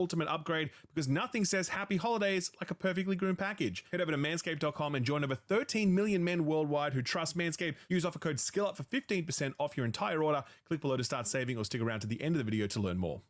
ultimate upgrade because nothing says happy holidays like a perfectly groomed package. Head over to manscaped.com and join over 13 million men worldwide who trust Manscaped. Use offer code SKILLUP for 15% off your entire order. Click below to start saving or stick around to the end of the video to learn more.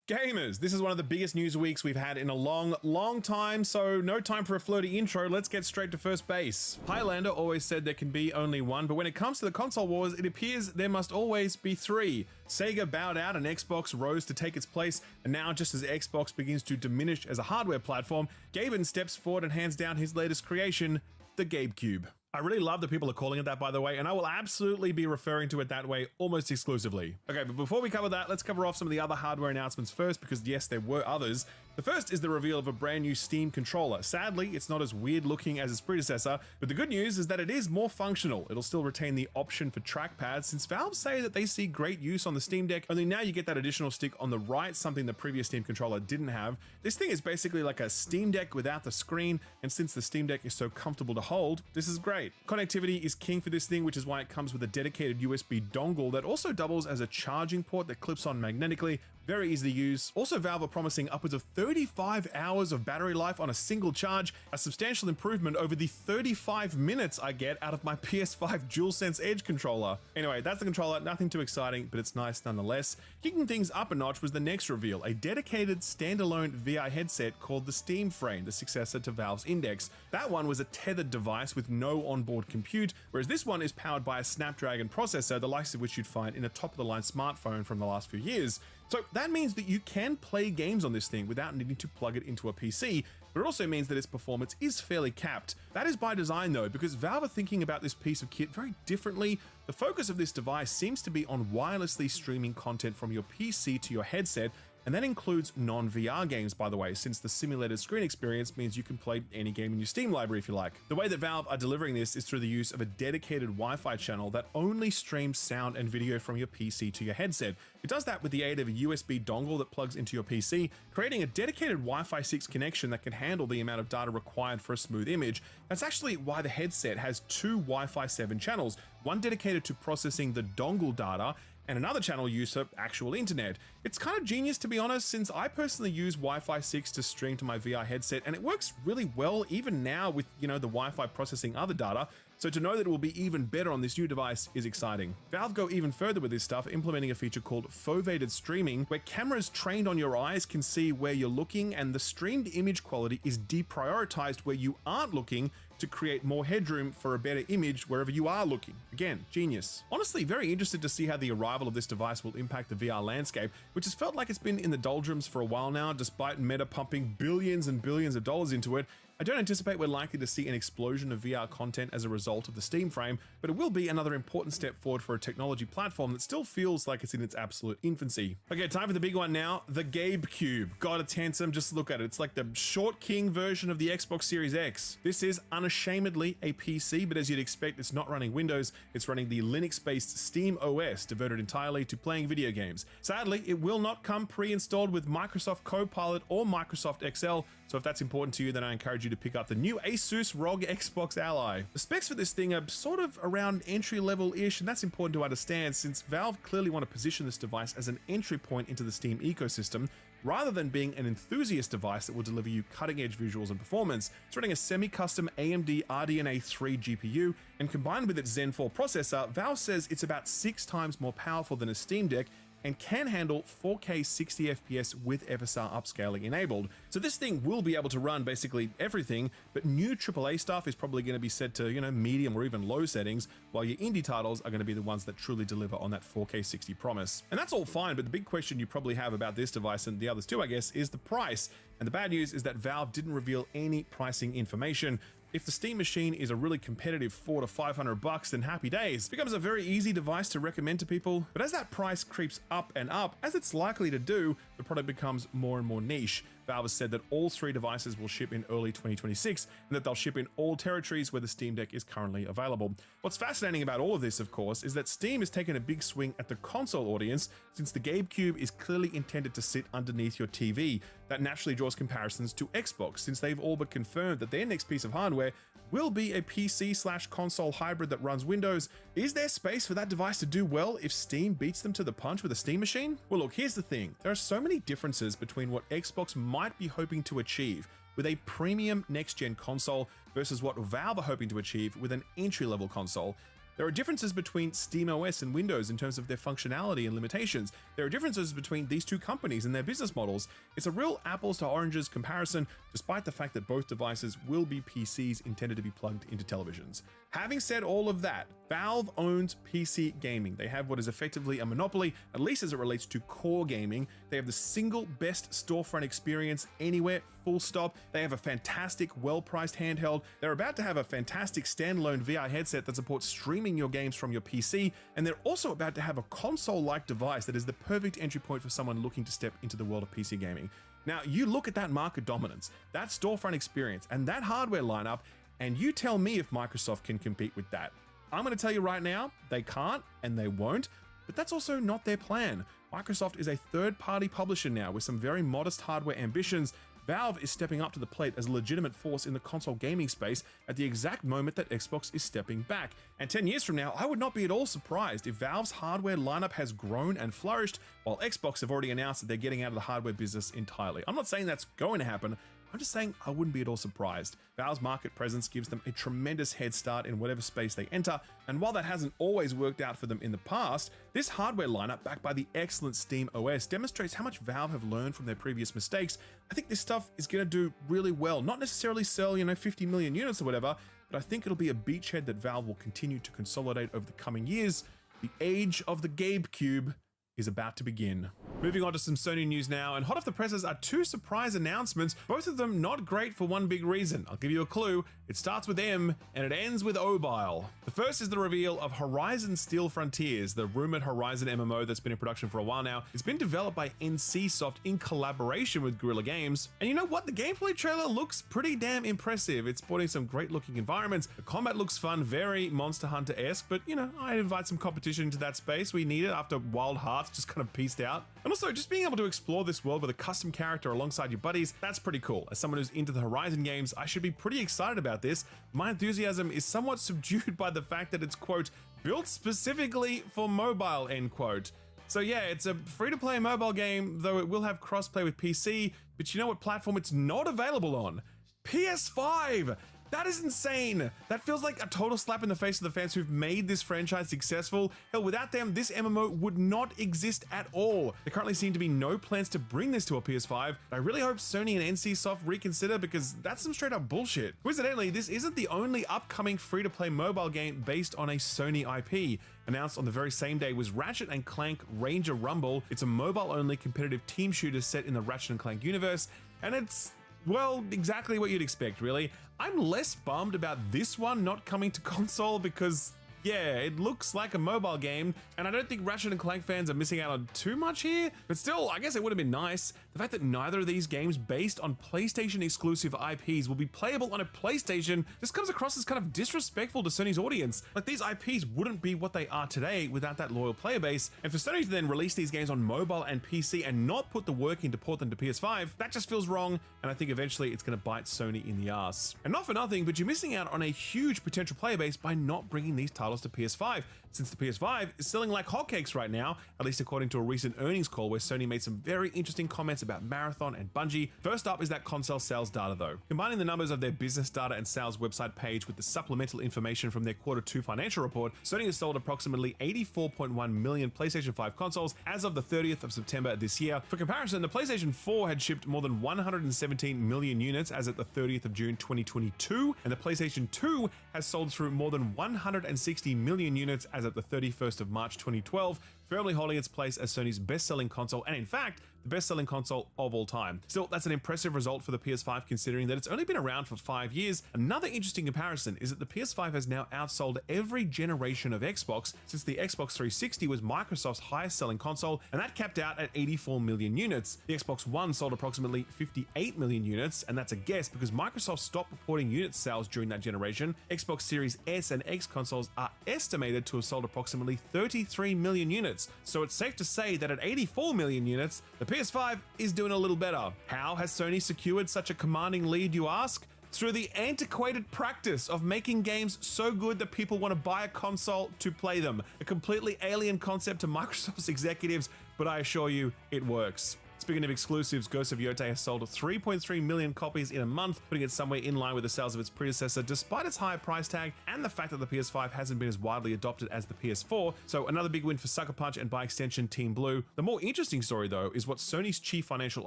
Gamers, this is one of the biggest news weeks we've had in a long time, so no time for a flirty intro, let's get straight to first base. Highlander always said there can be only one, but when it comes to the console wars, it appears there must always be three. Sega bowed out and Xbox rose to take its place, and now just as Xbox begins to diminish as a hardware platform, Gaben steps forward and hands down his latest creation, the GabeCube. I really love that people are calling it that, by the way, and I will absolutely be referring to it that way almost exclusively. Okay, but before we cover that, let's cover off some of the other hardware announcements first, because yes, there were others. The first is the reveal of a brand new Steam controller. Sadly, it's not as weird looking as its predecessor, but the good news is that it is more functional. It'll still retain the option for trackpads, since Valve say that they see great use on the Steam Deck, only now you get that additional stick on the right, something the previous Steam controller didn't have. This thing is basically like a Steam Deck without the screen, and since the Steam Deck is so comfortable to hold, this is great. Connectivity is king for this thing, which is why it comes with a dedicated USB dongle that also doubles as a charging port that clips on magnetically. Very easy to use. Also, Valve are promising upwards of 35 hours of battery life on a single charge, a substantial improvement over the 35 minutes I get out of my PS5 DualSense Edge controller. Anyway, that's the controller, nothing too exciting, but it's nice nonetheless. Kicking things up a notch was the next reveal, a dedicated standalone VR headset called the Steam Frame, the successor to Valve's Index. That one was a tethered device with no onboard compute, whereas this one is powered by a Snapdragon processor, the likes of which you'd find in a top-of-the-line smartphone from the last few years. So that means that you can play games on this thing without needing to plug it into a PC, but it also means that its performance is fairly capped. That is by design though, because Valve are thinking about this piece of kit very differently. The focus of this device seems to be on wirelessly streaming content from your PC to your headset, and that includes non-VR games, by the way, since the simulated screen experience means you can play any game in your Steam library if you like. The way that Valve are delivering this is through the use of a dedicated Wi-Fi channel that only streams sound and video from your PC to your headset. It does that with the aid of a USB dongle that plugs into your PC, creating a dedicated Wi-Fi 6 connection that can handle the amount of data required for a smooth image. That's actually why the headset has two Wi-Fi 7 channels, one dedicated to processing the dongle data, and another channel used for actual internet. It's kind of genius, to be honest, since I personally use Wi-Fi 6 to stream to my VR headset, and it works really well even now with, the Wi-Fi processing other data. So to know that it will be even better on this new device is exciting. Valve go even further with this stuff, implementing a feature called foveated streaming, where cameras trained on your eyes can see where you're looking, and the streamed image quality is deprioritized where you aren't looking to create more headroom for a better image wherever you are looking. Again, genius. Honestly, very interested to see how the arrival of this device will impact the VR landscape, which has felt like it's been in the doldrums for a while now, despite Meta pumping billions and billions of dollars into it. I don't anticipate we're likely to see an explosion of VR content as a result of the Steam Frame, but it will be another important step forward for a technology platform that still feels like it's in its absolute infancy. Okay, time for the big one now, the GabeCube. God, it's handsome, just look at it. It's like the short king version of the Xbox Series X. This is unashamedly a PC, but as you'd expect, it's not running Windows, it's running the Linux-based Steam OS, devoted entirely to playing video games. Sadly, it will not come pre-installed with Microsoft Copilot or Microsoft Excel, so if that's important to you, then I encourage you to pick up the new Asus ROG Xbox Ally. The specs for this thing are sort of around entry-level-ish, and that's important to understand since Valve clearly want to position this device as an entry point into the Steam ecosystem, rather than being an enthusiast device that will deliver you cutting-edge visuals and performance. It's running a semi-custom AMD RDNA 3 GPU, and combined with its Zen 4 processor, Valve says it's about 6 times more powerful than a Steam Deck, and can handle 4K 60 FPS with FSR upscaling enabled. So this thing will be able to run basically everything, but new AAA stuff is probably going to be set to, medium or even low settings, while your indie titles are going to be the ones that truly deliver on that 4K 60 promise. And that's all fine, but the big question you probably have about this device, and the others too, I guess, is the price. And the bad news is that Valve didn't reveal any pricing information. If the Steam Machine is a really competitive $400 to $500, then happy days. It becomes a very easy device to recommend to people, but as that price creeps up and up, as it's likely to do, the product becomes more and more niche. Valve has said that all 3 devices will ship in early 2026, and that they'll ship in all territories where the Steam Deck is currently available. What's fascinating about all of this, of course, is that Steam has taken a big swing at the console audience, since the GabeCube is clearly intended to sit underneath your TV. That naturally draws comparisons to Xbox, since they've all but confirmed that their next piece of hardware will be a PC/console hybrid that runs Windows. Is there space for that device to do well if Steam beats them to the punch with a Steam machine? Well, look, here's the thing. There are so many differences between what Xbox might be hoping to achieve with a premium next-gen console versus what Valve are hoping to achieve with an entry-level console. There are differences between SteamOS and Windows in terms of their functionality and limitations. There are differences between these two companies and their business models. It's a real apples to oranges comparison, despite the fact that both devices will be PCs intended to be plugged into televisions. Having said all of that, Valve owns PC gaming. They have what is effectively a monopoly, at least as it relates to core gaming. They have the single best storefront experience anywhere, full stop. They have a fantastic, well-priced handheld. They're about to have a fantastic standalone VR headset that supports streaming your games from your PC, and they're also about to have a console-like device that is the perfect entry point for someone looking to step into the world of PC gaming. Now, you look at that market dominance, that storefront experience, and that hardware lineup, and you tell me if Microsoft can compete with that. I'm going to tell you right now, they can't and they won't, but that's also not their plan. Microsoft is a third-party publisher now with some very modest hardware ambitions. Valve is stepping up to the plate as a legitimate force in the console gaming space at the exact moment that Xbox is stepping back. And 10 years from now, I would not be at all surprised if Valve's hardware lineup has grown and flourished, while Xbox have already announced that they're getting out of the hardware business entirely. I'm not saying that's going to happen. I'm just saying I wouldn't be at all surprised. Valve's market presence gives them a tremendous head start in whatever space they enter, and while that hasn't always worked out for them in the past, this hardware lineup, backed by the excellent Steam OS, demonstrates how much Valve have learned from their previous mistakes. I think this stuff is going to do really well, not necessarily sell, 50 million units or whatever, but I think it'll be a beachhead that Valve will continue to consolidate over the coming years. The age of the GameCube is about to begin. Moving on to some Sony news now, and hot off the presses are two surprise announcements, both of them not great for one big reason. I'll give you a clue. It starts with M and it ends with Obile. The first is the reveal of Horizon Steel Frontiers, the rumored Horizon MMO that's been in production for a while now. It's been developed by NCSoft in collaboration with Guerrilla Games, and you know what? The gameplay trailer looks pretty damn impressive. It's sporting some great looking environments. The combat looks fun, very Monster Hunter-esque, but I'd invite some competition into that space. We need it after Wild Hearts just kind of pieced out. And also, just being able to explore this world with a custom character alongside your buddies, that's pretty cool. As someone who's into the Horizon games, I should be pretty excited about this. My enthusiasm is somewhat subdued by the fact that it's, quote, built specifically for mobile, end quote. So yeah, it's a free-to-play mobile game, though it will have crossplay with PC, but you know what platform it's not available on? PS5! That is insane. That feels like a total slap in the face of the fans who've made this franchise successful. Hell, without them, this MMO would not exist at all. There currently seem to be no plans to bring this to a PS5. I really hope Sony and NCSoft reconsider, because that's some straight up bullshit. Coincidentally, this isn't the only upcoming free-to-play mobile game based on a Sony IP. Announced on the very same day was Ratchet & Clank Ranger Rumble. It's a mobile-only competitive team shooter set in the Ratchet & Clank universe, and it's, well, exactly what you'd expect, really. I'm less bummed about this one not coming to console because, yeah, it looks like a mobile game, and I don't think Ratchet & Clank fans are missing out on too much here, but still, I guess it would have been nice. The fact that neither of these games based on PlayStation exclusive IPs will be playable on a PlayStation just comes across as kind of disrespectful to Sony's audience. Like, these IPs wouldn't be what they are today without that loyal player base, and for Sony to then release these games on mobile and PC and not put the work in to port them to PS5, that just feels wrong, and I think eventually it's going to bite Sony in the ass. And not for nothing, but you're missing out on a huge potential player base by not bringing these titles to PS5, since the PS5 is selling like hotcakes right now, at least according to a recent earnings call where Sony made some very interesting comments about Marathon and Bungie. First up is that console sales data though. Combining the numbers of their business data and sales website page with the supplemental information from their Q2 financial report, Sony has sold approximately 84.1 million PlayStation 5 consoles as of the 30th of September this year. For comparison, the PlayStation 4 had shipped more than 117 million units as of the 30th of June 2022, and the PlayStation 2 has sold through more than 160 million units as of the 31st of March 2012, firmly holding its place as Sony's best-selling console, and in fact, the best-selling console of all time. Still, that's an impressive result for the PS5 considering that it's only been around for 5 years. Another interesting comparison is that the PS5 has now outsold every generation of Xbox since the Xbox 360 was Microsoft's highest-selling console, and that capped out at 84 million units. The Xbox One sold approximately 58 million units, and that's a guess because Microsoft stopped reporting unit sales during that generation. Xbox Series S and X consoles are estimated to have sold approximately 33 million units, so it's safe to say that at 84 million units, the PS5 is doing a little better. How has Sony secured such a commanding lead, you ask? through the antiquated practice of making games so good that people want to buy a console to play them. A completely alien concept to Microsoft's executives, but I assure you, it works. Speaking of exclusives, Ghost of Yotei has sold 3.3 million copies in a month, putting it somewhere in line with the sales of its predecessor, despite its higher price tag and the fact that the PS5 hasn't been as widely adopted as the PS4. So another big win for Sucker Punch and by extension Team Blue. The more interesting story though is what Sony's chief financial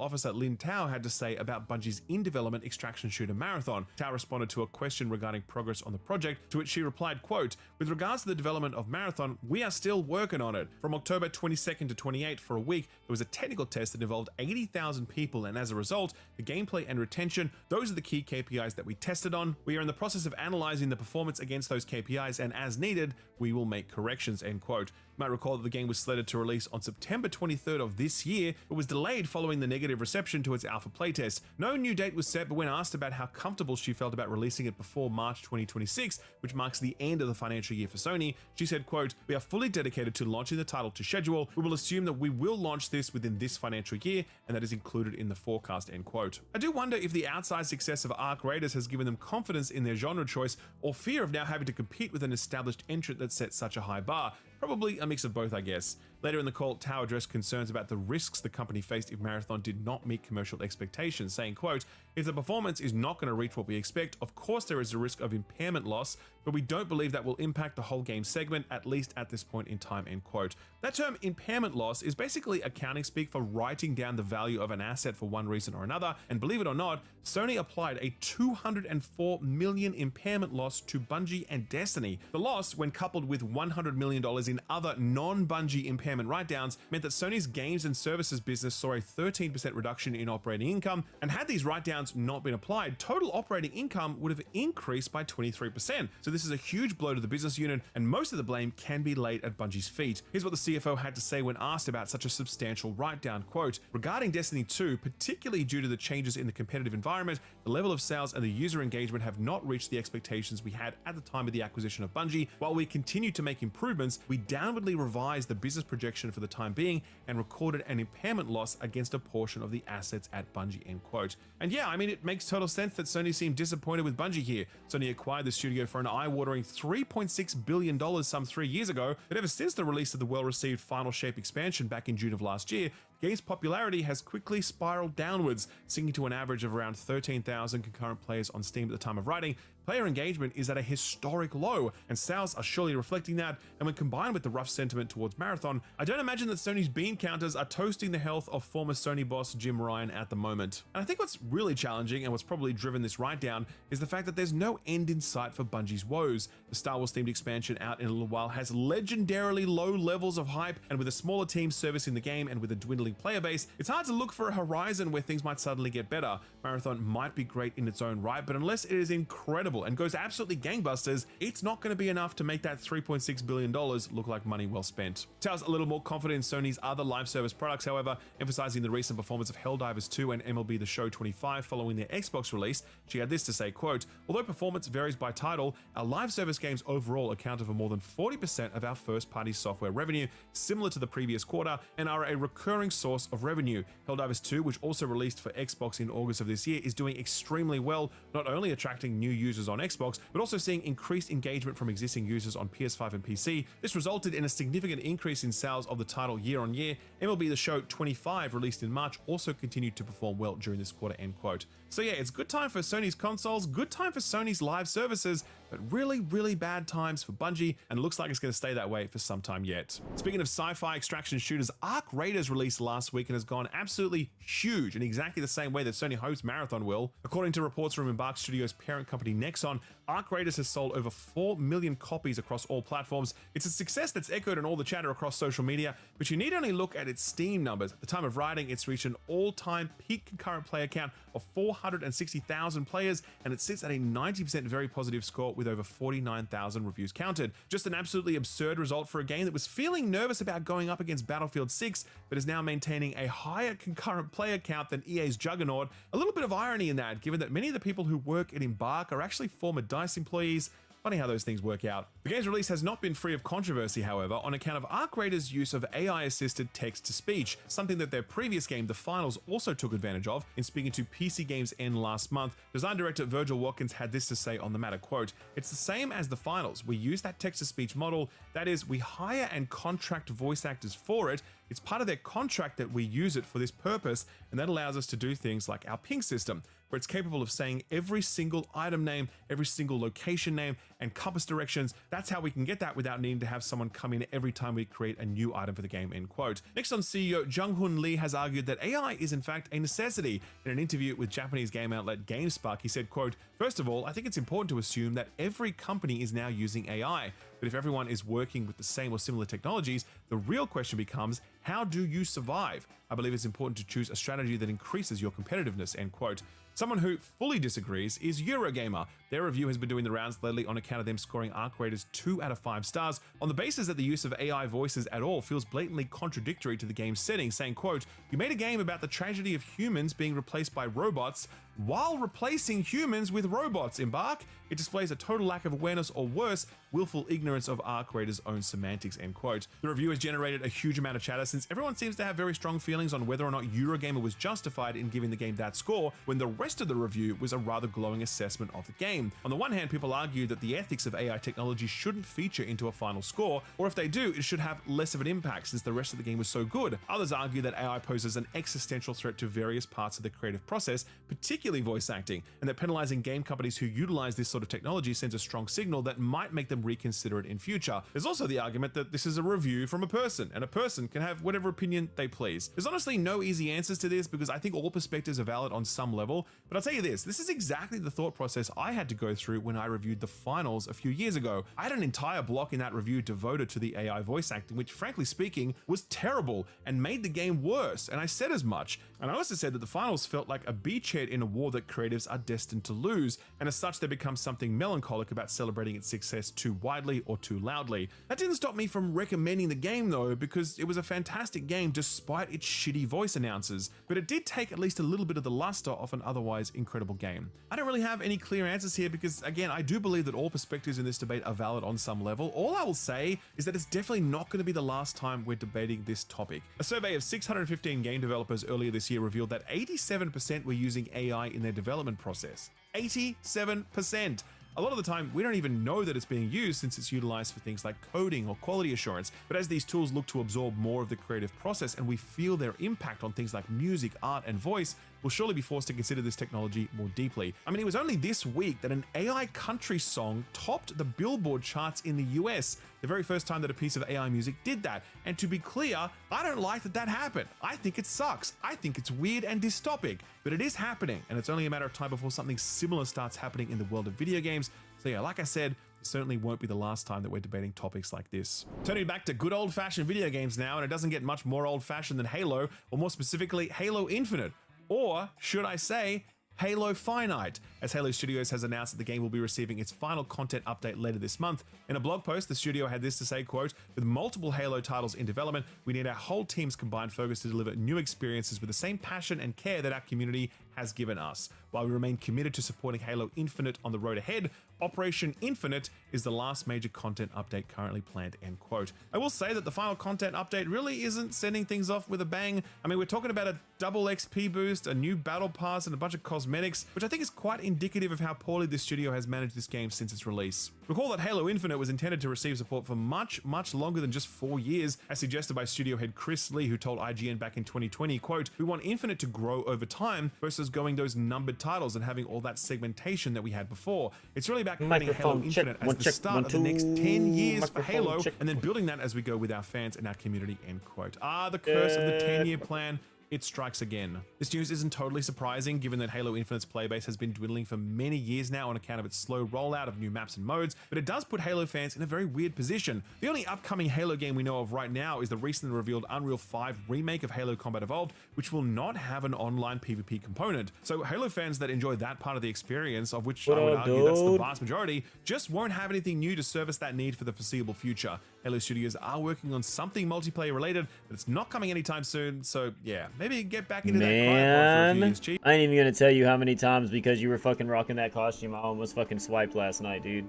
officer Lin Tao had to say about Bungie's in-development extraction shooter Marathon. Tao responded to a question regarding progress on the project, to which she replied, quote, "With regards to the development of Marathon, we are still working on it. From October 22nd to 28th for a week, there was a technical test that involved 80,000 people, and as a result, the gameplay and retention, those are the key KPIs that we tested on. We are in the process of analyzing the performance against those KPIs, and as needed, we will make corrections," end quote. You might recall that the game was slated to release on September 23rd of this year, but was delayed following the negative reception to its alpha playtest. No new date was set, but when asked about how comfortable she felt about releasing it before March 2026, which marks the end of the financial year for Sony, she said, quote, "We are fully dedicated to launching the title to schedule. We will assume that we will launch this within this financial year, and that is included in the forecast," end quote. I do wonder if the outsized success of Arc Raiders has given them confidence in their genre choice, or fear of now having to compete with an established entrant that sets such a high bar. Probably a mix of both, I guess. Later in the call, Tao addressed concerns about the risks the company faced if Marathon did not meet commercial expectations, saying, quote, "If the performance is not going to reach what we expect, of course there is a risk of impairment loss, but we don't believe that will impact the whole game segment, at least at this point in time," end quote. That term, impairment loss, is basically accounting speak for writing down the value of an asset for one reason or another, and believe it or not, Sony applied a $204 million impairment loss to Bungie and Destiny. The loss, when coupled with $100 million in other non-Bungie impairment write-downs, meant that Sony's games and services business saw a 13% reduction in operating income, and had these write-downs not been applied, total operating income would have increased by 23%. So this is a huge blow to the business unit, and most of the blame can be laid at Bungie's feet. Here's what the CFO had to say when asked about such a substantial write-down, quote, "Regarding Destiny 2, particularly due to the changes in the competitive environment, the level of sales and the user engagement have not reached the expectations we had at the time of the acquisition of Bungie. While we continue to make improvements, we downwardly revised the business projection for the time being and recorded an impairment loss against a portion of the assets at Bungie," end quote. And yeah, I mean, it makes total sense that Sony seemed disappointed with Bungie here. Sony acquired the studio for an eye-watering $3.6 billion some 3 years ago, but ever since the release of the well-received Final Shape expansion back in June of last year, the game's popularity has quickly spiraled downwards, sinking to an average of around 13,000 concurrent players on Steam at the time of writing. Player engagement is at a historic low, and sales are surely reflecting that, and when combined with the rough sentiment towards Marathon, I don't imagine that Sony's bean counters are toasting the health of former Sony boss Jim Ryan at the moment. And I think what's really challenging, and what's probably driven this write-down, is the fact that there's no end in sight for Bungie's woes. The Star Wars themed expansion out in a little while has legendarily low levels of hype, and with a smaller team servicing the game and with a dwindling player base, it's hard to look for a horizon where things might suddenly get better. Marathon might be great in its own right, but unless it is incredible and goes absolutely gangbusters, it's not going to be enough to make that $3.6 billion look like money well spent. Tao's a little more confident in Sony's other live service products, however, emphasizing the recent performance of Helldivers 2 and MLB The Show 25 following their Xbox release. She had this to say, quote, "Although performance varies by title, our live service games overall accounted for more than 40% of our first-party software revenue, similar to the previous quarter, and are a recurring source of revenue. Helldivers 2, which also released for Xbox in August of this year, is doing extremely well, not only attracting new users on Xbox, but also seeing increased engagement from existing users on PS5 and PC. This resulted in a significant increase in sales of the title year on year. MLB The Show 25, released in March, also continued to perform well during this quarter," end quote. So yeah, it's good time for Sony's consoles, good time for Sony's live services, but really, really bad times for Bungie, and it looks like it's going to stay that way for some time yet. Speaking of sci-fi extraction shooters, Arc Raiders released last week and has gone absolutely huge in exactly the same way that Sony hopes Marathon will. According to reports from Embark Studios' parent company Nexon, Arc Raiders has sold over 4 million copies across all platforms. It's a success that's echoed in all the chatter across social media, but you need only look at its Steam numbers. At the time of writing, it's reached an all-time peak concurrent player count of 460,000 players, and it sits at a 90% very positive score with over 49,000 reviews counted. Just an absolutely absurd result for a game that was feeling nervous about going up against Battlefield 6, but is now maintaining a higher concurrent player count than EA's Juggernaut. A little bit of irony in that, given that many of the people who work at Embark are actually former DICE employees. Funny how those things work out. The game's release has not been free of controversy, however, on account of Arc Raiders' use of AI-assisted text-to-speech, something that their previous game, The Finals, also took advantage of. In speaking to PC Games N last month, design director Virgil Watkins had this to say on the matter, quote, "It's the same as The Finals. We use that text-to-speech model. That is, we hire and contract voice actors for it. It's part of their contract that we use it for this purpose, and that allows us to do things like our ping system, where it's capable of saying every single item name, every single location name, and compass directions. That's how we can get that without needing to have someone come in every time we create a new item for the game," end quote. Nexon CEO Jung-Hoon Lee has argued that AI is in fact a necessity. In an interview with Japanese game outlet GameSpark, he said, quote, "First of all, I think it's important to assume that every company is now using AI. But if everyone is working with the same or similar technologies, the real question becomes, how do you survive? I believe it's important to choose a strategy that increases your competitiveness," end quote. Someone who fully disagrees is Eurogamer. Their review has been doing the rounds lately on account of them scoring Arc Raiders 2 out of 5 stars on the basis that the use of AI voices at all feels blatantly contradictory to the game's setting, saying, quote, "You made a game about the tragedy of humans being replaced by robots while replacing humans with robots, Embark. It displays a total lack of awareness or worse, willful ignorance of Arc Raiders' own semantics," end quote. The review has generated a huge amount of chatter since everyone seems to have very strong feelings on whether or not Eurogamer was justified in giving the game that score when the rest of the review was a rather glowing assessment of the game. On the one hand, people argue that the ethics of AI technology shouldn't feature into a final score, or if they do, it should have less of an impact since the rest of the game was so good. Others argue that AI poses an existential threat to various parts of the creative process, particularly voice acting, and that penalizing game companies who utilize this sort of technology sends a strong signal that might make them reconsider it in future. There's also the argument that this is a review from a person, and a person can have whatever opinion they please. There's honestly no easy answers to this because I think all perspectives are valid on some level, but I'll tell you this is exactly the thought process I had to go through when I reviewed The Finals a few years ago. I had an entire block in that review devoted to the AI voice acting, which frankly speaking was terrible and made the game worse, and I said as much. And I also said that The Finals felt like a beachhead in a war that creatives are destined to lose, and as such there becomes something melancholic about celebrating its success too widely or too loudly. That didn't stop me from recommending the game though, because it was a fantastic game despite its shitty voice announcers, but it did take at least a little bit of the luster off an otherwise incredible game. I don't really have any clear answers here because, again, I do believe that all perspectives in this debate are valid on some level. All I will say is that it's definitely not going to be the last time we're debating this topic. A survey of 615 game developers earlier this year revealed that 87% were using AI in their development process. 87%! A lot of the time, we don't even know that it's being used since it's utilized for things like coding or quality assurance. But as these tools look to absorb more of the creative process and we feel their impact on things like music, art, and voice, we'll surely be forced to consider this technology more deeply. I mean, it was only this week that an AI country song topped the Billboard charts in the US, the very first time that a piece of AI music did that. And to be clear, I don't like that that happened. I think it sucks. I think it's weird and dystopic, but it is happening, and it's only a matter of time before something similar starts happening in the world of video games. So yeah, like I said, it certainly won't be the last time that we're debating topics like this. Turning back to good old-fashioned video games now, and it doesn't get much more old-fashioned than Halo, or more specifically, Halo Infinite. Or, should I say, Halo Finite, as Halo Studios has announced that the game will be receiving its final content update later this month. In a blog post, the studio had this to say, quote, "With multiple Halo titles in development, we need our whole team's combined focus to deliver new experiences with the same passion and care that our community has given us. While we remain committed to supporting Halo Infinite on the road ahead, Operation Infinite is the last major content update currently planned," end quote. I will say that the final content update really isn't sending things off with a bang. I mean, we're talking about a double XP boost, a new battle pass, and a bunch of cosmetics, which I think is quite indicative of how poorly the studio has managed this game since its release. Recall that Halo Infinite was intended to receive support for much longer than just 4 years, as suggested by studio head Chris Lee, who told IGN back in 2020, quote, "We want Infinite to grow over time versus going those numbered titles and having all that segmentation that we had before. It's really about creating Halo Infinite as the start of the next 10 years for Halo, and then building that as we go with our fans and our community," end quote. The curse of the 10-year plan. It strikes again. This news isn't totally surprising given that Halo Infinite's playbase has been dwindling for many years now on account of its slow rollout of new maps and modes, but it does put Halo fans in a very weird position. The only upcoming Halo game we know of right now is the recently revealed Unreal 5 remake of Halo Combat Evolved, which will not have an online PvP component. So Halo fans that enjoy that part of the experience, of which I would argue that's the vast majority, just won't have anything new to service that need for the foreseeable future. Halo Studios are working on something multiplayer related, but it's not coming anytime soon, so yeah, maybe get back into that quiet for a few years, Chief. I ain't even gonna tell you how many times because you were fucking rocking that costume I almost fucking swiped last night, dude.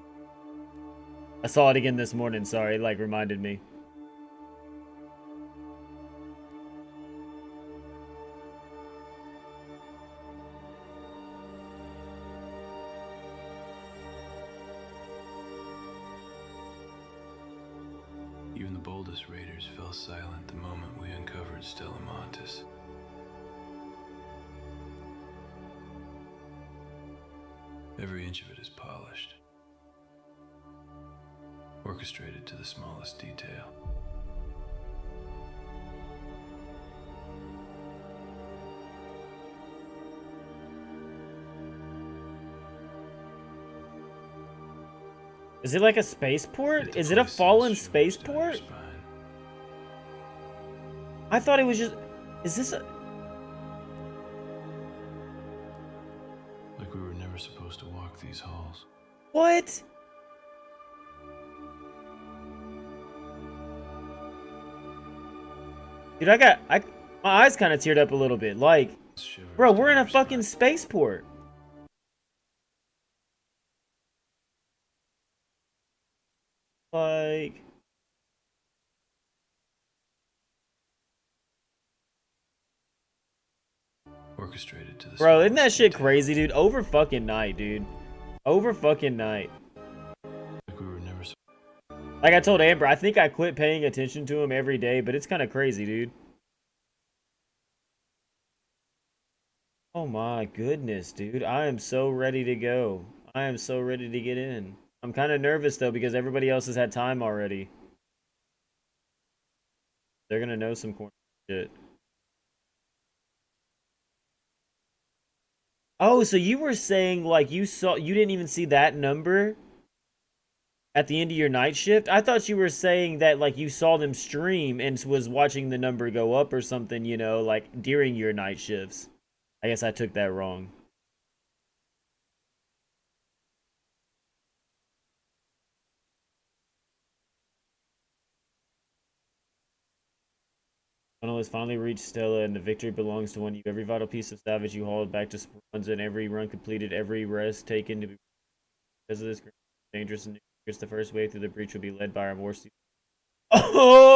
I saw it again this morning. Sorry, it, like, reminded me. Even the boldest raiders fell silent the moment we uncovered Stella Montis. Every inch of it is polished, orchestrated to the smallest detail. Is it like a spaceport? Is it a fallen spaceport? I thought it was just... Is this a... Like we were never supposed to walk these halls. What? Dude, my eyes kind of teared up a little bit. Like, bro, we're in a fucking spaceport. Like... Orchestrated to the Bro, isn't that shit crazy, dude? Over fucking night, dude. Over fucking night. Like we were never... Like I told Amber, I think I quit paying attention to him every day, but it's kind of crazy, dude. Oh my goodness, dude. I am so ready to go. I am so ready to get in. I'm kind of nervous, though, because everybody else has had time already. They're gonna know some corner shit. Oh, so you were saying, like, you didn't even see that number at the end of your night shift? I thought you were saying that, like, you saw them stream and was watching the number go up or something, you know, like, during your night shifts. I guess I took that wrong. Funnel has finally reached Stella, and the victory belongs to one you. Every vital piece of salvage you hauled back to spawns, and every run completed, every rest taken to be... Because of this dangerous and the first wave through the breach will be led by our more... Oh!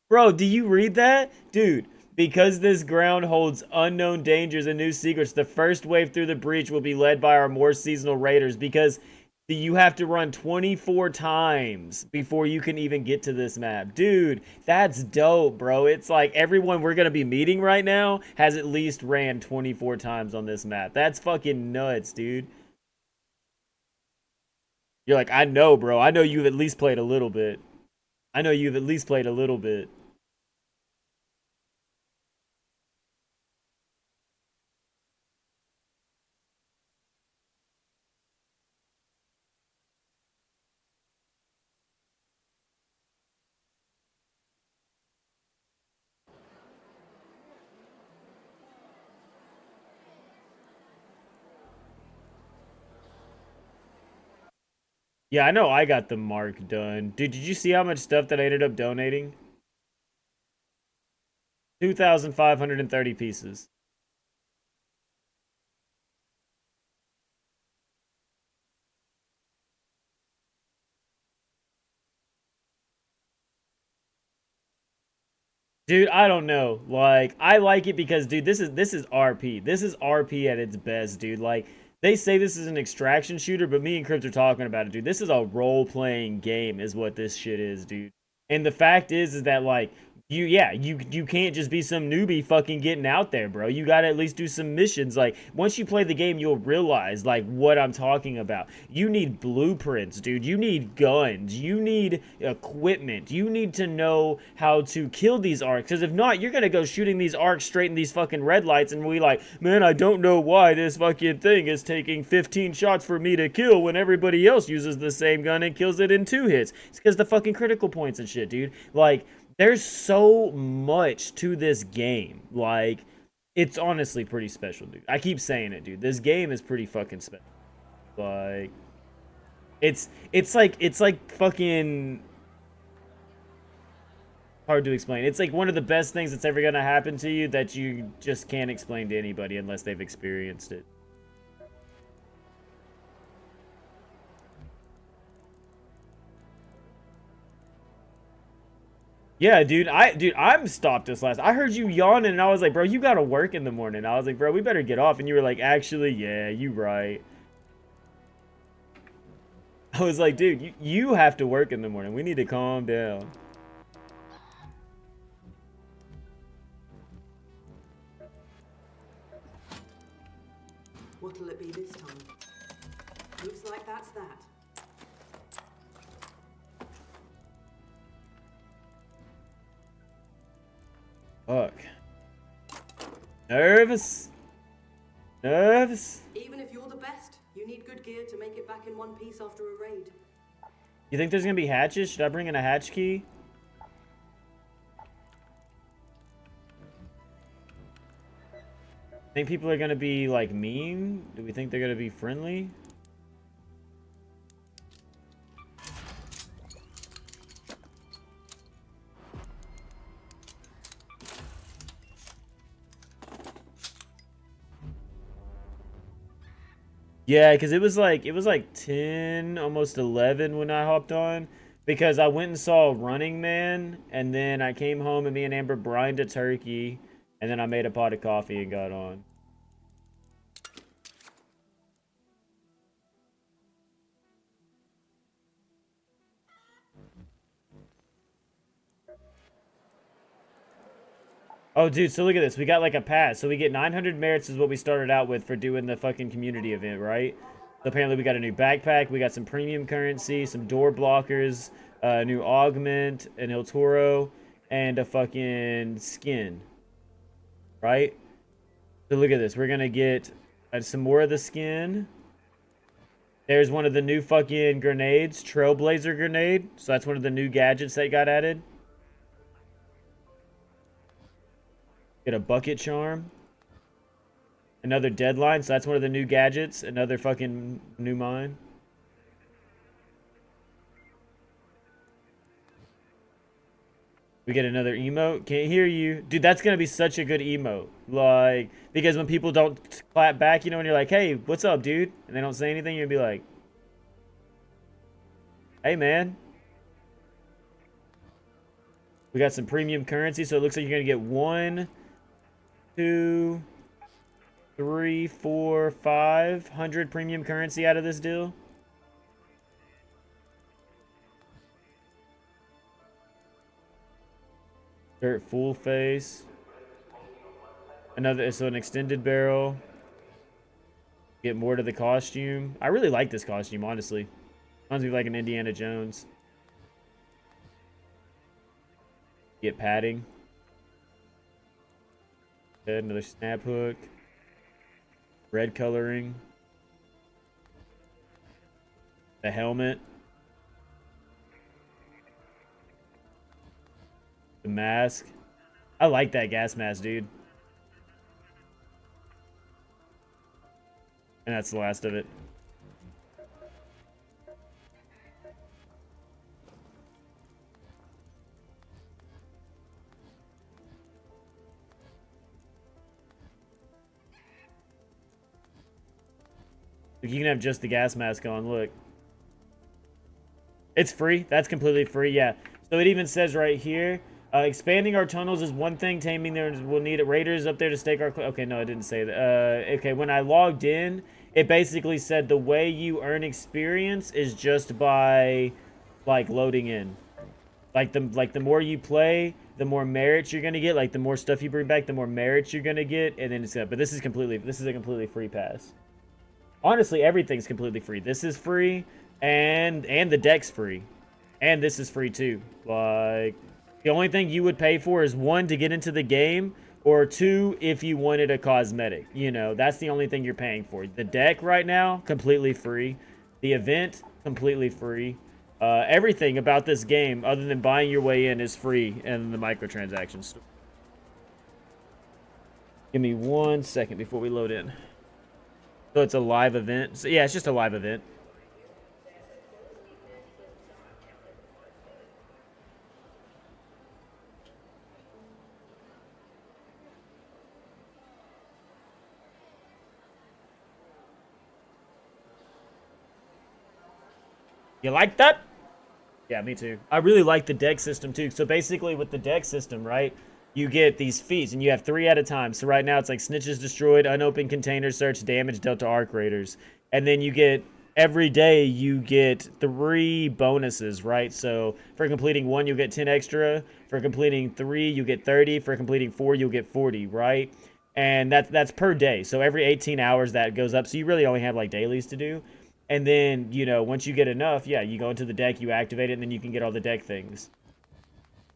Bro, do you read that? Dude, because this ground holds unknown dangers and new secrets, the first wave through the breach will be led by our more seasonal raiders, because you have to run 24 times before you can even get to this map. Dude, that's dope, bro. It's like everyone we're going to be meeting right now has at least ran 24 times on this map. That's fucking nuts, dude. You're like, I know, bro. I know you've at least played a little bit. I know you've at least played a little bit. Yeah, I know I got the mark done. Dude, did you see how much stuff that I ended up donating? 2,530 pieces. Dude, I don't know. Like, I like it because, dude, this is RP. This is RP at its best, dude. Like, they say this is an extraction shooter, but me and Crypt are talking about it, dude. This is a role-playing game is what this shit is, dude. And the fact is that, like, you can't just be some newbie fucking getting out there, bro. You gotta at least do some missions. Like, once you play the game, you'll realize, like, what I'm talking about. You need blueprints, dude. You need guns. You need equipment. You need to know how to kill these arcs. Because if not, you're gonna go shooting these arcs straight in these fucking red lights and we like, man, I don't know why this fucking thing is taking 15 shots for me to kill when everybody else uses the same gun and kills it in 2 hits. It's because the fucking critical points and shit, dude. Like, there's so much to this game. Like, it's honestly pretty special, dude. I keep saying it, dude. This game is pretty fucking special. Like, it's like fucking hard to explain. It's like one of the best things that's ever gonna happen to you that you just can't explain to anybody unless they've experienced it. Yeah, dude, I'm stopped this last. I heard you yawning, and I was like, bro, you gotta work in the morning. I was like, bro, we better get off. And you were like, actually, yeah, you right. I was like, dude, you have to work in the morning. We need to calm down. What'll it be this time? Looks like that's that. Fuck. Nervous. Nervous. Even if you're the best, you need good gear to make it back in one piece after a raid. You think there's gonna be hatches? Should I bring in a hatch key? Think people are gonna be like mean? Do we think they're gonna be friendly? Yeah, because it was like 10, almost 11 when I hopped on. Because I went and saw Running Man, and then I came home and me and Amber brined a turkey, and then I made a pot of coffee and got on. Oh, dude, so look at this. We got like a pass. So we get 900 merits is what we started out with for doing the fucking community event, right? So apparently we got a new backpack. We got some premium currency, some door blockers, a new augment, an El Toro, and a fucking skin. Right? So look at this. We're going to get some more of the skin. There's one of the new fucking grenades, Trailblazer grenade. So that's one of the new gadgets that got added. Get a bucket charm. Another deadline, so that's one of the new gadgets. Another fucking new mine. We get another emote. Can't hear you. Dude, that's gonna be such a good emote. Like, because when people don't clap back, you know, when you're like, hey, what's up, dude? And they don't say anything, you'll be like, hey, man. We got some premium currency, so it looks like you're gonna get 1, 2, 3, 4, 500 premium currency out of this deal. Dirt full face. Another, so an extended barrel. Get more to the costume. I really like this costume, honestly. Reminds me of like an Indiana Jones. Get padding. Another snap hook. Red coloring. The helmet. The mask. I like that gas mask, dude. And that's the last of it. You can have just the gas mask on, look. It's free. That's completely free, yeah. So it even says right here, expanding our tunnels is one thing. Taming them will need raiders up there to stake our... Okay, no, I didn't say that. Okay, when I logged in, it basically said the way you earn experience is just by, like, loading in. Like the more you play, the more merits you're gonna get. Like the more stuff you bring back, the more merits you're gonna get, and then it's but this is a completely free pass. Honestly, everything's completely free. This is free, and the deck's free, and this is free too. Like the only thing you would pay for is 1 to get into the game, or 2 if you wanted a cosmetic. You know, that's the only thing you're paying for. The deck right now completely free. The event completely free. Everything about this game, other than buying your way in, is free in the microtransactions. Give me 1 second before we load in. So it's a live event. So yeah, it's just a live event. You like that? Yeah, me too. I really like the deck system too. So basically with the deck system, right, you get these feats and you have 3 at a time. So right now it's like Snitches Destroyed, Unopened Container Search, Damage dealt to Arc Raiders. And then you get, every day you get 3 bonuses, right? So for completing 1, you'll get 10 extra. For completing 3, you get 30. For completing 4, you'll get 40, right? And that's per day. So every 18 hours that goes up. So you really only have like dailies to do. And then, you know, once you get enough, yeah, you go into the deck, you activate it, and then you can get all the deck things.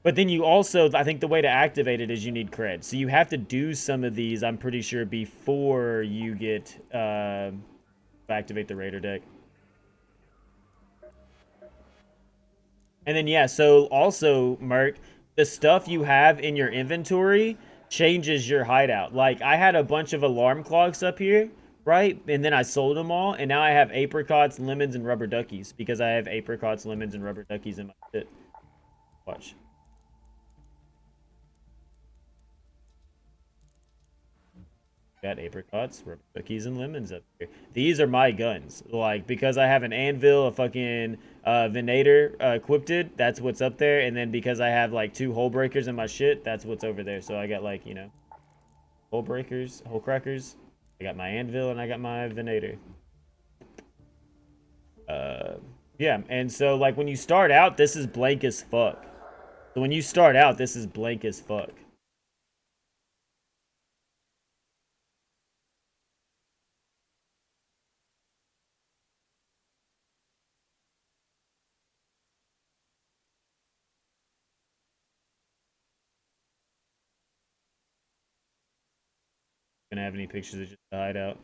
But then you also, I think the way to activate it is you need cred. So you have to do some of these, I'm pretty sure, before you get, activate the Raider deck. And then, yeah, so also, Merc, the stuff you have in your inventory changes your hideout. Like, I had a bunch of alarm clocks up here, right? And then I sold them all, and now I have apricots, lemons, and rubber duckies because I have apricots, lemons, and rubber duckies in my shit. Watch. Got apricots, rubber duckies, and lemons up here. These are my guns. Like, because I have an anvil, a fucking Venator equipped, that's what's up there. And then because I have like 2 hole breakers in my shit, that's what's over there. So I got like, you know, hole breakers, hole crackers. I got my anvil and I got my Venator. Yeah, and so like when you start out, this is blank as fuck. So when you start out, this is blank as fuck. Gonna have any pictures of just the hideout.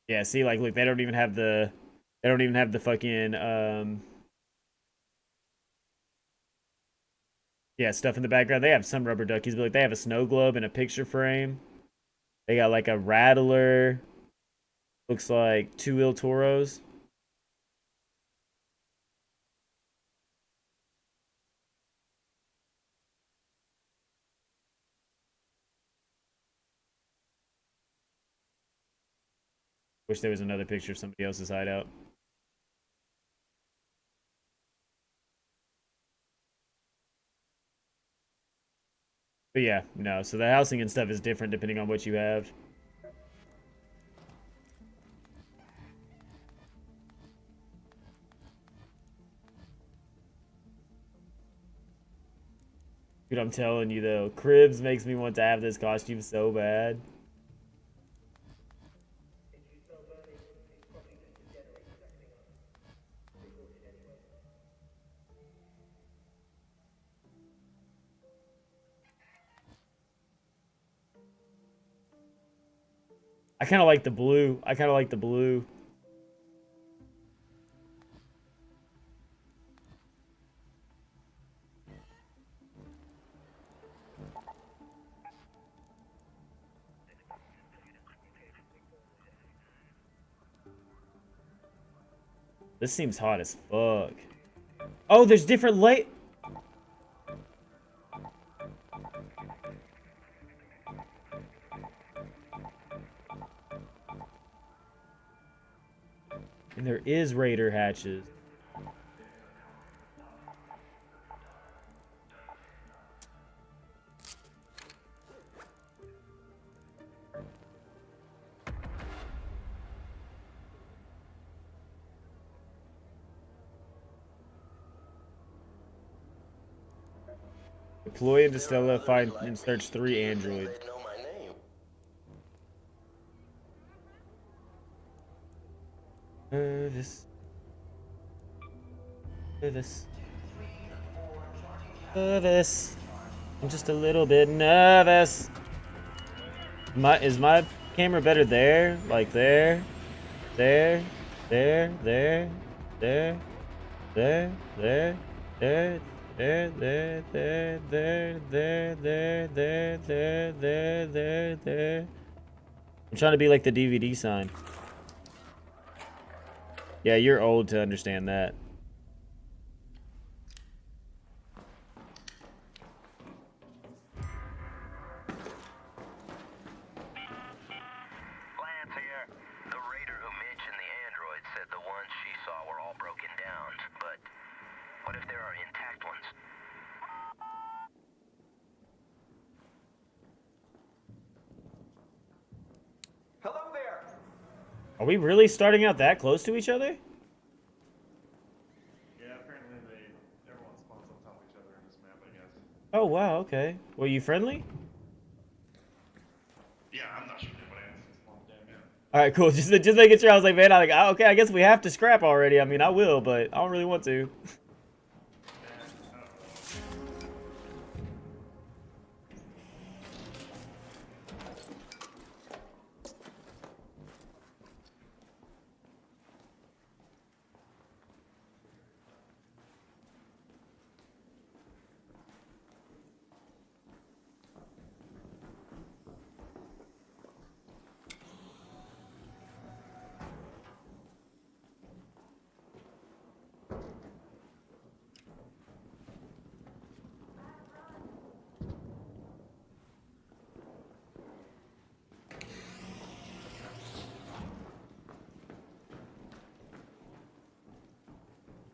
Yeah, see, like, look, they don't even have the fucking, yeah, stuff in the background. They have some rubber duckies, but like, they have a snow globe and a picture frame. They got like a rattler. Looks like 2 Il Toros. Wish there was another picture of somebody else's hideout. But yeah, no. So the housing and stuff is different depending on what you have. Dude, I'm telling you though, Cribs makes me want to have this costume so bad. I kind of like the blue. I kind of like the blue. This seems hot as fuck. Oh, there's different light. And there is Raider hatches. Deploy into Stella, find and search 3 androids. Nervous. I'm just a little bit nervous. Is my camera better there? Like there? There? There? There? There? There? There? There? There, there, there, there, there, there, there, there, there, there, there. I'm trying to be like the DVD sign. Yeah, you're old to understand that. Lance here. The raider who mentioned the android said the ones she saw were all broken down, but what if there are intact ones? Hello there! Are we really starting out that close to each other? Yeah, apparently everyone spawns on top of each other in this map, I guess. Oh, wow, okay. Were you friendly? Yeah, I'm not sure what else spawned down here. Alright, cool. Just making sure. I was like, man, okay, I guess we have to scrap already. I mean, I will, but I don't really want to.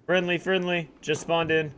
Friendly, friendly. Just spawned in.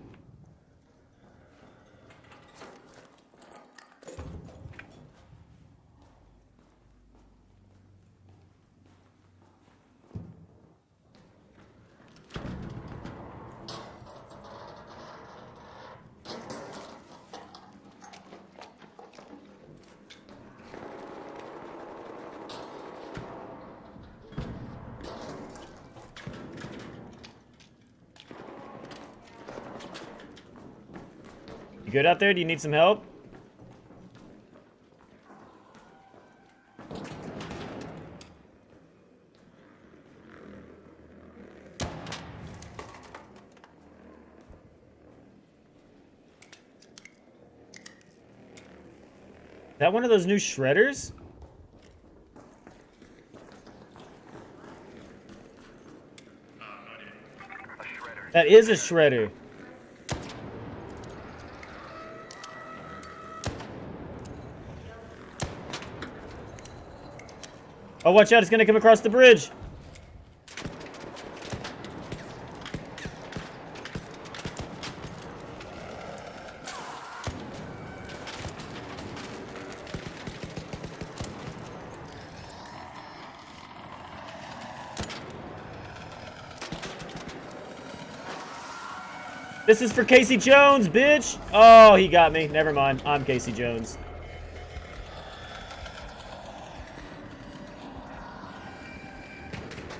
You good out there? Do you need some help? Is that one of those new shredders? That is a shredder. Oh, watch out, it's gonna come across the bridge. This is for Casey Jones, bitch! Oh, he got me. Never mind. I'm Casey Jones.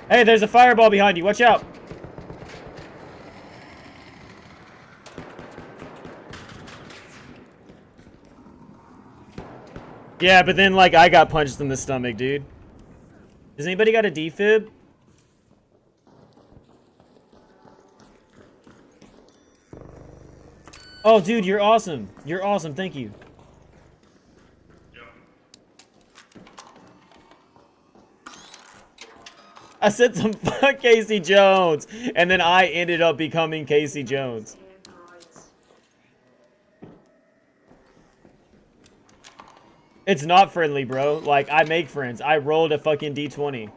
Hey, there's a fireball behind you. Watch out. Yeah, but then, like, I got punched in the stomach, dude. Does anybody got a defib? Oh, dude, you're awesome. You're awesome. Thank you. I said some fuck Casey Jones, and then I ended up becoming Casey Jones. It's not friendly, bro. Like, I make friends. I rolled a fucking D20.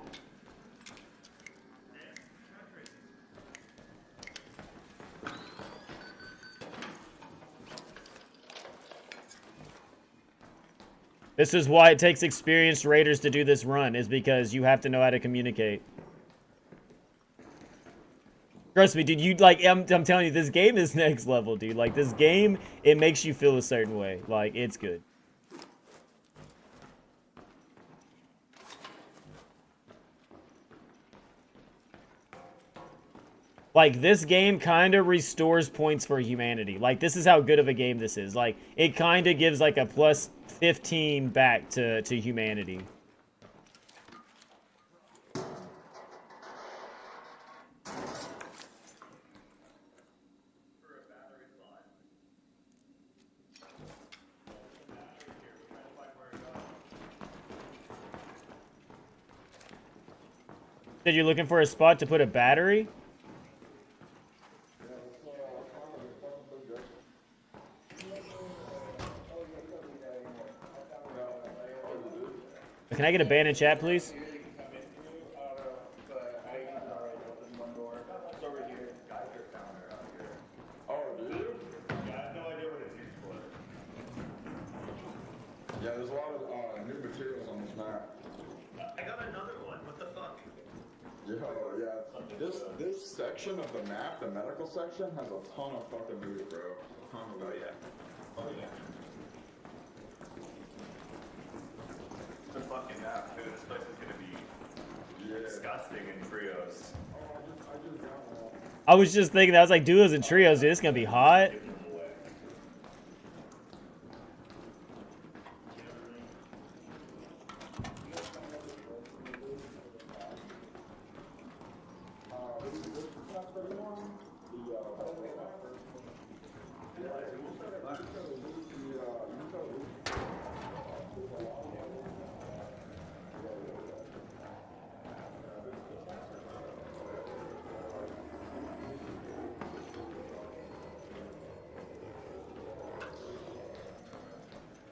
This is why it takes experienced raiders to do this run, is because you have to know how to communicate. Trust me, dude, you, like, I'm telling you, this game is next level, dude. Like, this game, it makes you feel a certain way. Like, it's good. Like, this game kind of restores points for humanity. Like, this is how good of a game this is. Like, it kind of gives, like, a plus 15 back to humanity. Said you're looking for a spot to put a battery? Can I get a ban in chat, please? Yeah, there's a lot of new materials on this map. I got another one. What the fuck? Yeah. This section of the map, the medical section, has a ton of fucking loot, bro. Oh yeah. The fucking map, dude. This place is gonna be disgusting in trios. I was just thinking that. I was like, duos and trios, dude. It's gonna be hot.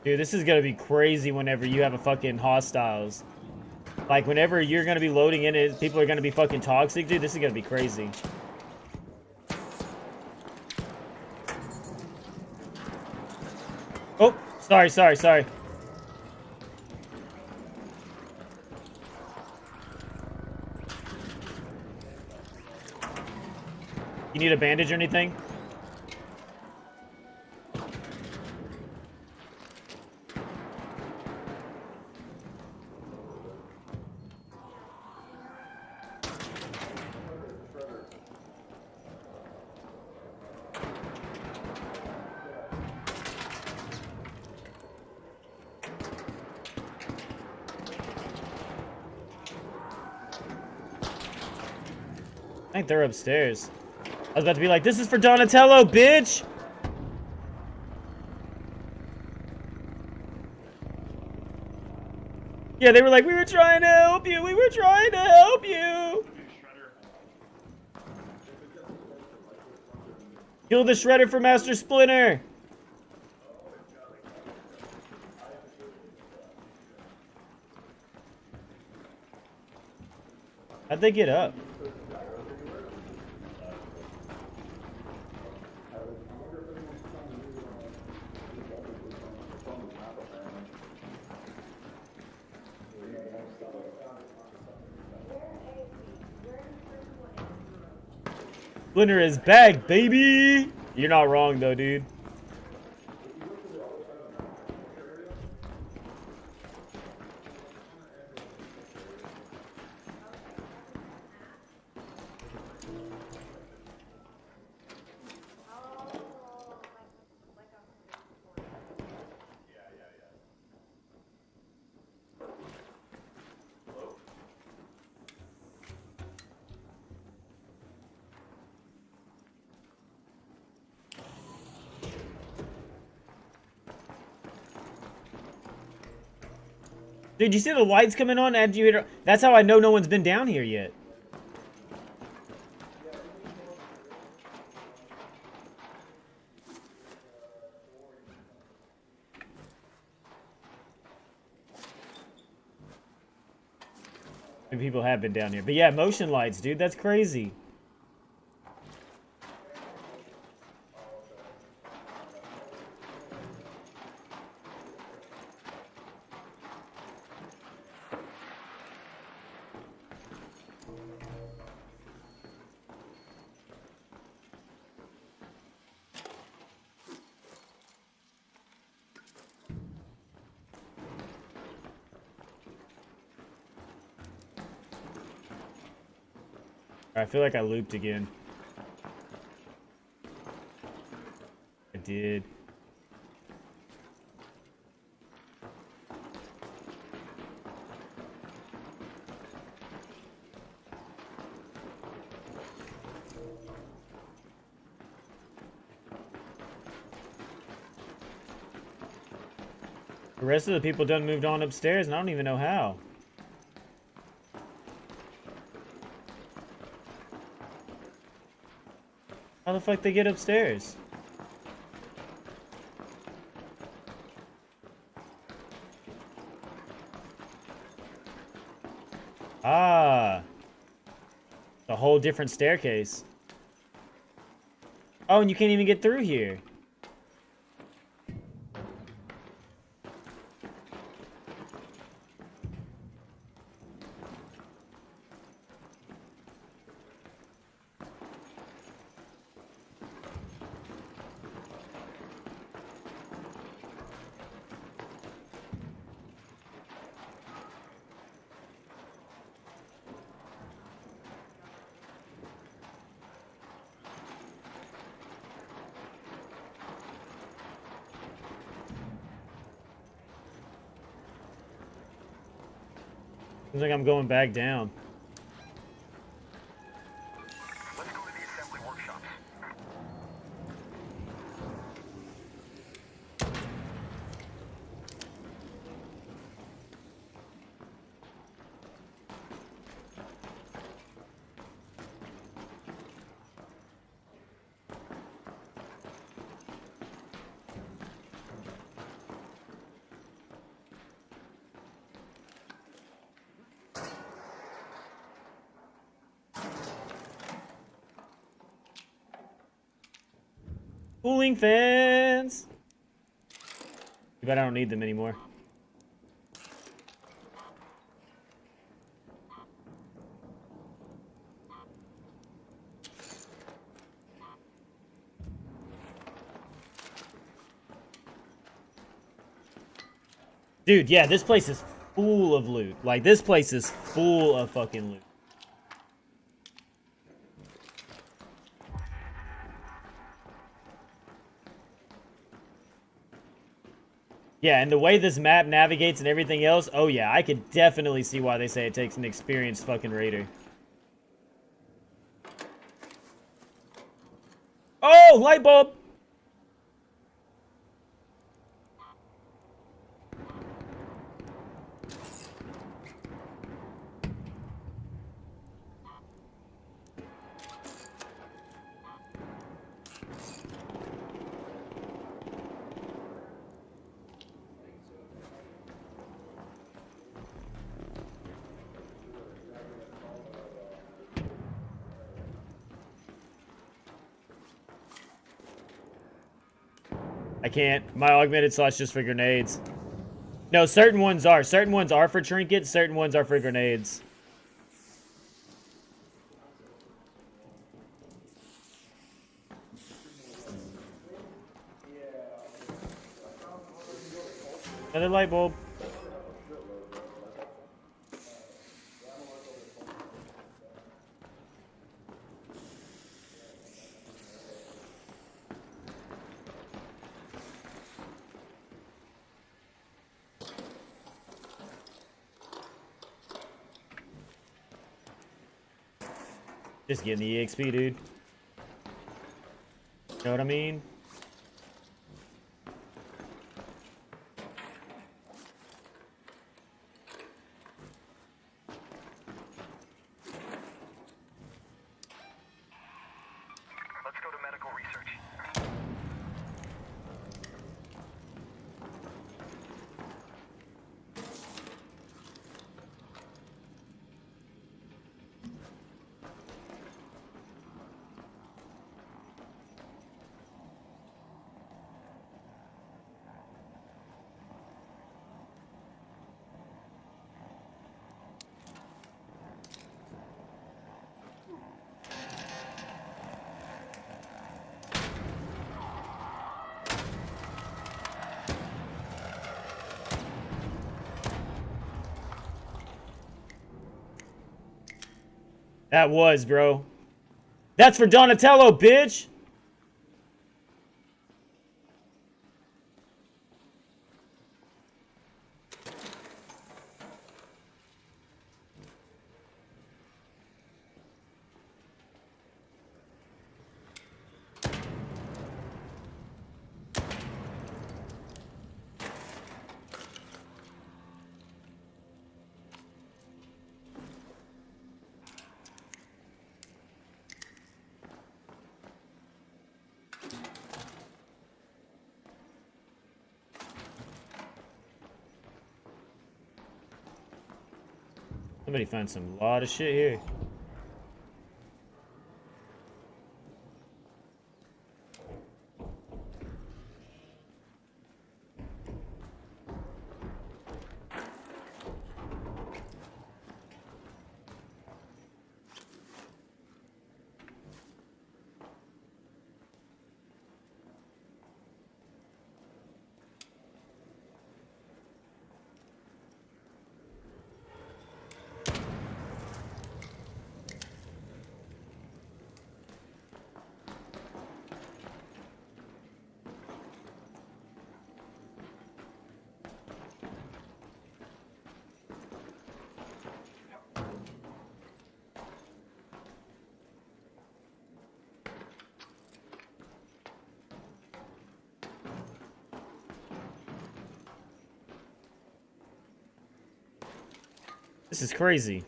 Dude, this is gonna be crazy whenever you have a fucking hostiles. Like, whenever you're gonna be loading in it, people are gonna be fucking toxic, dude. This is gonna be crazy. Oh, sorry. You need a bandage or anything? I think they're upstairs. I was about to be like, this is for Donatello, bitch! Yeah, they were like, we were trying to help you! Kill the Shredder for Master Splinter! How'd they get up? Splinter is back, baby! You're not wrong, though, dude. Dude, you see the lights coming on after you hit her? That's how I know no one's been down here yet. And people have been down here. But yeah, motion lights, dude. That's crazy. I feel like I looped again. I did. The rest of the people done moved on upstairs, and I don't even know how. How the fuck they get upstairs? Ah. A whole different staircase. Oh, and you can't even get through here. Seems like I'm going back down. Let's go to the assembly workshops. Cooling fans! Too bad I don't need them anymore. Dude, yeah, this place is full of loot. Like, this place is full of fucking loot. Yeah, and the way this map navigates and everything else, oh yeah, I could definitely see why they say it takes an experienced fucking raider. Oh, light bulb! I can't. My augmented slot's just for grenades. No, certain ones are. Certain ones are for trinkets. Certain ones are for grenades. Another light bulb. Just getting the EXP, dude. Know what I mean? Let's go to medical research. That was, bro. That's for Donatello, bitch! Somebody found some lot of shit here. This is crazy.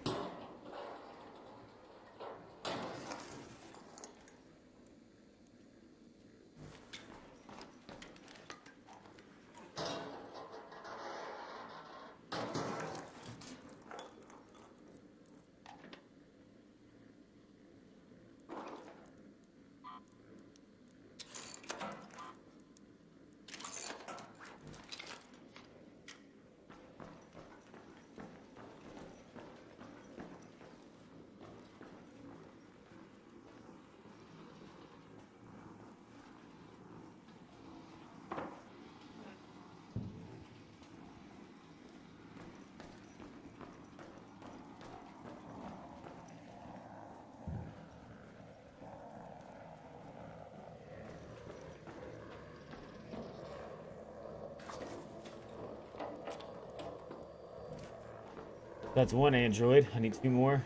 That's one android. I need 2 more.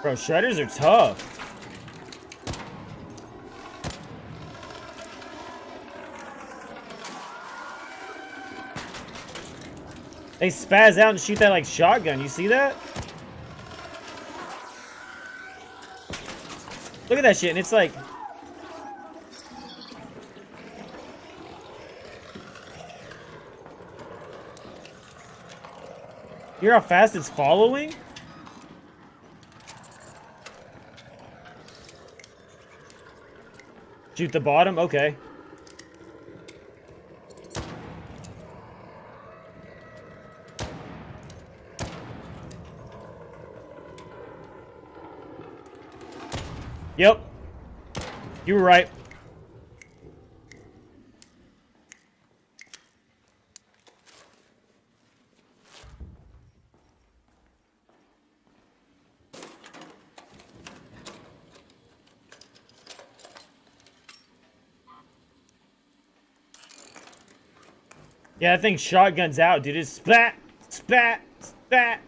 Bro, shredders are tough. They spaz out and shoot that like shotgun. You see that? Look at that shit, and it's like... You hear how fast it's following? Shoot the bottom? Okay. Yep. You were right. Yeah, that thing shotguns out, dude. It's spat, spat, spat.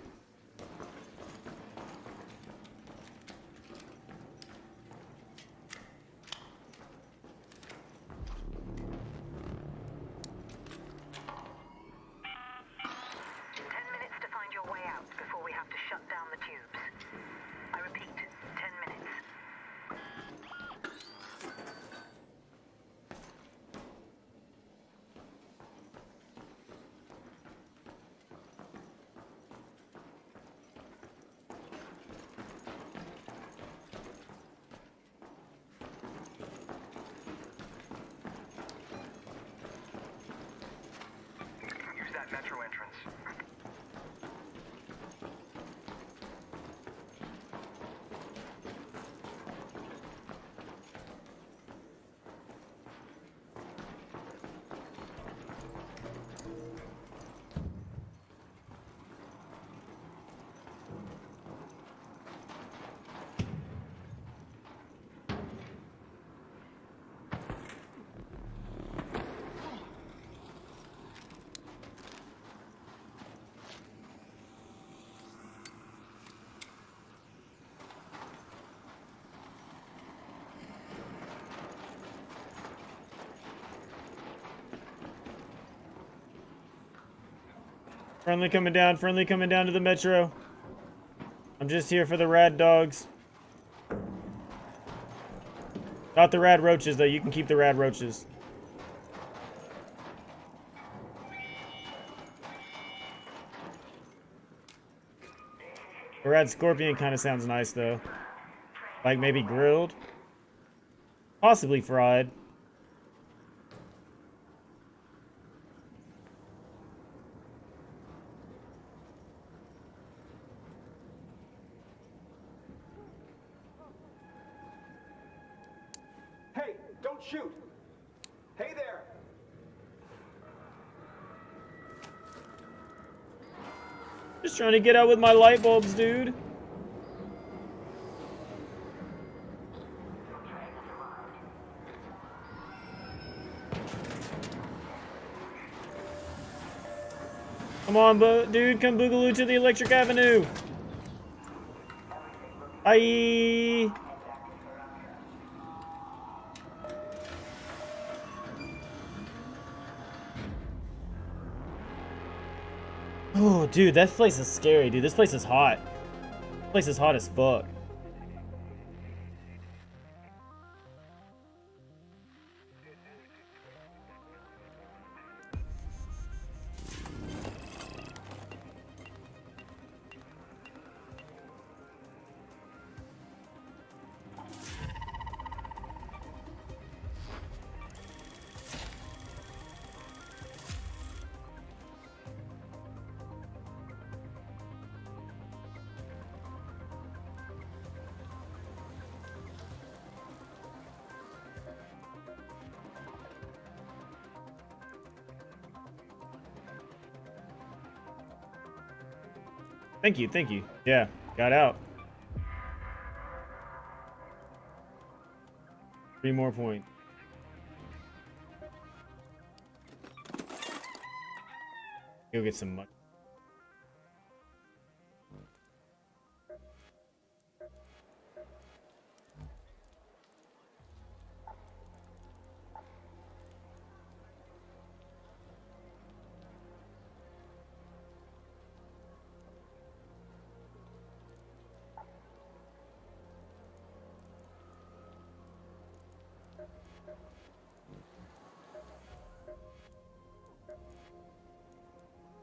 Friendly coming down to the metro. I'm just here for the rad dogs. Not the rad roaches, though. You can keep the rad roaches. The rad scorpion kind of sounds nice, though. Like maybe grilled? Possibly fried. Hey, don't shoot. Hey there. Just trying to get out with my light bulbs, dude. Come on, dude, come boogaloo to the Electric Avenue. Bye. Oh, dude, that place is scary, dude. This place is hot. This place is hot as fuck. Thank you, thank you. Yeah, got out. 3 more points. Go get some money.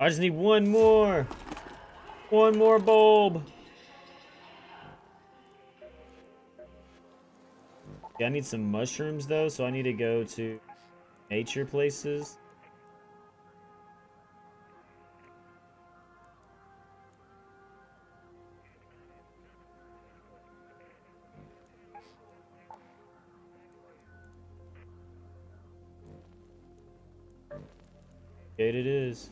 I just need one more bulb. Yeah, I need some mushrooms though, so I need to go to nature places. It is.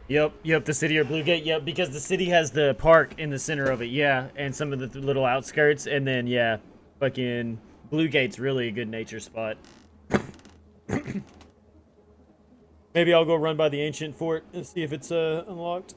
Yep, the city or Blue Gate. Yep, because the city has the park in the center of it, yeah, and some of the little outskirts, and then, yeah, fucking Blue Gate's really a good nature spot. Maybe I'll go run by the ancient fort and see if it's unlocked.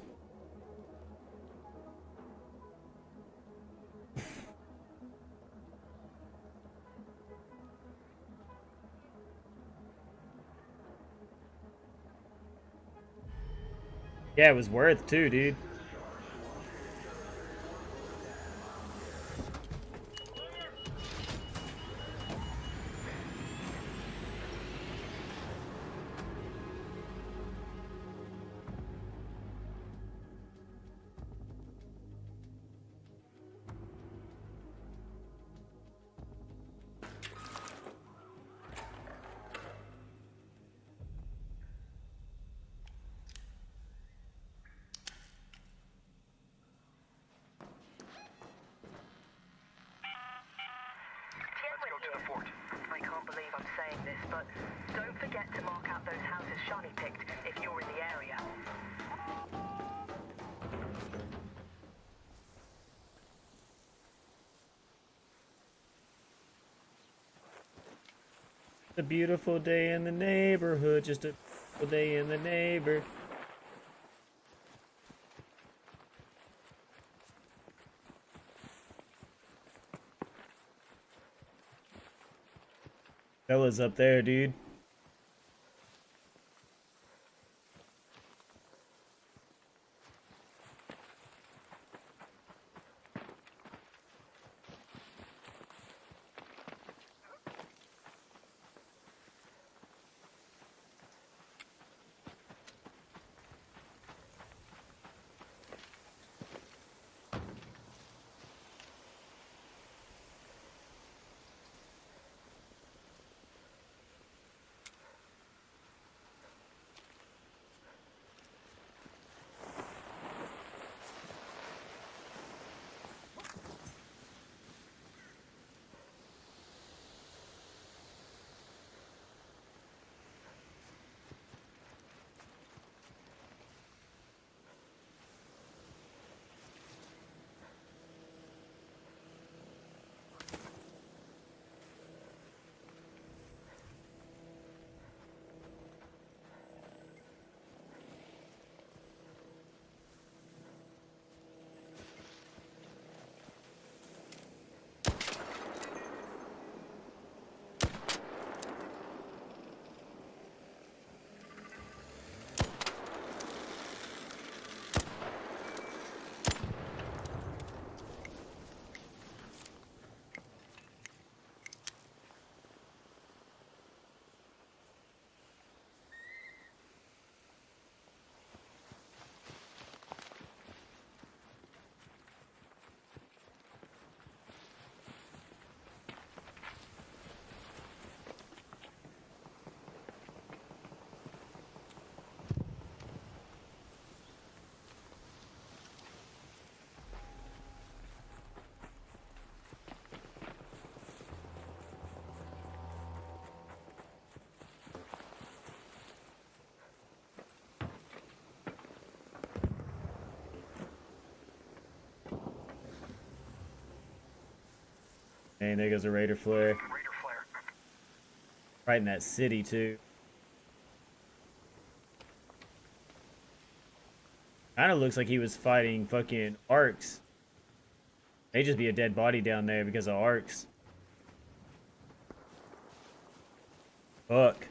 Yeah, it was worth too, dude. I can't believe I'm saying this, but don't forget to mark out those houses Shani picked if you're in the area. A beautiful day in the neighborhood, just a beautiful day in the neighbor. Fella's up there, dude. And there goes a Raider flare. Raider flare. Right in that city, too. Kinda looks like he was fighting fucking arcs. May just be a dead body down there because of arcs. Fuck.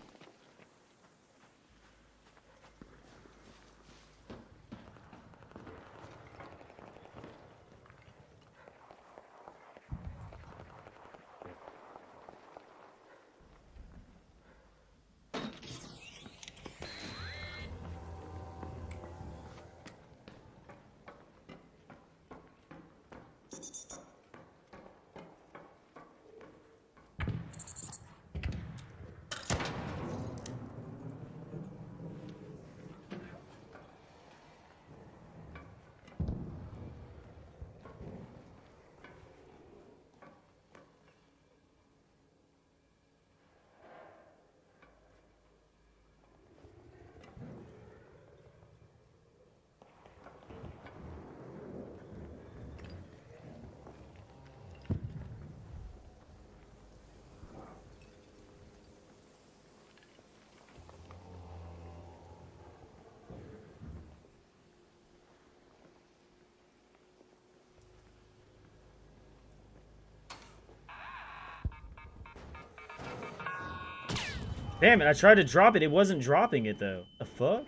Damn it, I tried to drop it. It wasn't dropping it, though. The fuck?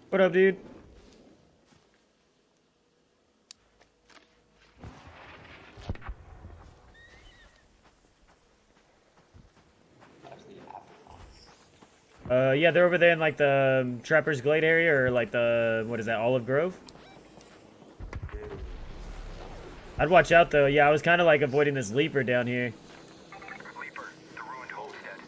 What up, dude? Yeah, they're over there in like the Trapper's Glade area, or like the, what is that, Olive Grove? I'd watch out though. Yeah, I was kind of like avoiding this leaper down here. Leaper, the ruined homestead.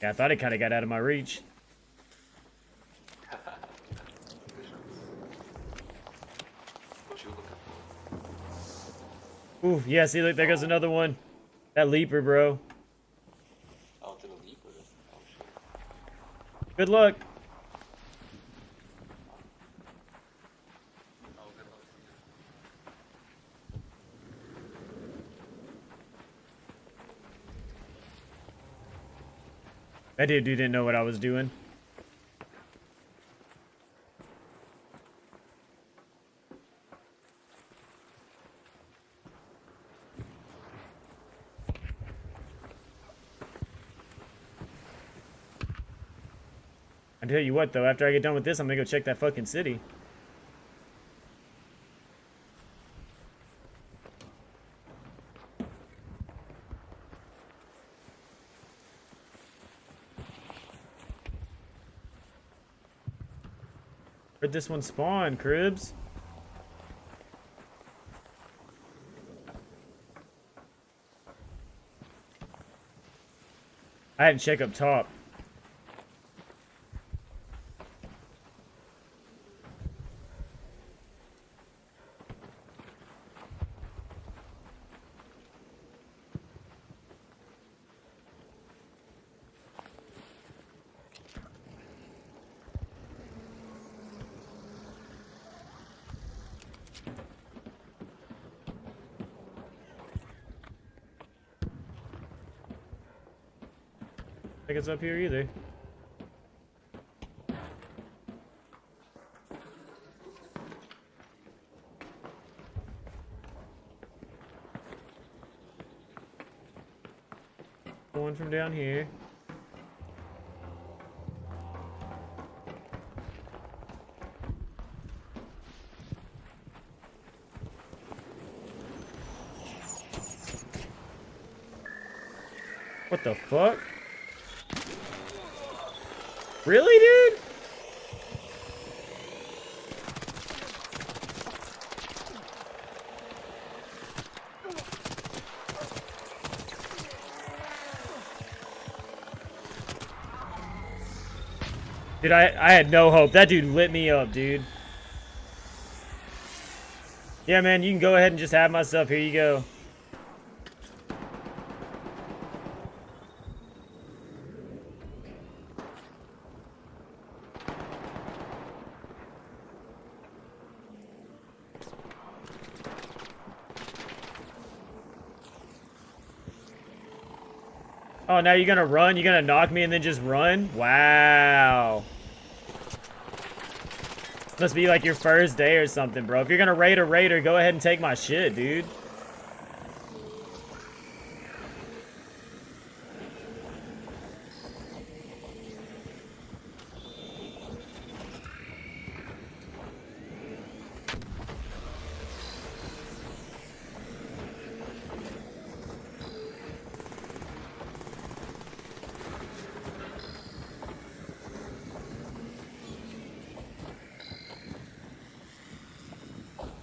Yeah, I thought it kind of got out of my reach. What you looking for? Ooh, yeah, see, look, there goes another one. That leaper, bro. Oh, to the leaper. Oh shit. Good luck. Oh, good luck. That dude didn't know what I was doing. I tell you what, though, after I get done with this, I'm gonna go check that fucking city. Where'd this one spawn, Cribs? I had to check up top. I think it's up here either. One from down here. What the fuck? Really, dude? Dude, I had no hope. That dude lit me up, dude. Yeah, man, you can go ahead and just have my stuff. Here you go. Oh, now you're gonna run? You're gonna knock me and then just run? Wow. Must be like your first day or something, bro. If you're gonna raid a raider, go ahead and take my shit, dude.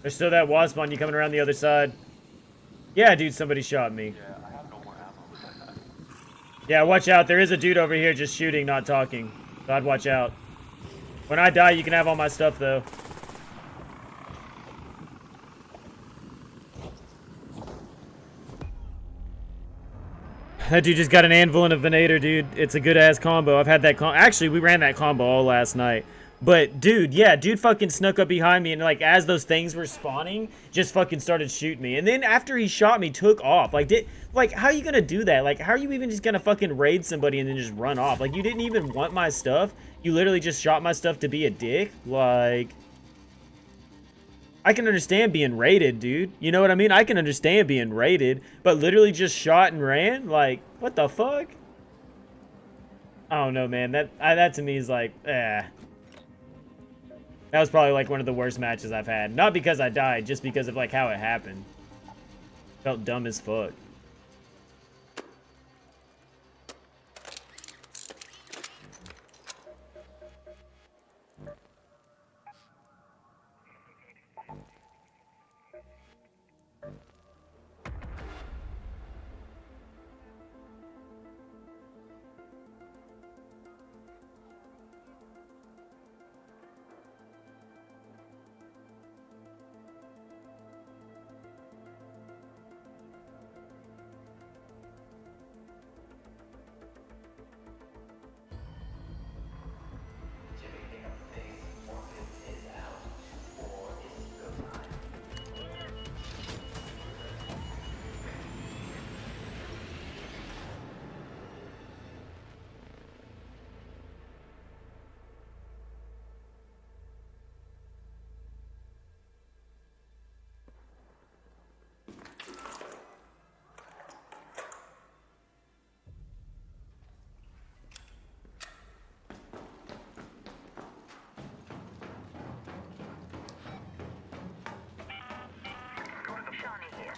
There's still that wasp on you coming around the other side. Yeah, dude, somebody shot me. Yeah, I have no more ammo. Yeah, watch out. There is a dude over here just shooting, not talking. So I'd watch out. When I die, you can have all my stuff, though. That dude just got an anvil and a venator, dude. It's a good-ass combo. I've had that combo. Actually, we ran that combo all last night. But, dude, yeah, dude fucking snuck up behind me and, like, as those things were spawning, just fucking started shooting me. And then after he shot me, took off. Like, how are you gonna do that? Like, how are you even just gonna fucking raid somebody and then just run off? Like, you didn't even want my stuff. You literally just shot my stuff to be a dick. Like, I can understand being raided, dude. You know what I mean? I can understand being raided, but literally just shot and ran? Like, what the fuck? I don't know, man. That to me is like, eh. That was probably like one of the worst matches I've had. Not because I died, just because of like how it happened. Felt dumb as fuck.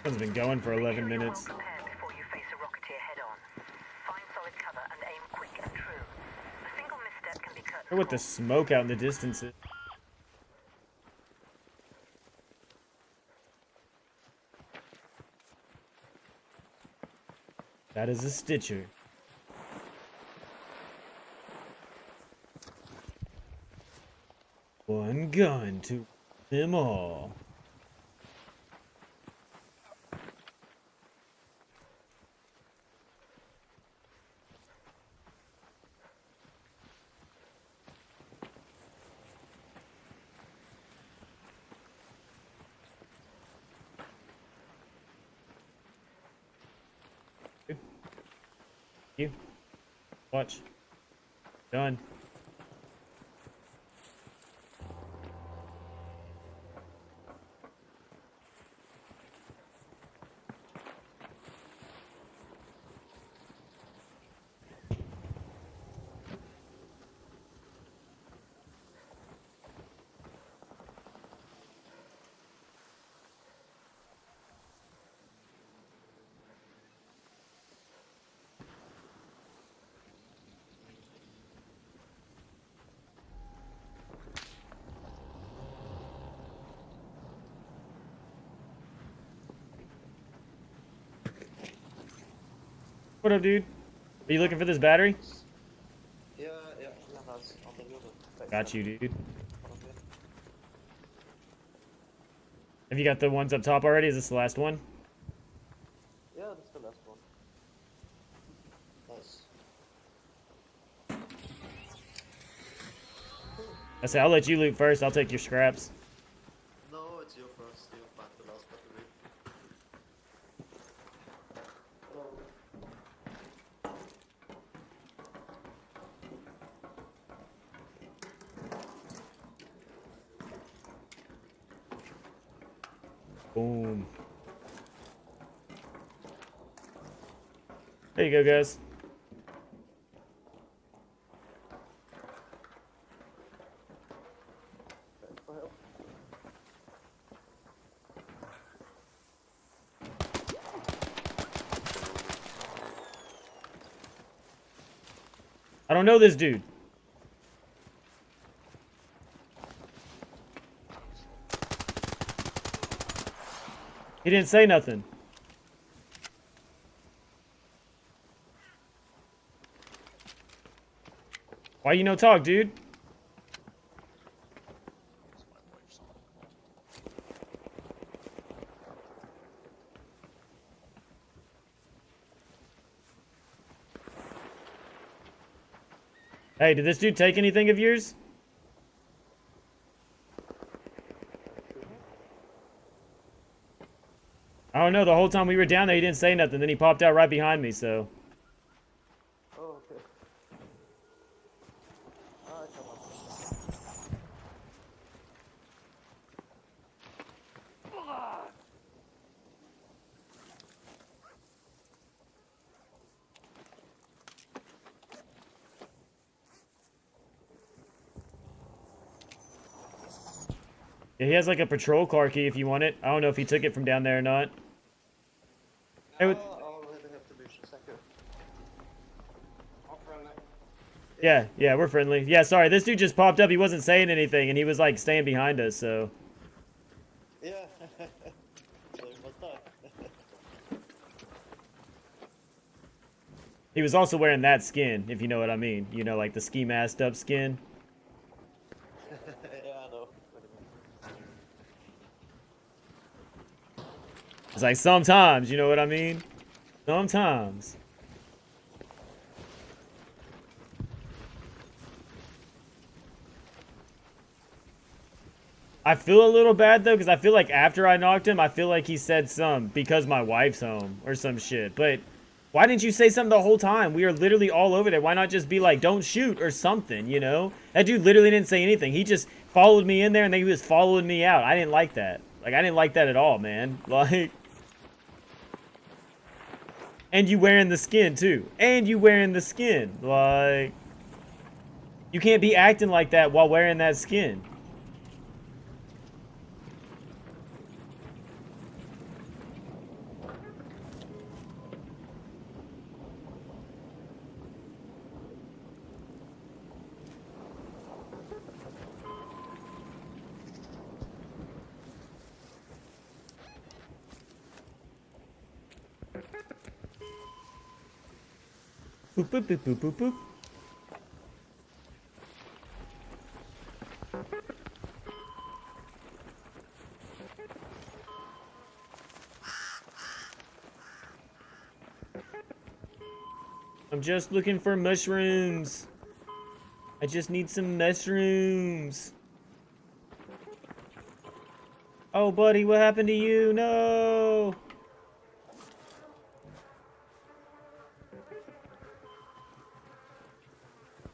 It's been going for 11 minutes. Prepare before you face a Rocketeer head-on. Find solid cover and aim quick and true. A single misstep can be cut. Look what the smoke out in the distance is. That is a Stitcher. One gun to them all. You. Watch. Done. What up, dude? Are you looking for this battery? Yeah, that's on the other. Got you, dude. Have you got the ones up top already? Is this the last one? Yeah, that's the last one. Nice. I say I'll let you loot first. I'll take your scraps. No, it's your first. You find the last battery. Boom. There you go, guys. I don't know this dude. He didn't say nothing. Why you no talk, dude? Hey, did this dude take anything of yours? I don't know, the whole time we were down there, he didn't say nothing. Then he popped out right behind me, so. Oh, okay. Alright, come on. Yeah, he has like a patrol car key if you want it. I don't know if he took it from down there or not. Hey, I already have to mission second. yeah, we're friendly. Yeah, sorry, this dude just popped up. He wasn't saying anything, and he was like staying behind us, so. Yeah. So it was that. He was also wearing that skin, if you know what I mean. You know, like the ski masked up skin. Yeah, I know. It's like sometimes, you know what I mean? Sometimes. I feel a little bad though, because I feel like after I knocked him, I feel like he said some because my wife's home or some shit. But why didn't you say something the whole time? We are literally all over there. Why not just be like, don't shoot or something, you know? That dude literally didn't say anything. He just followed me in there and then he was following me out. I didn't like that. Like, I didn't like that at all, man. Like... And you wearing the skin, too. And you wearing the skin. Like... You can't be acting like that while wearing that skin. Boop, boop, boop, boop, boop, boop. I'm just looking for mushrooms. I just need some mushrooms. Oh, buddy, what happened to you? No!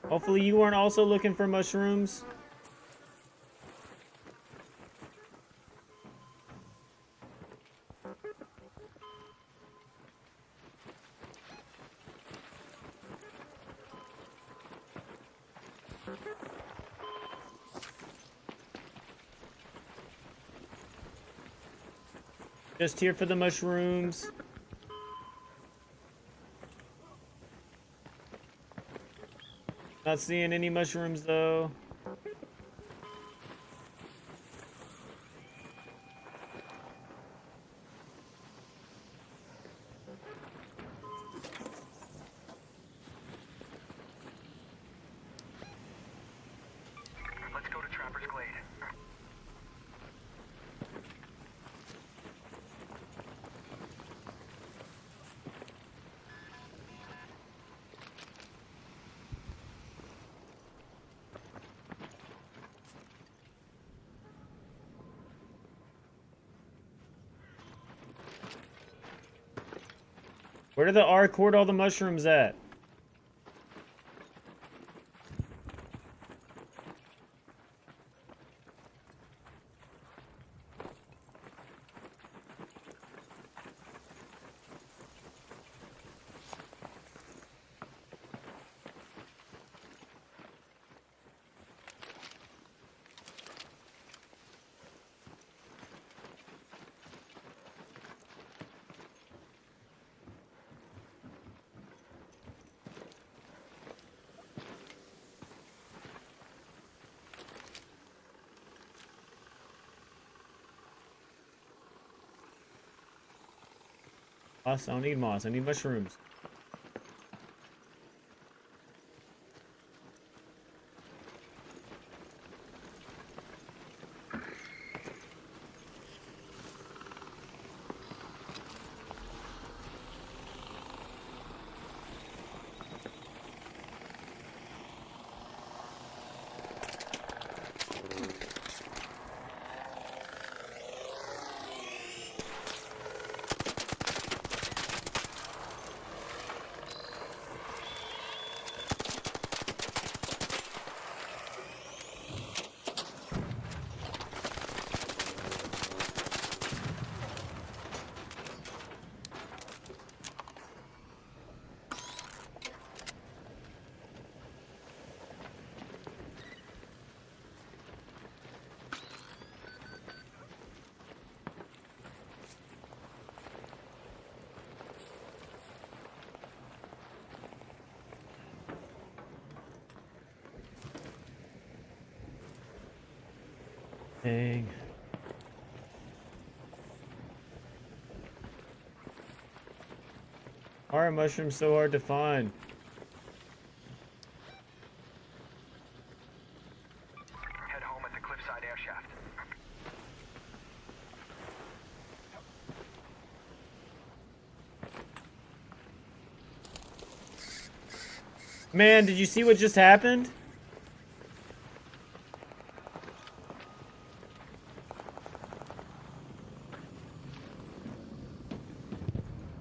Hopefully you weren't also looking for mushrooms. Just here for the mushrooms. Not seeing any mushrooms though. Let's go to Trapper's Glade. Where did the R cord all the mushrooms at? Moss, I don't need moss, I need mushrooms. Dang. Why are mushrooms so hard to find? Head home at the Cliffside Air Shaft. Man, did you see what just happened?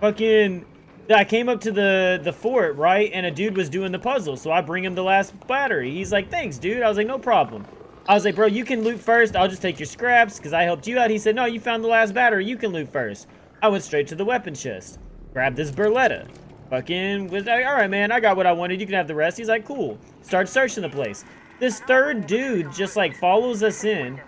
Fucking, I came up to the fort, right? And a dude was doing the puzzle, so I bring him the last battery. He's like, thanks, dude. I was like, no problem. I was like, bro, you can loot first. I'll just take your scraps, because I helped you out. He said, no, you found the last battery. You can loot first. I went straight to the weapon chest. Grabbed this Berletta. Fucking, was like, all right, man, I got what I wanted. You can have the rest. He's like, cool. Start searching the place. This third dude just, like, follows us in,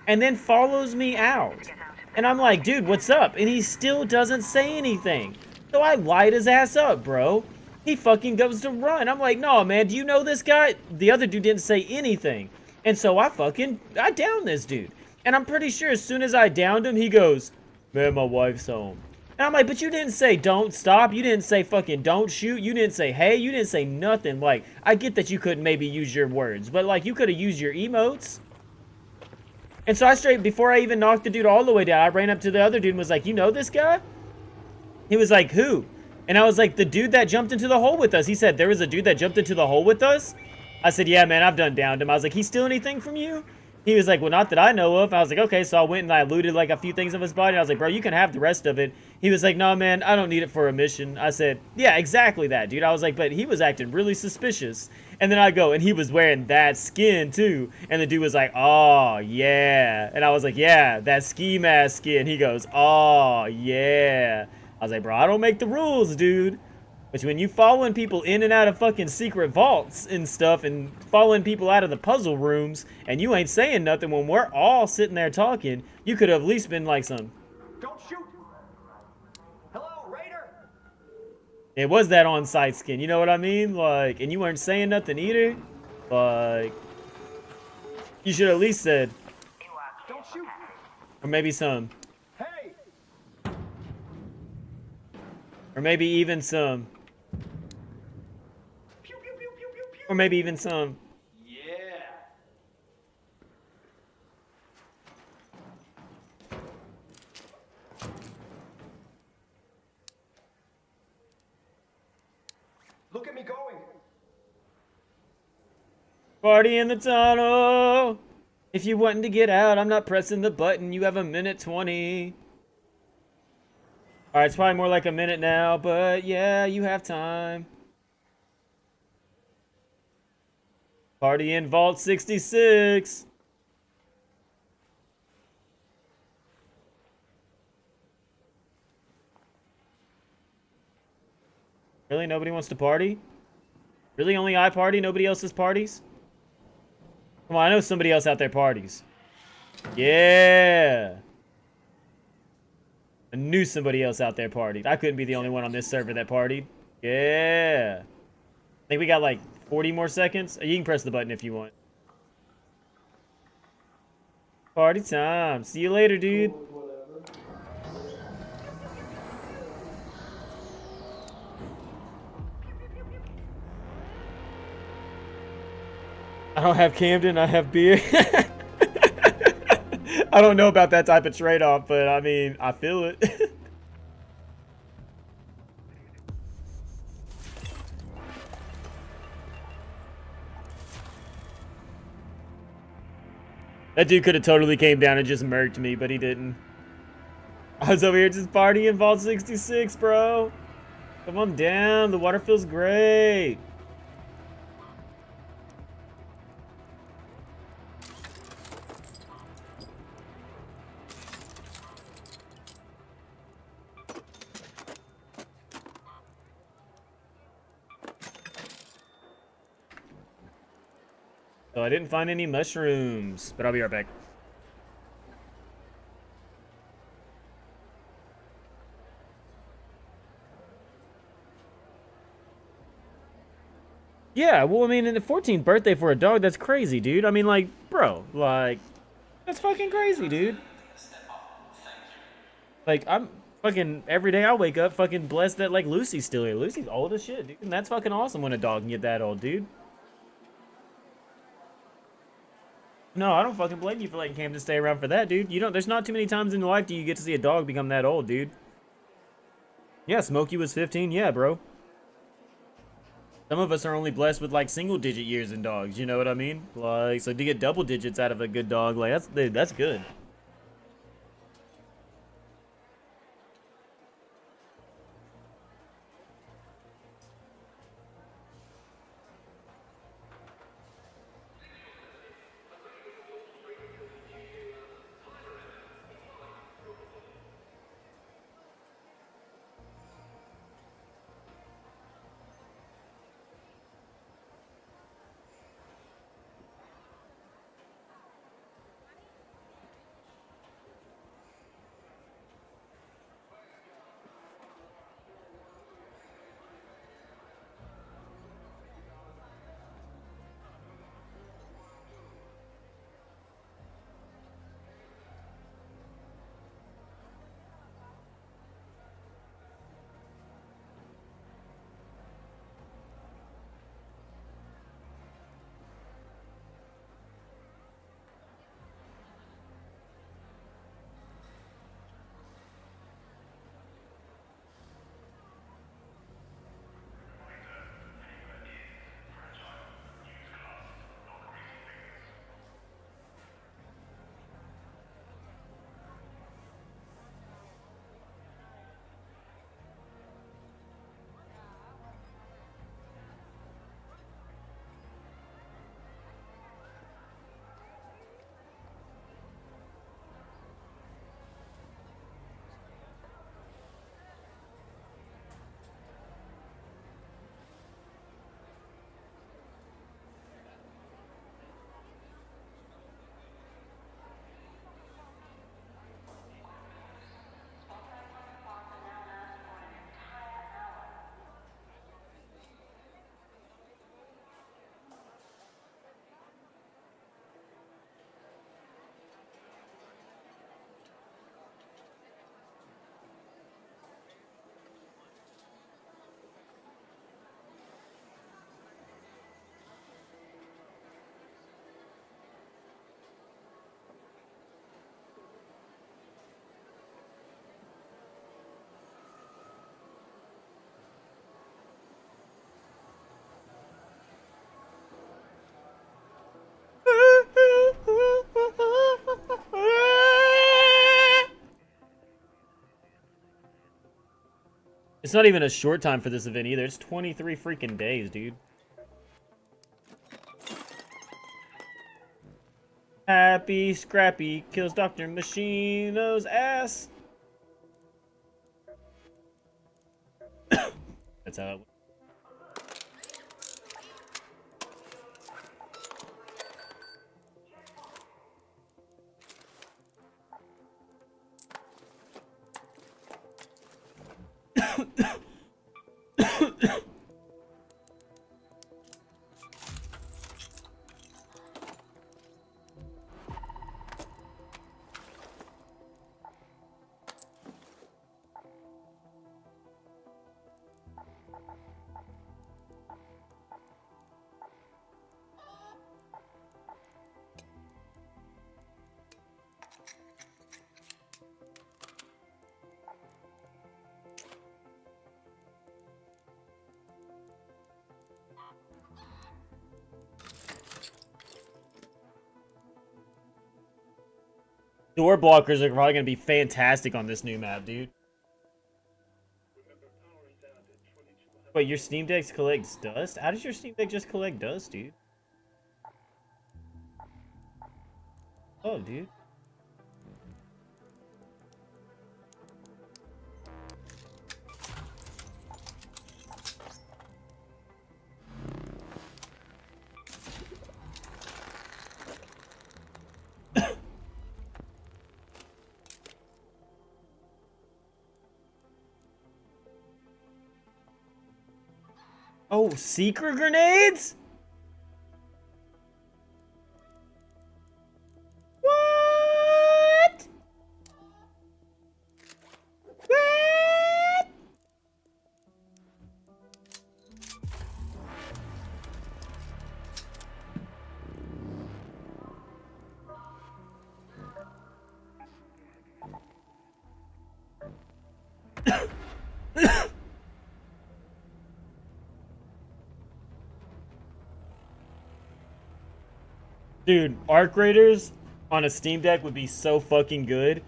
and then follows me out. And I'm like, dude, what's up? And he still doesn't say anything. So I light his ass up, bro. He fucking goes to run. I'm like, no, man, do you know this guy? The other dude didn't say anything. And so I downed this dude. And I'm pretty sure as soon as I downed him, he goes, man, my wife's home. And I'm like, but you didn't say don't stop. You didn't say fucking don't shoot. You didn't say hey. You didn't say nothing. Like, I get that you couldn't maybe use your words, but like, you could have used your emotes. And so I straight, before I even knocked the dude all the way down, I ran up to the other dude and was like, you know this guy? He was like, who? And I was like, the dude that jumped into the hole with us. He said, there was a dude that jumped into the hole with us? I said, yeah, man, I've done downed him. I was like, he steal anything from you? He was like, well, not that I know of. I was like, okay, so I went and I looted like a few things of his body. I was like, bro, you can have the rest of it. He was like, no, man, I don't need it for a mission. I said, yeah, exactly that, dude. I was like, but he was acting really suspicious. And then I go, and he was wearing that skin too. And the dude was like, oh, yeah. And I was like, yeah, that ski mask skin. He goes, oh, yeah. I was like, bro, I don't make the rules, dude. But when you following people in and out of fucking secret vaults and stuff and following people out of the puzzle rooms and you ain't saying nothing when we're all sitting there talking, you could have at least been like some... Don't shoot! Hello, Raider! It was that on-site skin, you know what I mean? Like, and you weren't saying nothing either. Like, you should at least said... Don't shoot! Or maybe some. Hey! Or maybe even some. Pew, pew, pew, pew, pew, pew. Or maybe even some. Yeah! Look at me going! Party in the tunnel. If you wanting to get out, I'm not pressing the button. You have a minute 20. Alright, it's probably more like a minute now, but yeah, you have time. Party in Vault 66. Really? Nobody wants to party? Really? Only I party? Nobody else's parties? Come on, I know somebody else out there parties. Yeah. I knew somebody else out there partied. I couldn't be the only one on this server that partied. Yeah. I think we got like 40 more seconds. You can press the button if you want. Party time. See you later, dude. I don't have Camden, I have beer. I don't know about that type of trade-off, but I mean, I feel it. That dude could have totally came down and just murked me, but he didn't. I was over here just partying Vault 66, bro. Come on down, the water feels great. So I didn't find any mushrooms, but I'll be right back. Yeah, well, I mean, in the 14th birthday for a dog, that's crazy, dude. I mean, like, bro, like, that's fucking crazy, dude. Like, I'm fucking, every day I wake up fucking blessed that, like, Lucy's still here. Lucy's old as shit, dude. And that's fucking awesome when a dog can get that old, dude. No, I don't fucking blame you for letting Camden stay around for that, dude. You don't, there's not too many times in life do you get to see a dog become that old, dude. Yeah, Smokey was 15, yeah, bro. Some of us are only blessed with like single digit years in dogs, you know what I mean? Like, so to get double digits out of a good dog, like that's good. It's not even a short time for this event either. It's 23 freaking days, dude. Happy Scrappy kills Dr. Machino's ass. That's how it went. Door blockers are probably going to be fantastic on this new map, dude. Wait, your Steam Deck collects dust? How does your Steam Deck just collect dust, dude? Oh, dude. Oh, secret grenades? What? What? Dude, Arc Raiders on a Steam Deck would be so fucking good.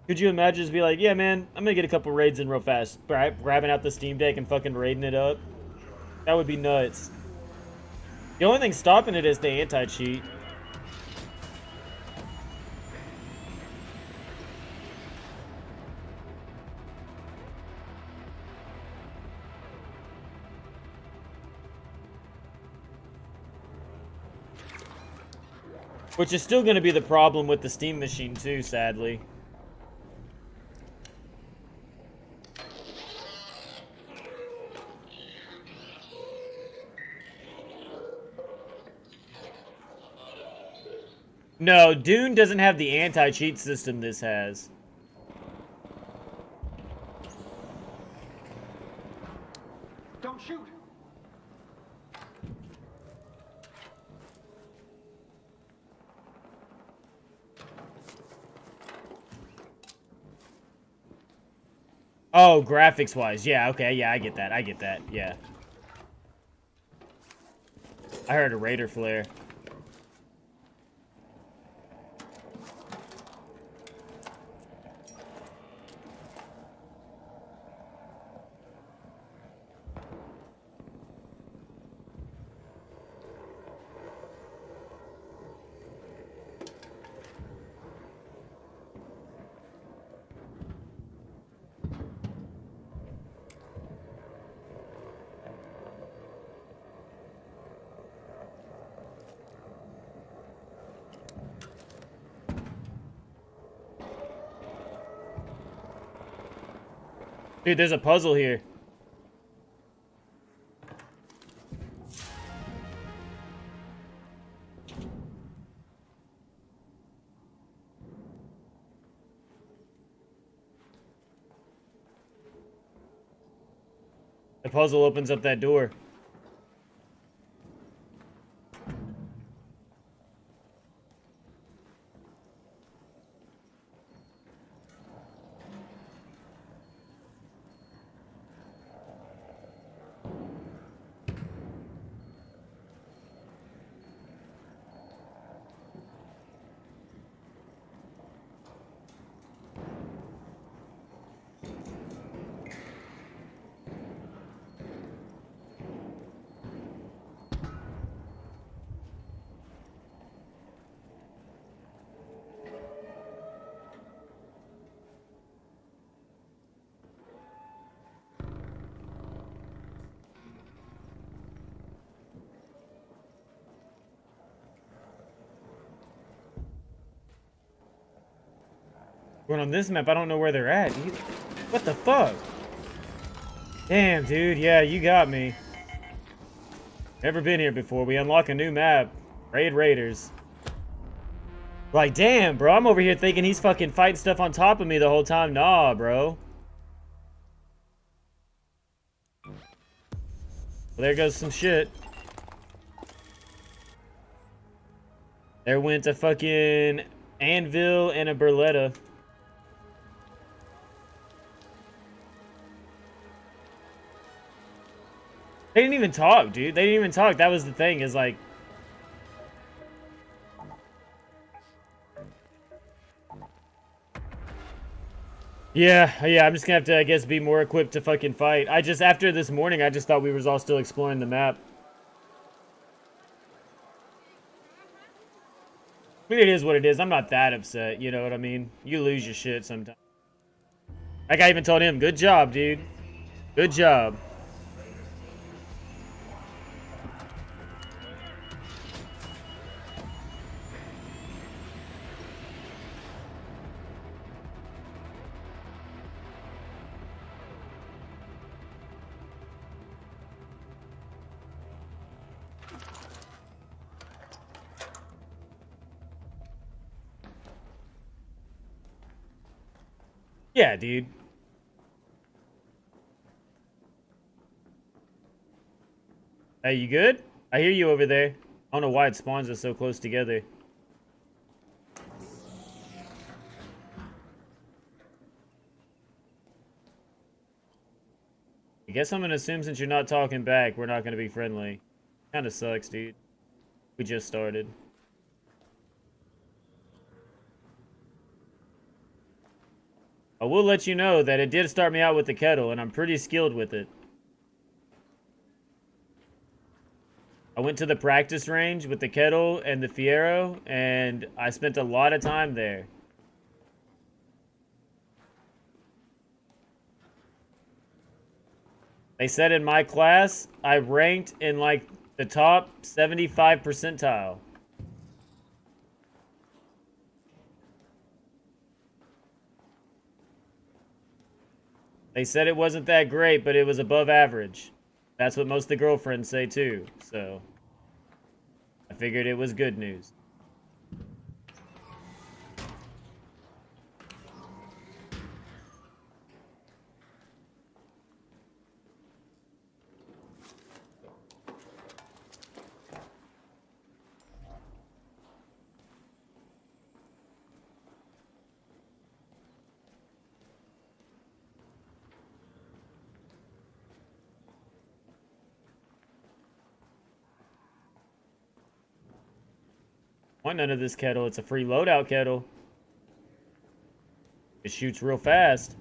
Could you imagine just be like, yeah, man, I'm gonna get a couple raids in real fast. Grabbing out the Steam Deck and fucking raiding it up. That would be nuts. The only thing stopping it is the anti-cheat. Which is still going to be the problem with the Steam Machine too, sadly. No, Dune doesn't have the anti-cheat system this has. Don't shoot! Oh, graphics-wise. Yeah, okay, yeah, I get that, yeah. I heard a Raider flare. Dude, there's a puzzle here. The puzzle opens up that door. Going on this map, I don't know where they're at. What the fuck? Damn, dude. Yeah, you got me. Never been here before. We unlock a new map. Raid Raiders. Like, damn, bro. I'm over here thinking he's fucking fighting stuff on top of me the whole time. Nah, bro. Well, there goes some shit. There went a fucking anvil and a Berletta. They didn't even talk, dude. They didn't even talk. That was the thing, is like... Yeah, I'm just gonna have to, I guess, be more equipped to fucking fight. After this morning, I just thought we was all still exploring the map. I mean, it is what it is. I'm not that upset, you know what I mean? You lose your shit sometimes. Like, I even told him, good job, dude. Good job. Yeah, dude. Hey, you good? I hear you over there. I don't know why it spawns us so close together. I guess I'm gonna assume since you're not talking back, we're not gonna be friendly. Kinda sucks, dude. We just started. I will let you know that it did start me out with the kettle, and I'm pretty skilled with it. I went to the practice range with the kettle and the Fiero, and I spent a lot of time there. They said in my class, I ranked in like the top 75 percentile. They said it wasn't that great, but it was above average. That's what most of the girlfriends say too, so I figured it was good news. Want none of this kettle. It's a free loadout kettle. It shoots real fast.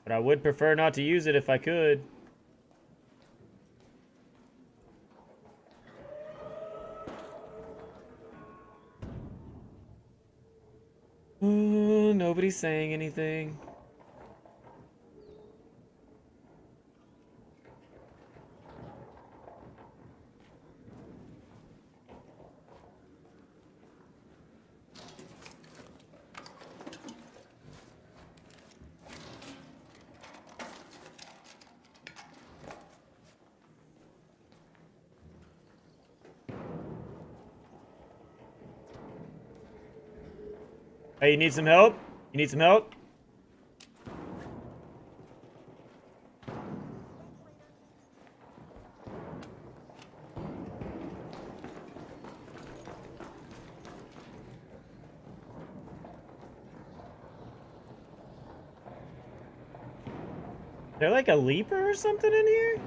But I would prefer not to use it if I could. Nobody's saying anything. Hey, you need some help? You need some help? Is there like a leaper or something in here?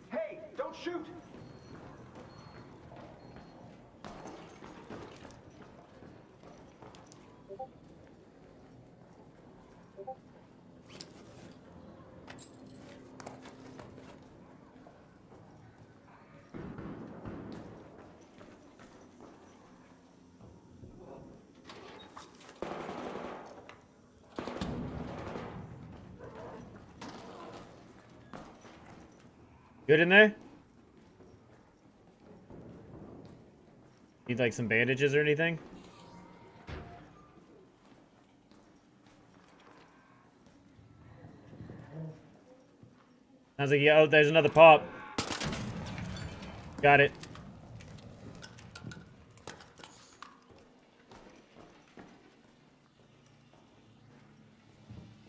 Hey, don't shoot! Good in there? Need like some bandages or anything? Sounds like, yeah, oh, there's another pop. Got it.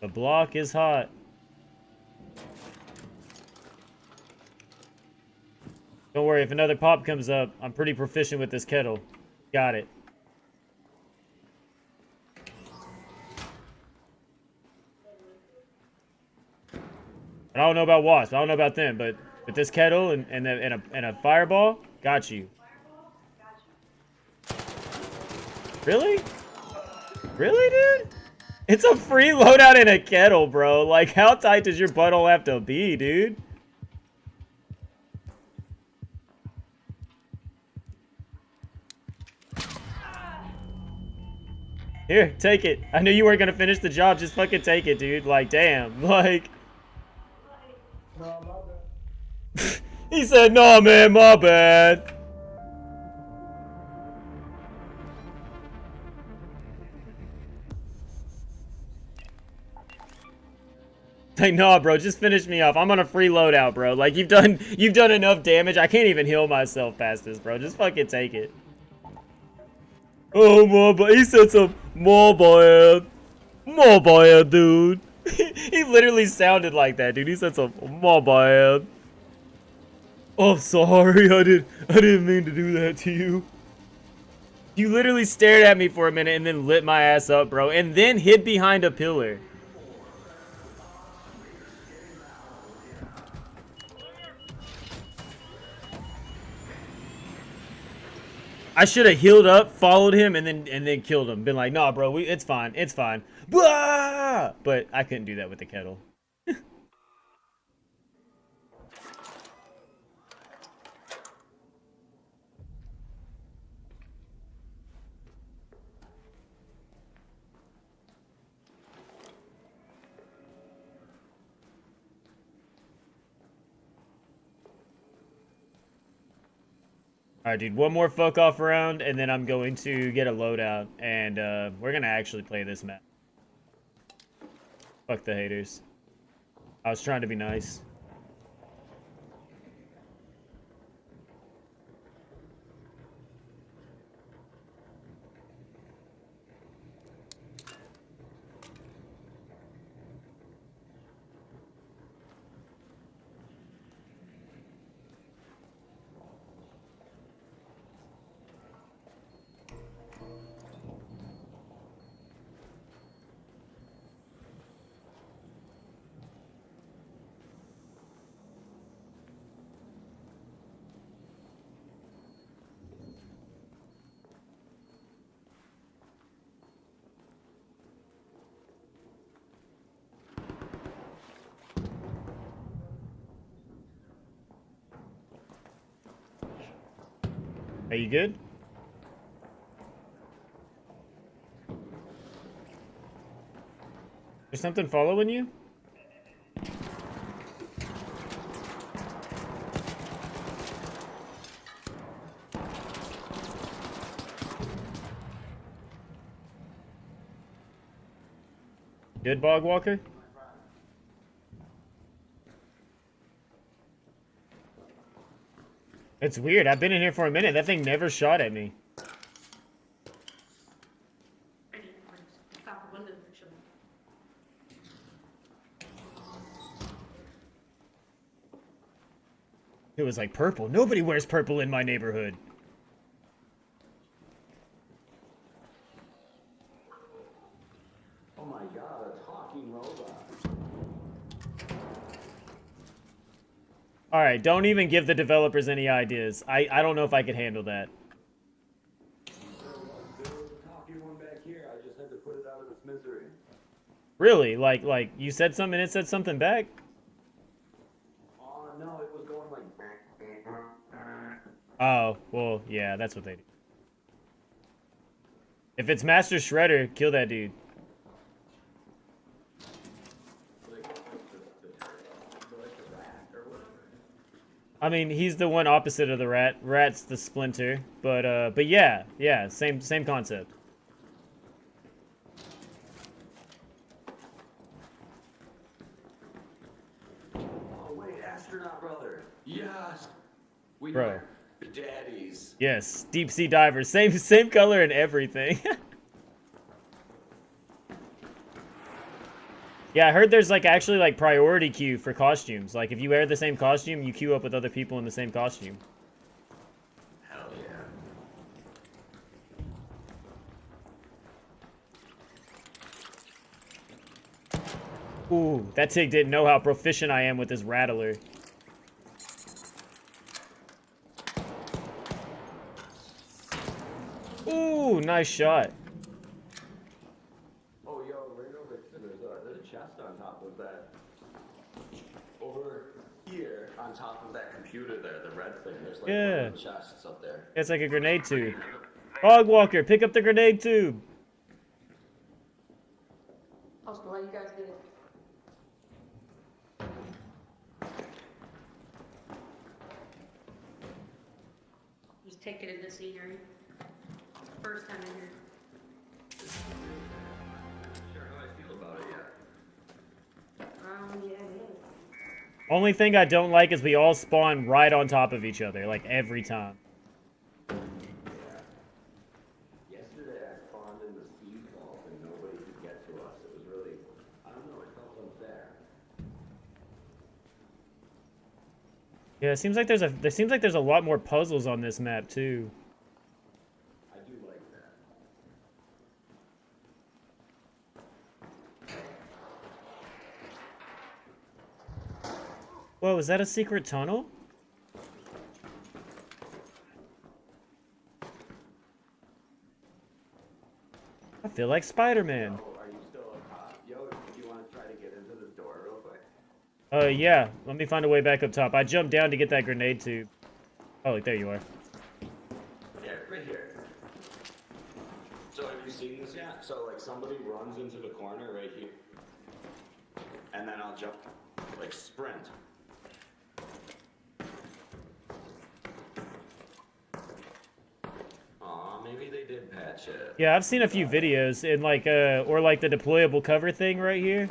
The block is hot. Don't worry, if another pop comes up, I'm pretty proficient with this kettle. Got it. I don't know about wasps. I don't know about them, but with this kettle and a fireball, got you. Really? Really, dude? It's a free loadout in a kettle, bro. Like, how tight does your butthole have to be, dude? Here, take it. I knew you weren't gonna finish the job. Just fucking take it, dude. Like, damn. Like... He said, "No, man, my bad." Like, nah, bro, just finish me off. I'm on a free loadout, bro. Like, you've done enough damage. I can't even heal myself past this, bro. Just fucking take it. Oh, my bad. He said some my bad, dude. He literally sounded like that, dude. He said some my bad. Oh, sorry. I didn't mean to do that to you. You literally stared at me for a minute and then lit my ass up, bro. And then hid behind a pillar. I should have healed up, followed him, and then killed him. Been like, nah, bro, it's fine, it's fine. Blah! But I couldn't do that with the kettle. Alright, dude, one more fuck off round, and then I'm going to get a loadout, and we're gonna actually play this map. Fuck the haters. I was trying to be nice. Are you good? There's something following you? Good, Bog Walker? It's weird. I've been in here for a minute. That thing never shot at me. It was like purple. Nobody wears purple in my neighborhood. Oh my god, a talking robot. Alright, don't even give the developers any ideas. I don't know if I could handle that. Talking one back here, I just had to put it out of its misery. Really? Like you said something and it said something back? Oh no, it was going like... Oh, well, yeah, that's what they do. If it's Master Shredder, kill that dude. I mean, he's the one opposite of the rat. Rat's the splinter. But yeah, same concept. Oh wait, astronaut brother. Yes. We Bro. are daddies. Yes, deep sea diver. Same color and everything. Yeah, I heard there's like actually like priority queue for costumes. Like if you wear the same costume, you queue up with other people in the same costume. Hell yeah. Ooh, that Tig didn't know how proficient I am with this rattler. Ooh, nice shot. Oh, yo, right over there's a chest on top of that. Over here, on top of that computer there, the red thing. There's like Yeah. one of the chests up there. It's like a grenade tube. Hog Walker, pick up the grenade tube. I was gonna let you guys get it. Just take it in the scenery. First time in here. Sure how I feel about it yet. Yeah, it is. Only thing I don't like is we all spawn right on top of each other, like every time. Yesterday I spawned in the sea vault and nobody could get to us. It was really, I don't know, it felt unfair. Yeah, it seems like there's a lot more puzzles on this map too. I do like that. Whoa, is that a secret tunnel? I feel like Spider-Man. Oh, are you still up top? Yo, do you want to try to get into this door real quick? Yeah. Let me find a way back up top. I jumped down to get that grenade tube. Oh, like, there you are. Yeah, right here. So have you seen this yet? So like somebody runs into the corner right here. And then I'll jump, like sprint. Aw, maybe they did patch it. Yeah, I've seen a few videos in like or like the deployable cover thing right here.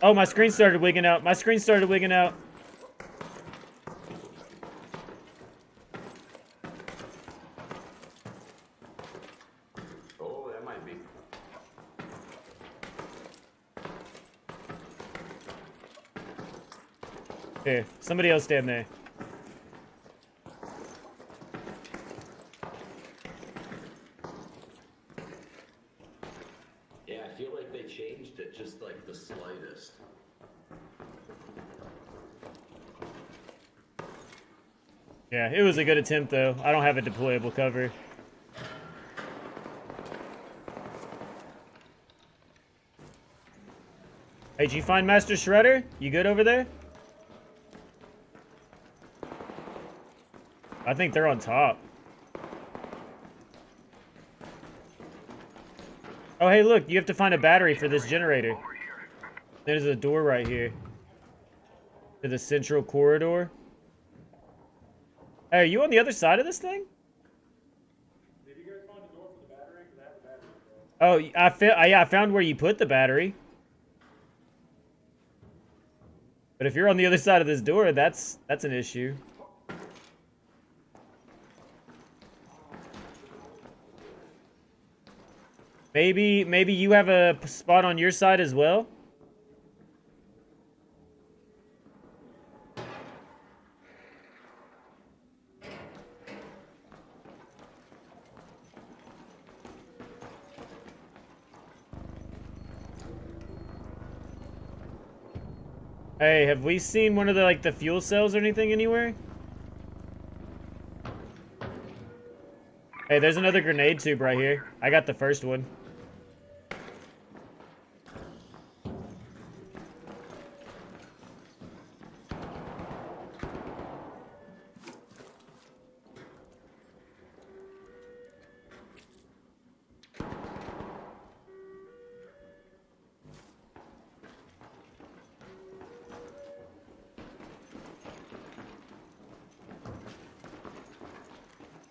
Oh, my screen started wigging out. My screen started wigging out. Oh, that might be. Here, somebody else stand there. Yeah, I feel like they changed it just like the slightest. Yeah, it was a good attempt though. I don't have a deployable cover. Hey, did you find Master Shredder? You good over there? I think they're on top. Oh, hey, look, you have to find a battery for this generator. There's a door right here. To the central corridor. Hey, are you on the other side of this thing? Did you guys find the door for the battery? Because I have a battery. Oh, yeah, I found where you put the battery. But if you're on the other side of this door, that's an issue. Maybe you have a spot on your side as well? Hey, have we seen one of the, like, the fuel cells or anything anywhere? Hey, there's another grenade tube right here. I got the first one.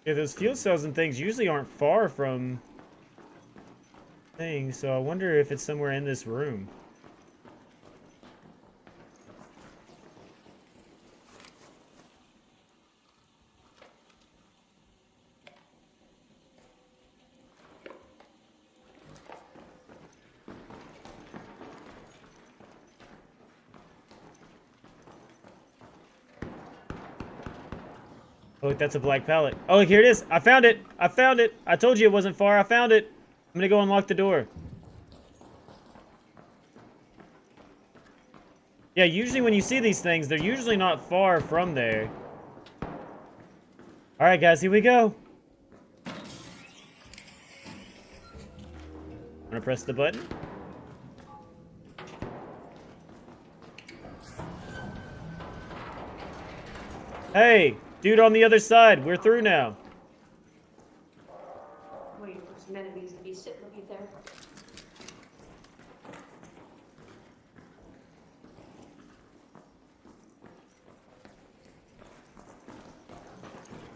Yeah, those fuel cells and things usually aren't far from things, so I wonder if it's somewhere in this room. Oh, look, that's a black pallet. Oh, look, here it is. I found it. I found it. I told you it wasn't far. I found it. I'm gonna go unlock the door. Yeah, usually when you see these things, they're usually not far from there. All right, guys, here we go. I'm gonna press the button. Hey, dude on the other side. We're through now. Waiting for some enemies to be sitting right there.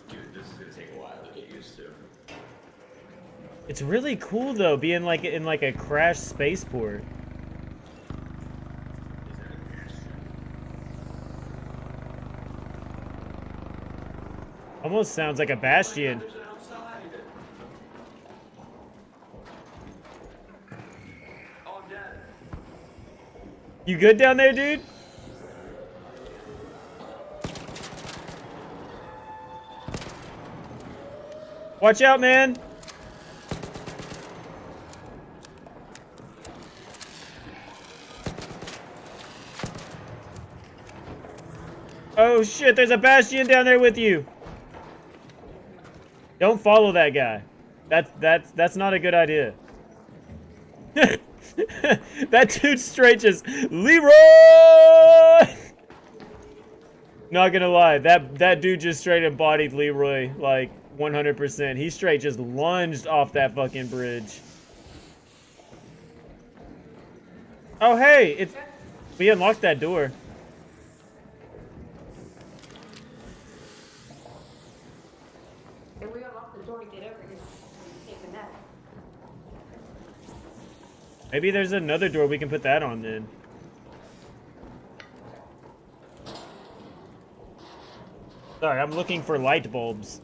Dude, this is gonna take a while to get used to. It's really cool though, being like in like a crashed spaceport. Is there a bastion? Almost sounds like a bastion. There's an outside. Oh, I'm dead. You good down there, dude? Watch out, man. Oh shit, there's a bastion down there with you. Don't follow that guy. That's not a good idea. That dude straight just Leroy. Not gonna lie, that dude just straight embodied Leroy like 100%. He straight just lunged off that fucking bridge. Oh hey, we unlocked that door. And we unlocked the door to get over here. Taking that. Maybe there's another door we can put that on then. Sorry, I'm looking for light bulbs.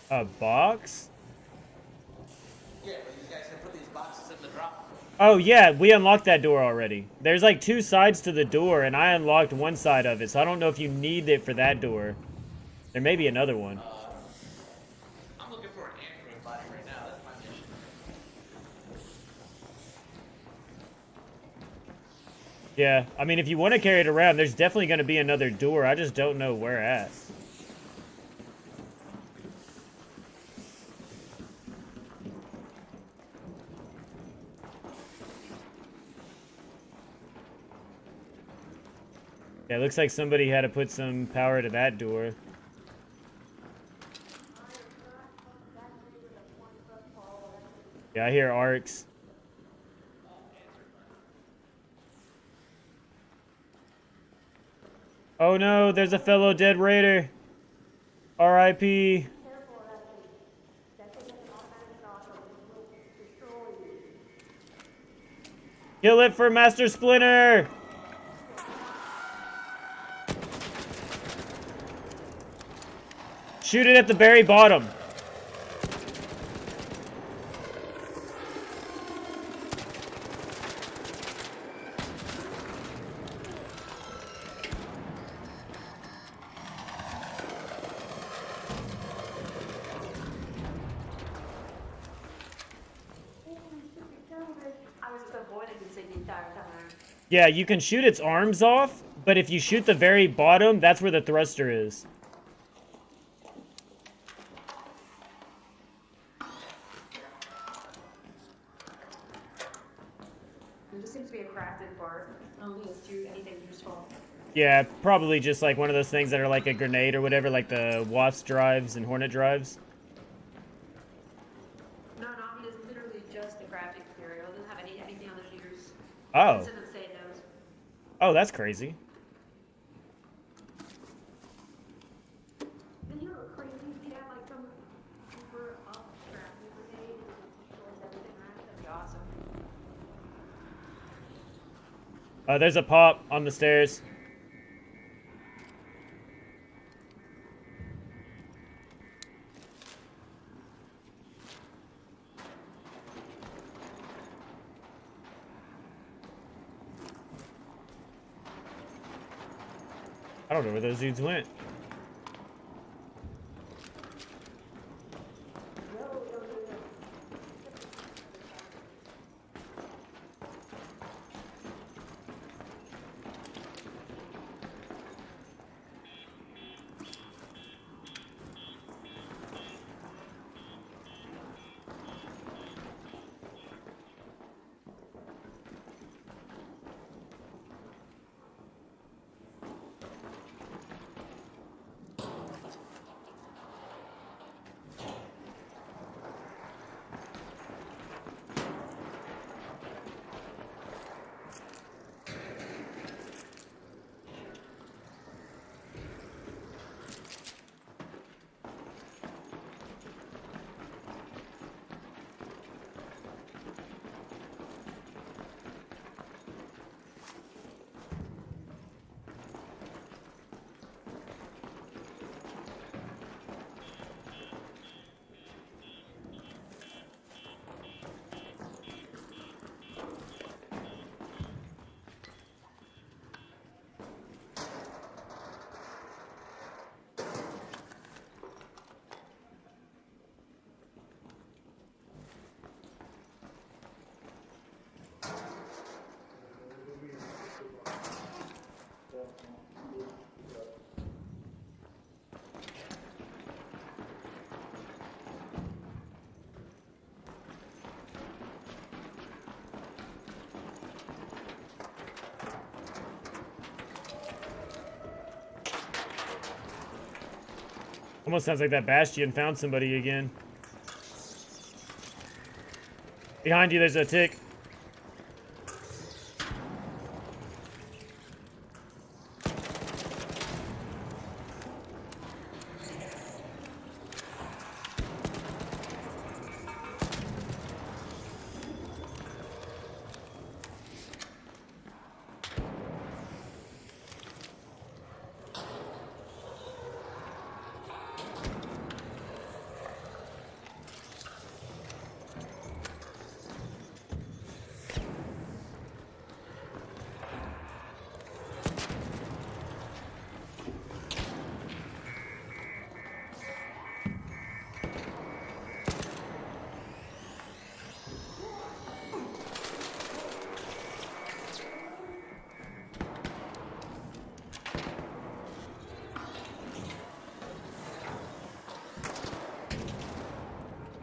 A box? Yeah, but you guys can put these boxes in the drop. Oh yeah, we unlocked that door already. There's like two sides to the door, and I unlocked one side of it, so I don't know if you need it for that door. There may be another one. I'm looking for an android body right now. That's my mission. Yeah, I mean, if you want to carry it around, there's definitely going to be another door. I just don't know where at. Yeah, it looks like somebody had to put some power to that door. Yeah, I hear arcs. Oh no, there's a fellow dead raider. R.I.P. Kill it for Master Splinter! Shoot it at the very bottom. I was just avoiding this the entire time. Yeah, you can shoot its arms off, but if you shoot the very bottom, that's where the thruster is. There just seems to be a crafted part. I don't think it's through anything useful. Yeah, probably just like one of those things that are like a grenade or whatever, like the Wasp drives and Hornet drives. No, it is literally just the crafting material. It doesn't have anything on the shooters. Oh. It doesn't say those. Oh, that's crazy. And you know what crazy? If you had like some super up crafting grenade and it destroys everything, right? That'd be awesome. There's a pop on the stairs. I don't know where those dudes went. Almost sounds like that Bastion found somebody again. Behind you, there's a tick.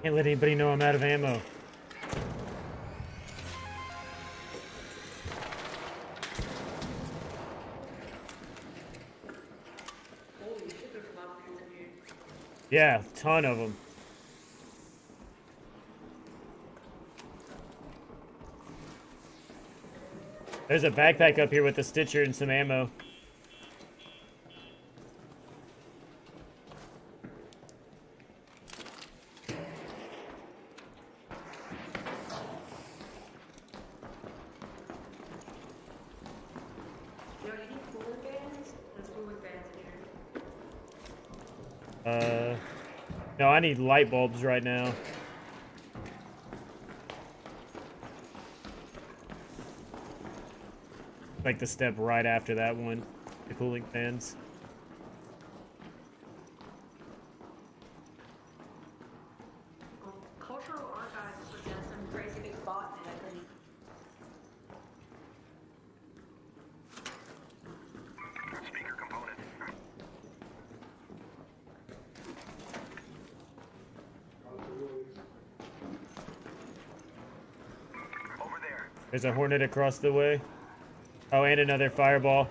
Can't let anybody know I'm out of ammo. Holy shit, there's a lot of things in here. Yeah, ton of them. There's a backpack up here with a Stitcher and some ammo. Yo, you need cooling fans? There's cooling fans in here. No, I need light bulbs right now. Like the step right after that one, the cooling fans. Cultural archives suggest some crazy big spot in it. Speaker component. Over there. There's a Hornet across the way. Oh, and another fireball.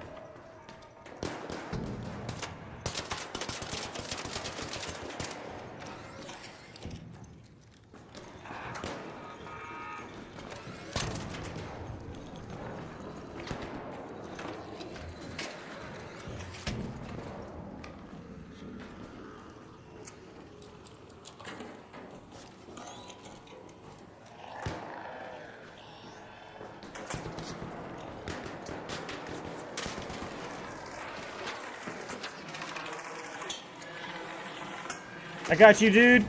I got you, dude.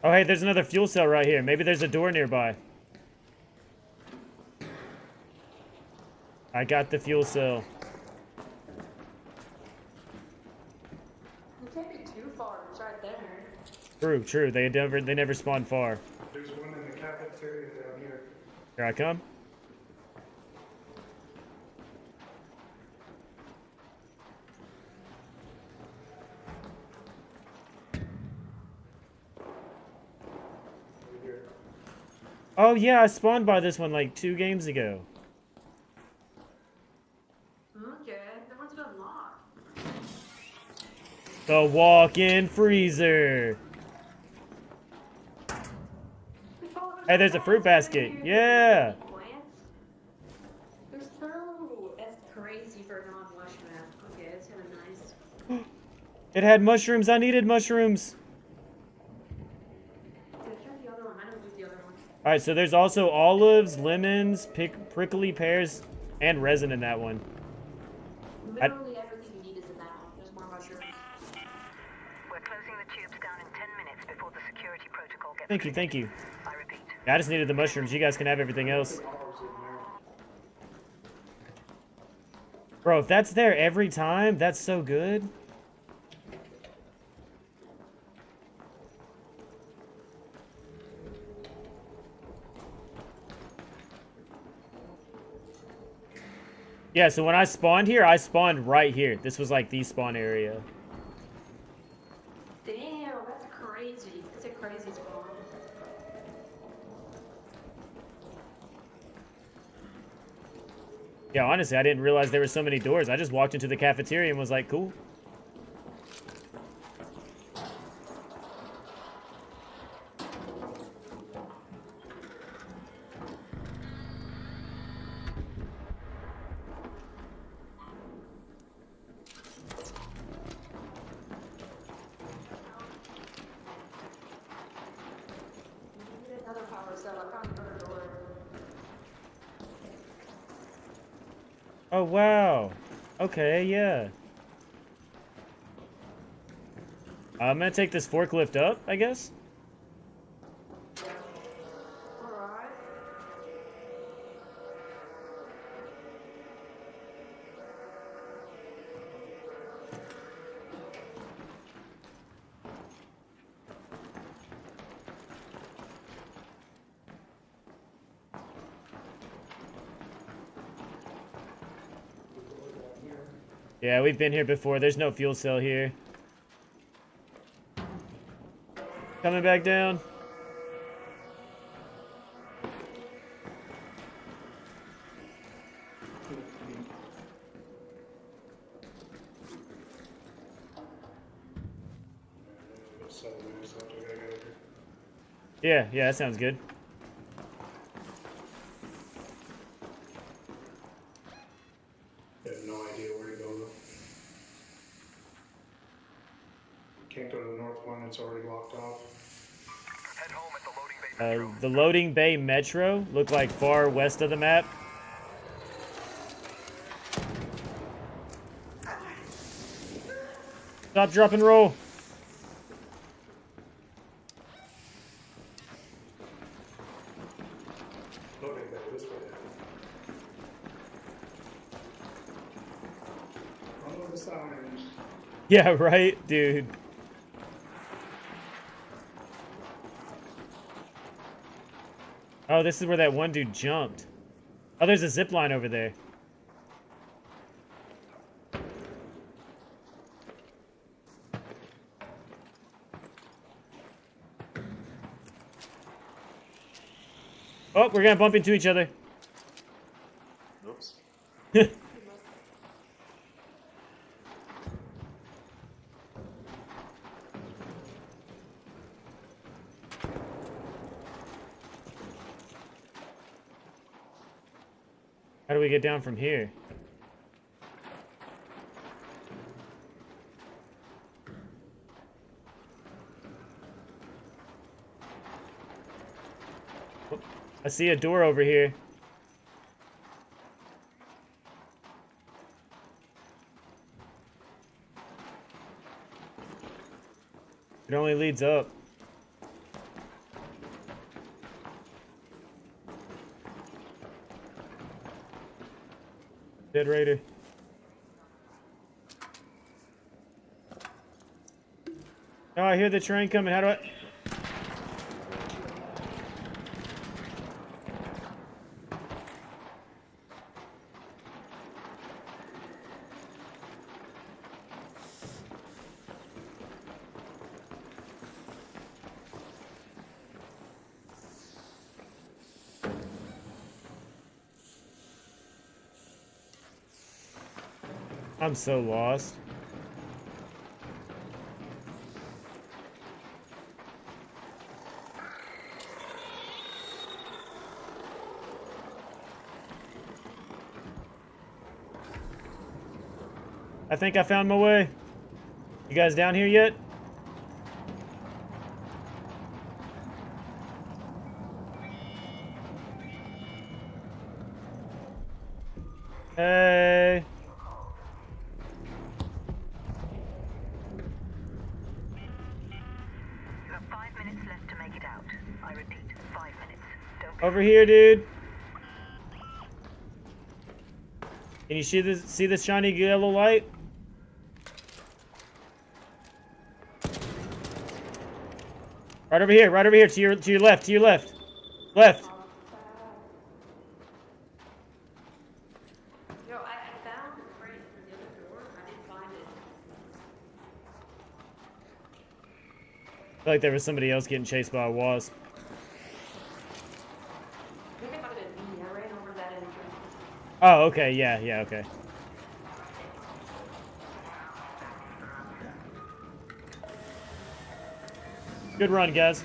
Oh, hey, there's another fuel cell right here. Maybe there's a door nearby. I got the fuel cell. You can't be too far. It's right there. True, true. They never spawn far. There's one in the cafeteria down here. Here I come. Over here. Oh yeah, I spawned by this one like 2 games ago. Okay, that one's been locked. The walk-in freezer. Hey, there's a fruit basket. Yeah. There's no. That's crazy for a non-lush map. Okay, that's kind of nice. It had mushrooms. I needed mushrooms. Okay, try the other one. I don't use the other one. All right, so there's also olives, lemons, prickly pears, and resin in that one. Literally everything you need is in that one. There's more mushrooms. We're closing the tubes down in 10 minutes before the security protocol gets Thank you, thank you. I repeat. Yeah, I just needed the mushrooms. You guys can have everything else. Bro, if that's there every time, that's so good. Yeah, so when I spawned here, I spawned right here. This was like the spawn area. Damn, that's crazy. It's a crazy spawn. Yeah, honestly, I didn't realize there were so many doors. I just walked into the cafeteria and was like, cool. Another power cell. I found another door. Oh, wow. Okay, yeah. I'm gonna take this forklift up, I guess. Alright. Yeah, we've been here before. There's no fuel cell here. Coming back down. Yeah, yeah, that sounds good. I have no idea where to go though. Can't go to the north one, it's already locked off. Head home at the loading bay metro. The loading bay metro looked like far west of the map. Stop, drop, and roll. Loading bay, this way. Follow the signs. Yeah, right, dude. Oh, this is where that one dude jumped. Oh, there's a zip line over there. Oh, we're gonna bump into each other. Oops. How do we get down from here? I see a door over here. It only leads up. Dead Raider. Oh, I hear the train coming. How do I... I'm so lost. I think I found my way. You guys down here yet? Hey. You have 5 minutes left to make it out. I repeat, 5 minutes. Don't Over here, dude. Can you see this shiny yellow light? Right over here, to your left, left. Yo, I found the crate through the other door. I didn't find it. I feel like there was somebody else getting chased by a wasp. I think it might have been me. I ran over that entrance. Oh, okay, yeah, okay. Good run, guys.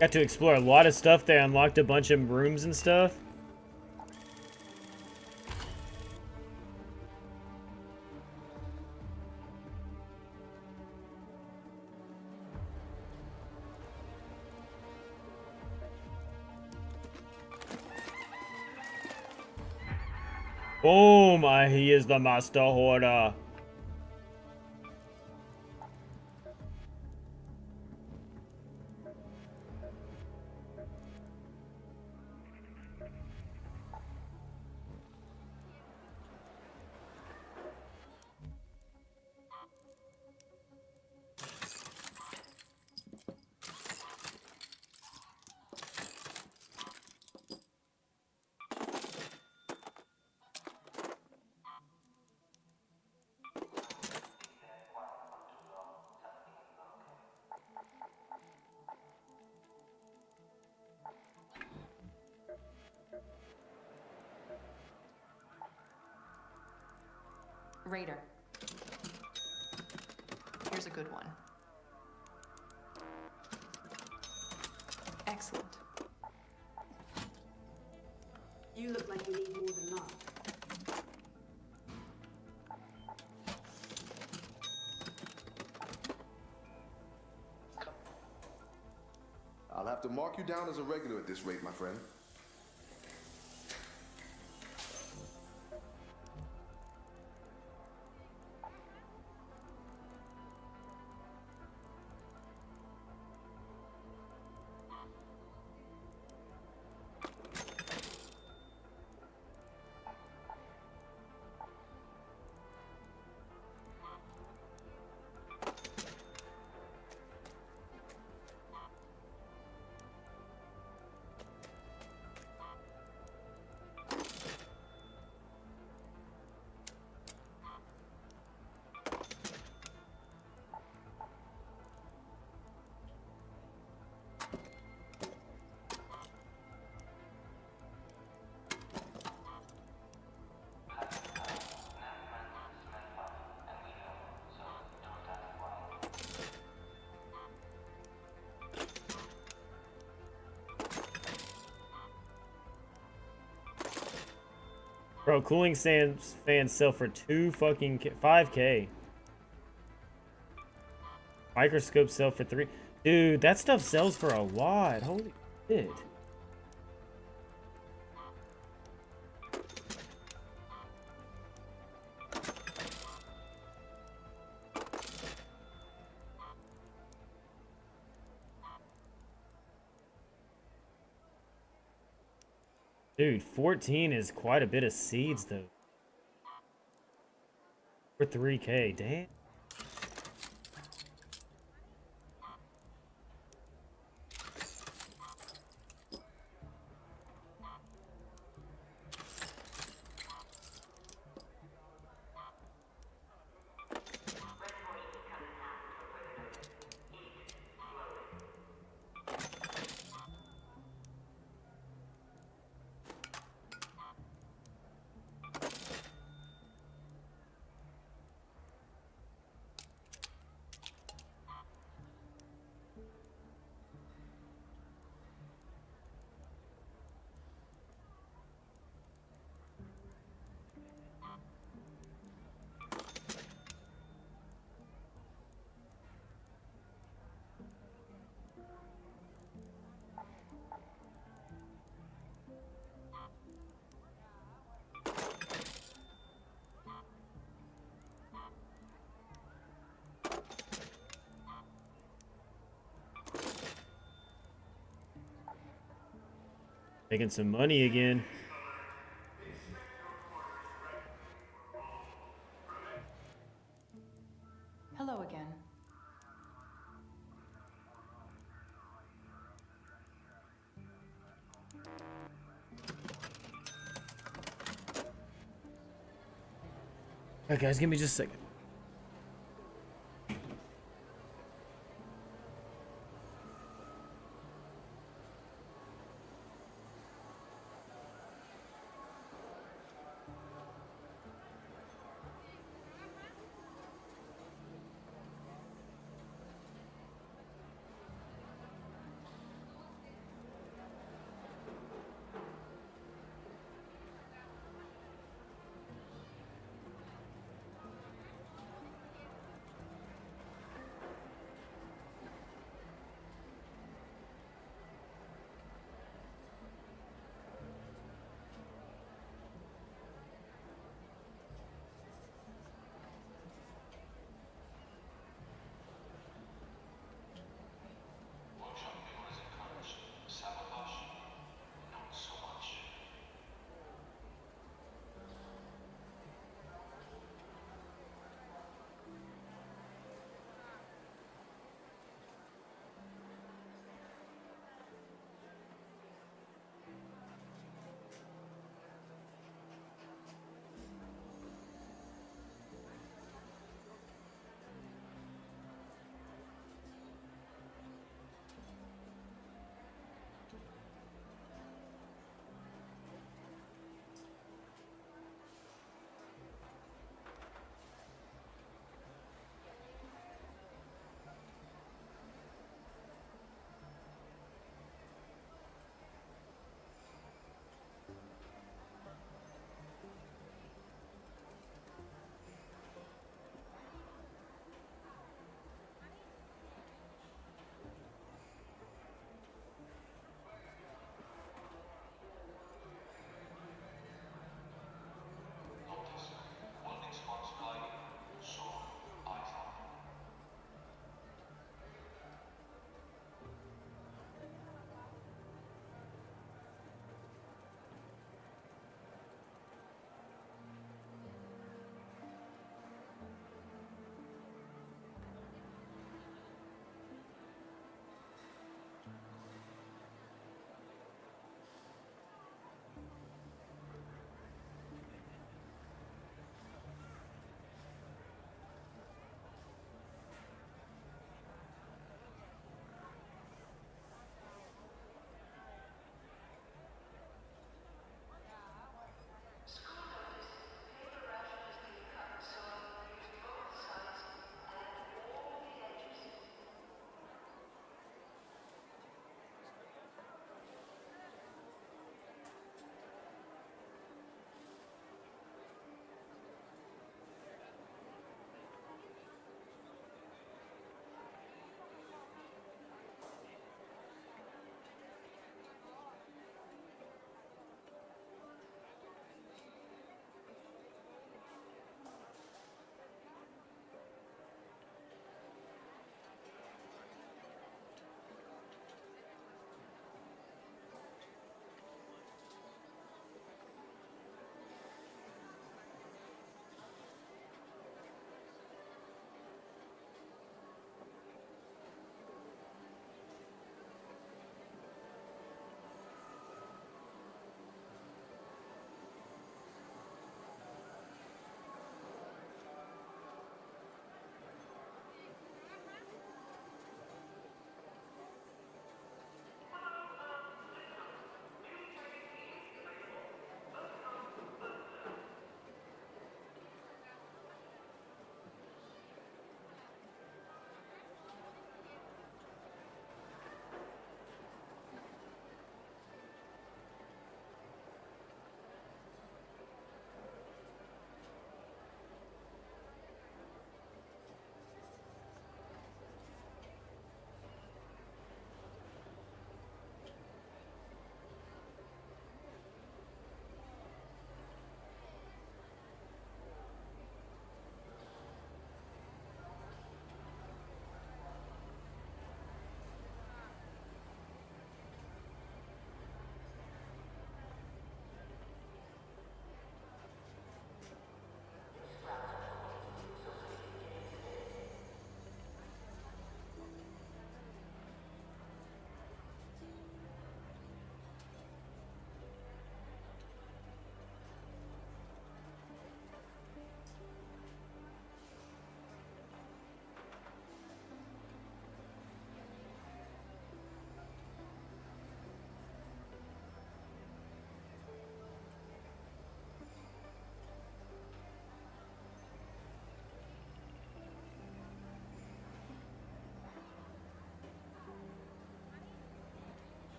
Got to explore a lot of stuff there, unlocked a bunch of rooms and stuff. Boom! He is the master hoarder. Raider. Here's a good one. Excellent. You look like you need more than that. I'll have to mark you down as a regular at this rate, my friend. Bro, cooling fans sell for 5K. Microscope sell for 3. Dude, that stuff sells for a lot. Holy shit. Dude, 14 is quite a bit of seeds, though. For 3K, damn. Making some money again. Hello again. Alright guys, give me just a second.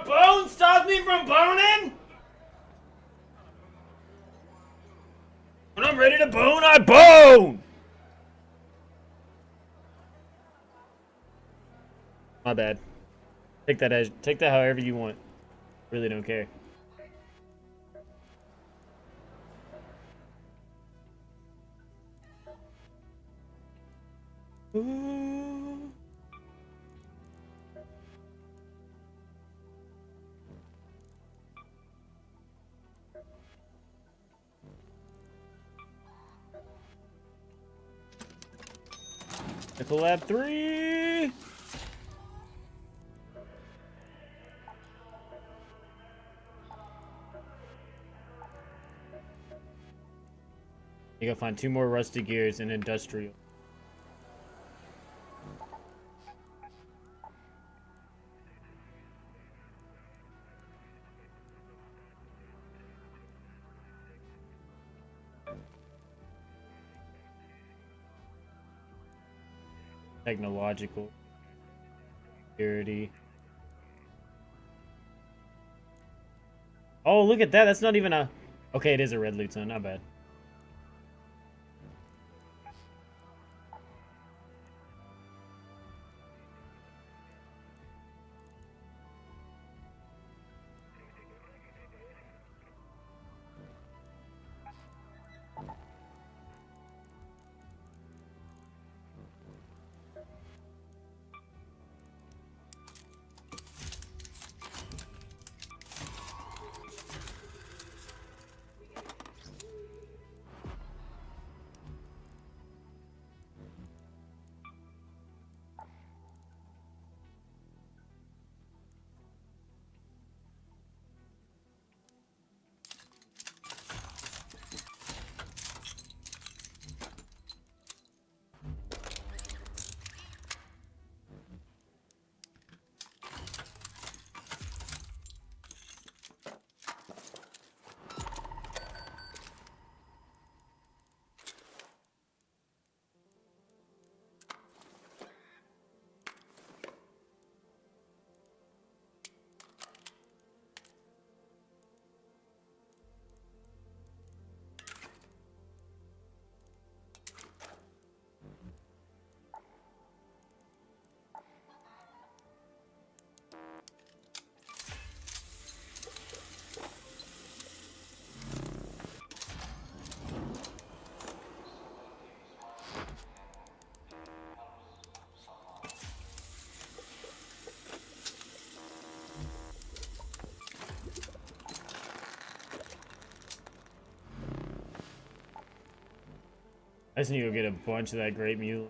A bone stops me from boning? When I'm ready to bone, I bone! My bad. Take that however you want. Really don't care. Ooh. Nickel Lab 3! You gotta find 2 more rusty gears in industrial. Technological security. Oh, look at that. That's not even a... Okay, it is a red loot zone. Not bad. I just need to go get a bunch of that great mule.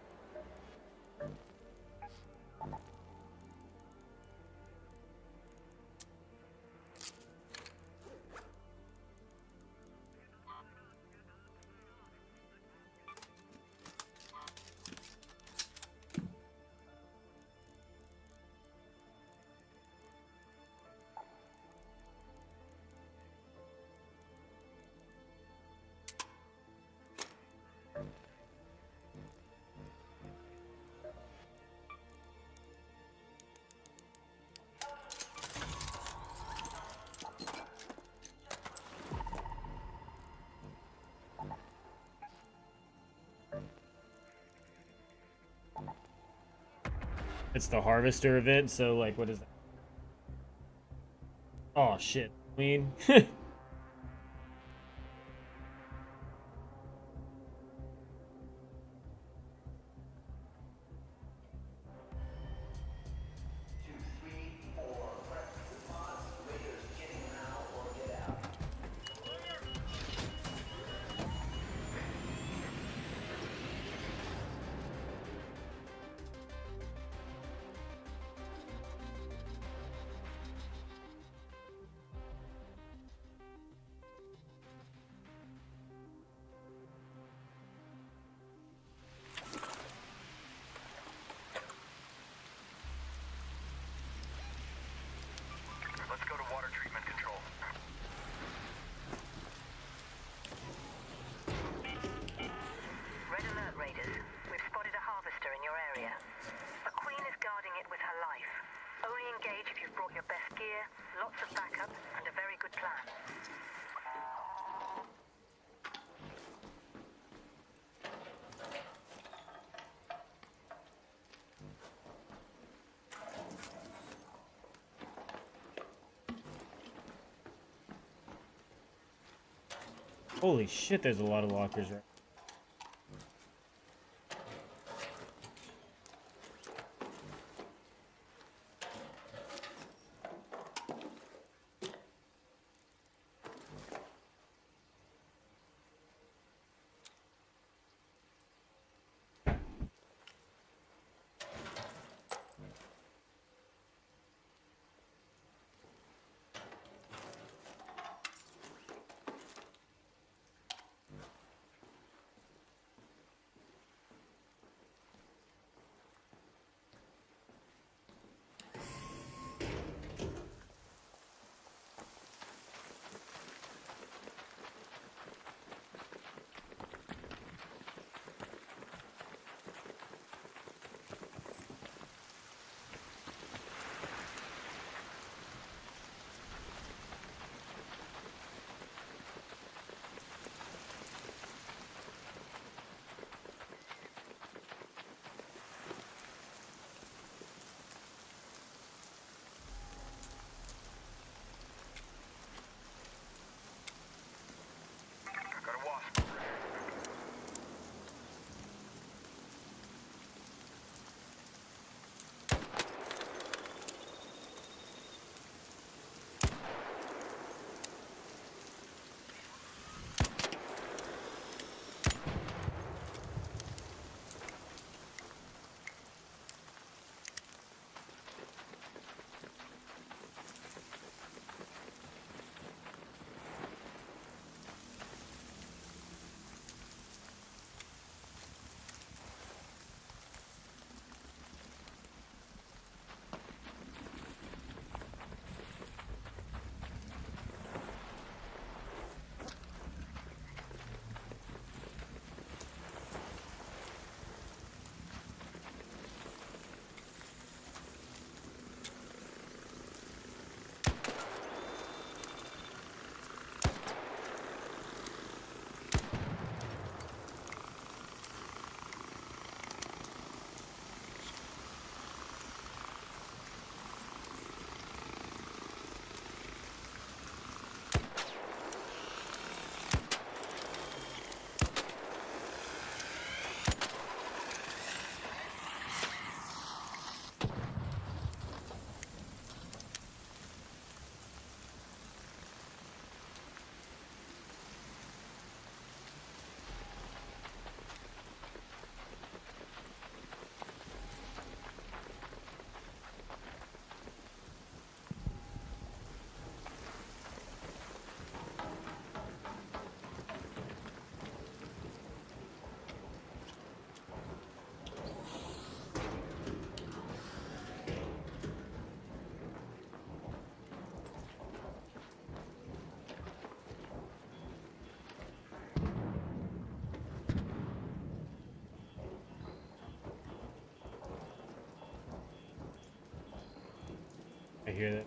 It's the harvester event, so like, what is that? Oh shit, I mean. Holy shit, there's a lot of lockers right. Got a wasp. I hear that.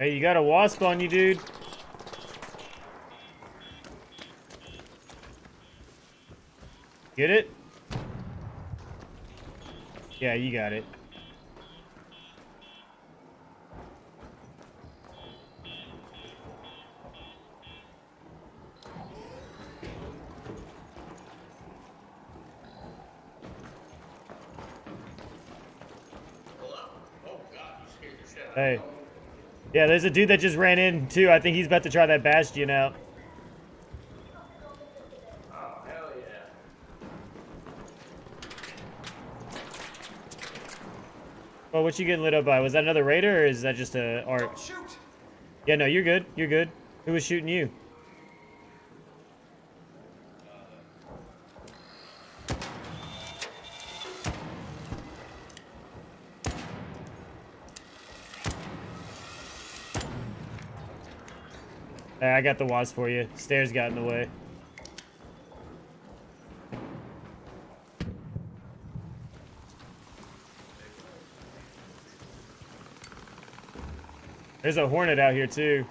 Hey, you got a wasp on you, dude. Get it? Yeah, you got it. Hey. Yeah, there's a dude that just ran in, too. I think he's about to try that Bastion out. Oh, hell yeah. Well, what you getting lit up by? Was that another raider, or is that just a art? Don't shoot! Yeah, no, you're good. You're good. Who was shooting you? Hey, I got the wasp for you. Stairs got in the way. There's a hornet out here too.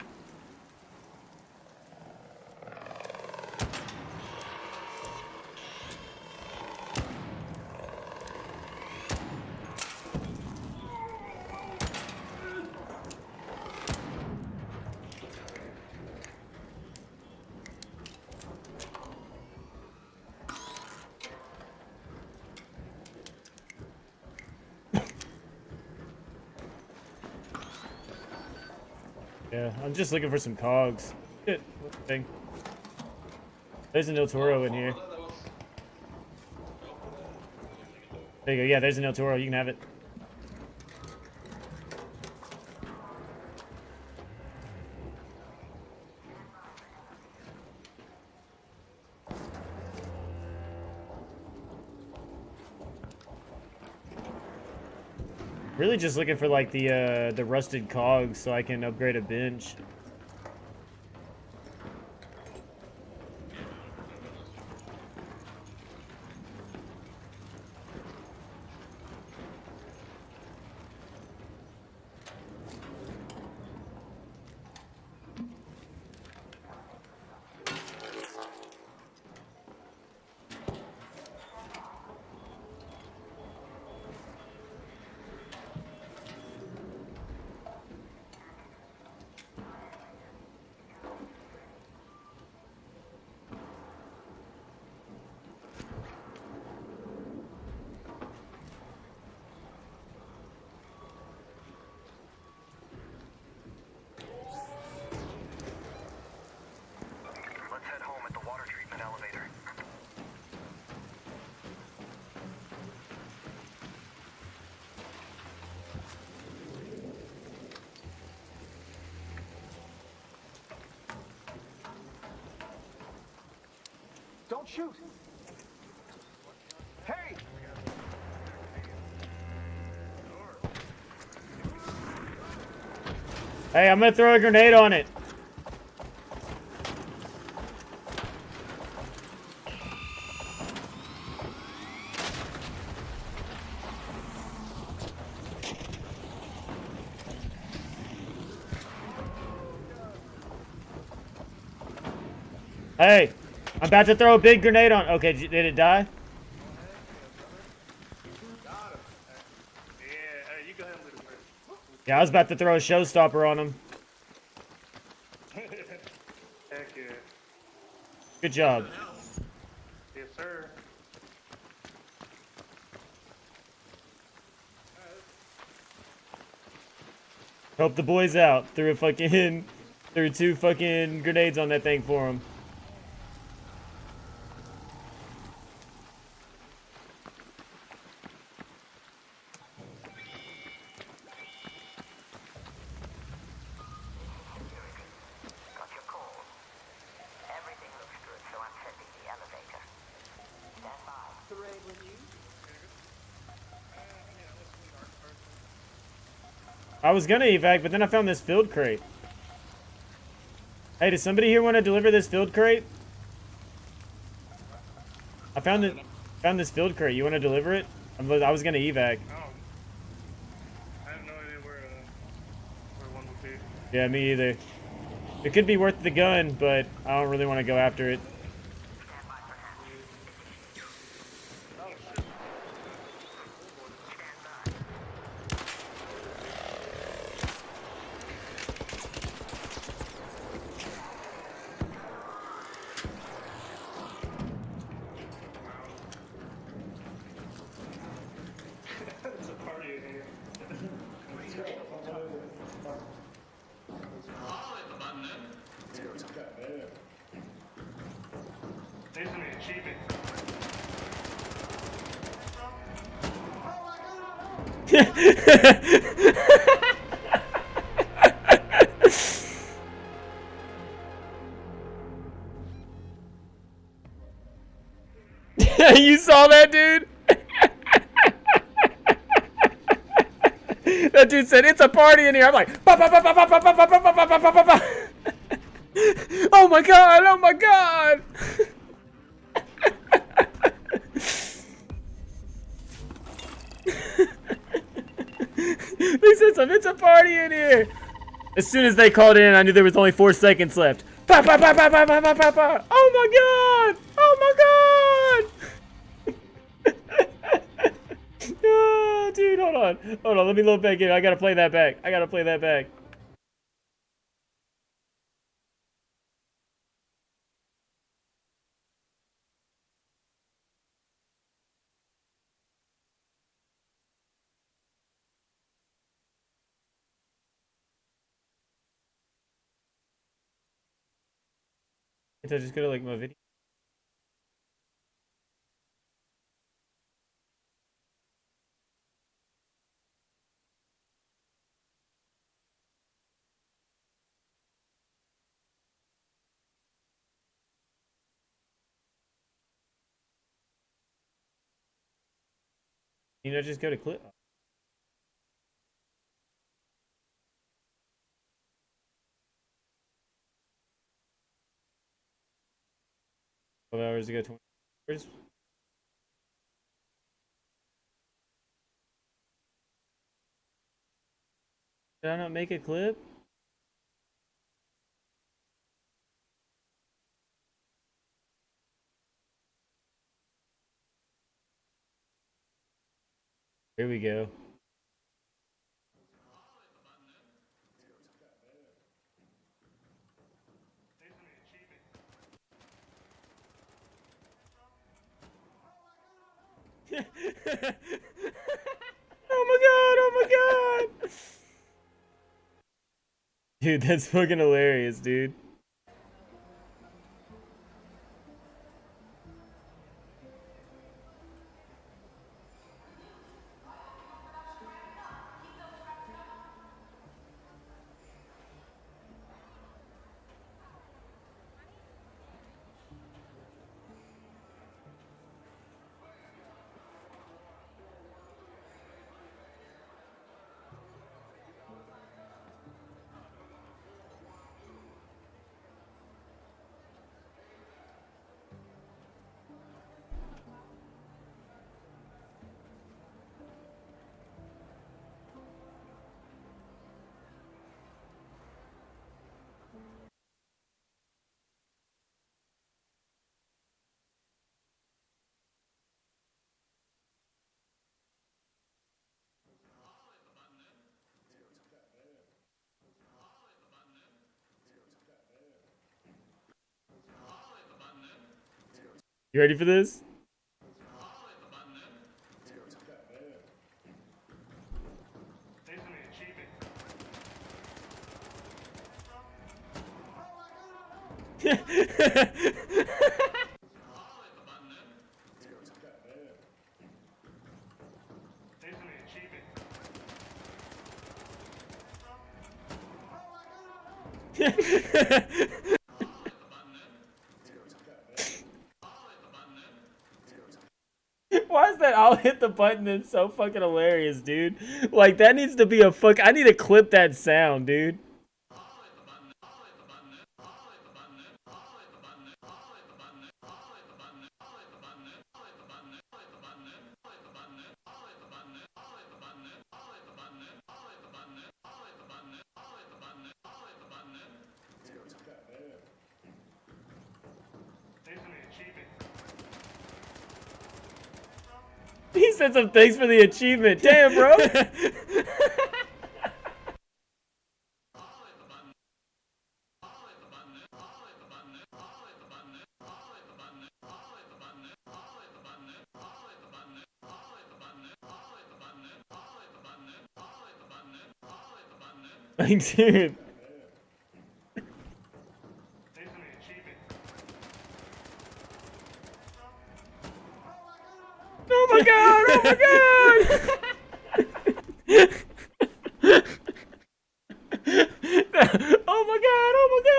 Yeah, I'm just looking for some cogs. Shit, what the thing? There's an El Toro in here. There you go. Yeah, there's an El Toro. You can have it. Really just looking for like the rusted cogs so I can upgrade a bench. Let's head home at the water treatment elevator. Don't shoot! Hey! Hey, I'm gonna throw a grenade on it. Hey, I'm about to throw a big grenade on. Okay, did it die? Yeah, I was about to throw a showstopper on him. Heck yeah. Good job. Yes, sir. Help the boys out. Threw two fucking grenades on that thing for him. Got your call. Everything looks good, so I'm setting the elevator. Stand by. I was gonna evac, but then I found this field crate. Hey, does somebody here want to deliver this field crate? I found this field crate. You want to deliver it? I was gonna evac. I have no idea where one would dude. Yeah, me either. It could be worth the gun, but I don't really want to go after it. It's a party in here. There's an achievement. You saw that, dude? That dude said, "It's a party in here." I'm like, "Ba, ba, ba, ba, ba, ba, ba, ba, ba, ba, ba, ba, ba, ba." Oh my god, oh my god. They said something, "It's a party in here." As soon as they called in, I knew there was only 4 seconds left. Ba, ba, ba, ba, ba, ba, ba, ba, ba. Oh my god! Oh my god! Oh, dude, hold on. Hold on, let me load back in. I gotta play that back. I gotta play that back. Can't I just go to like my video? You know, just go to clip. 12 hours ago, 20 hours. Did I not make a clip? Here we go. Oh my god, oh my god! Dude, that's fucking hilarious, dude. You ready for this? There's an achievement. There's an achievement. Why is that "I'll hit the button" that's so fucking hilarious, dude? Like, that needs to be a I need to clip that sound, dude. said some thanks for the achievement. Damn, bro. Like, dude. Oh my god! Oh my god! Oh my god! Oh my god!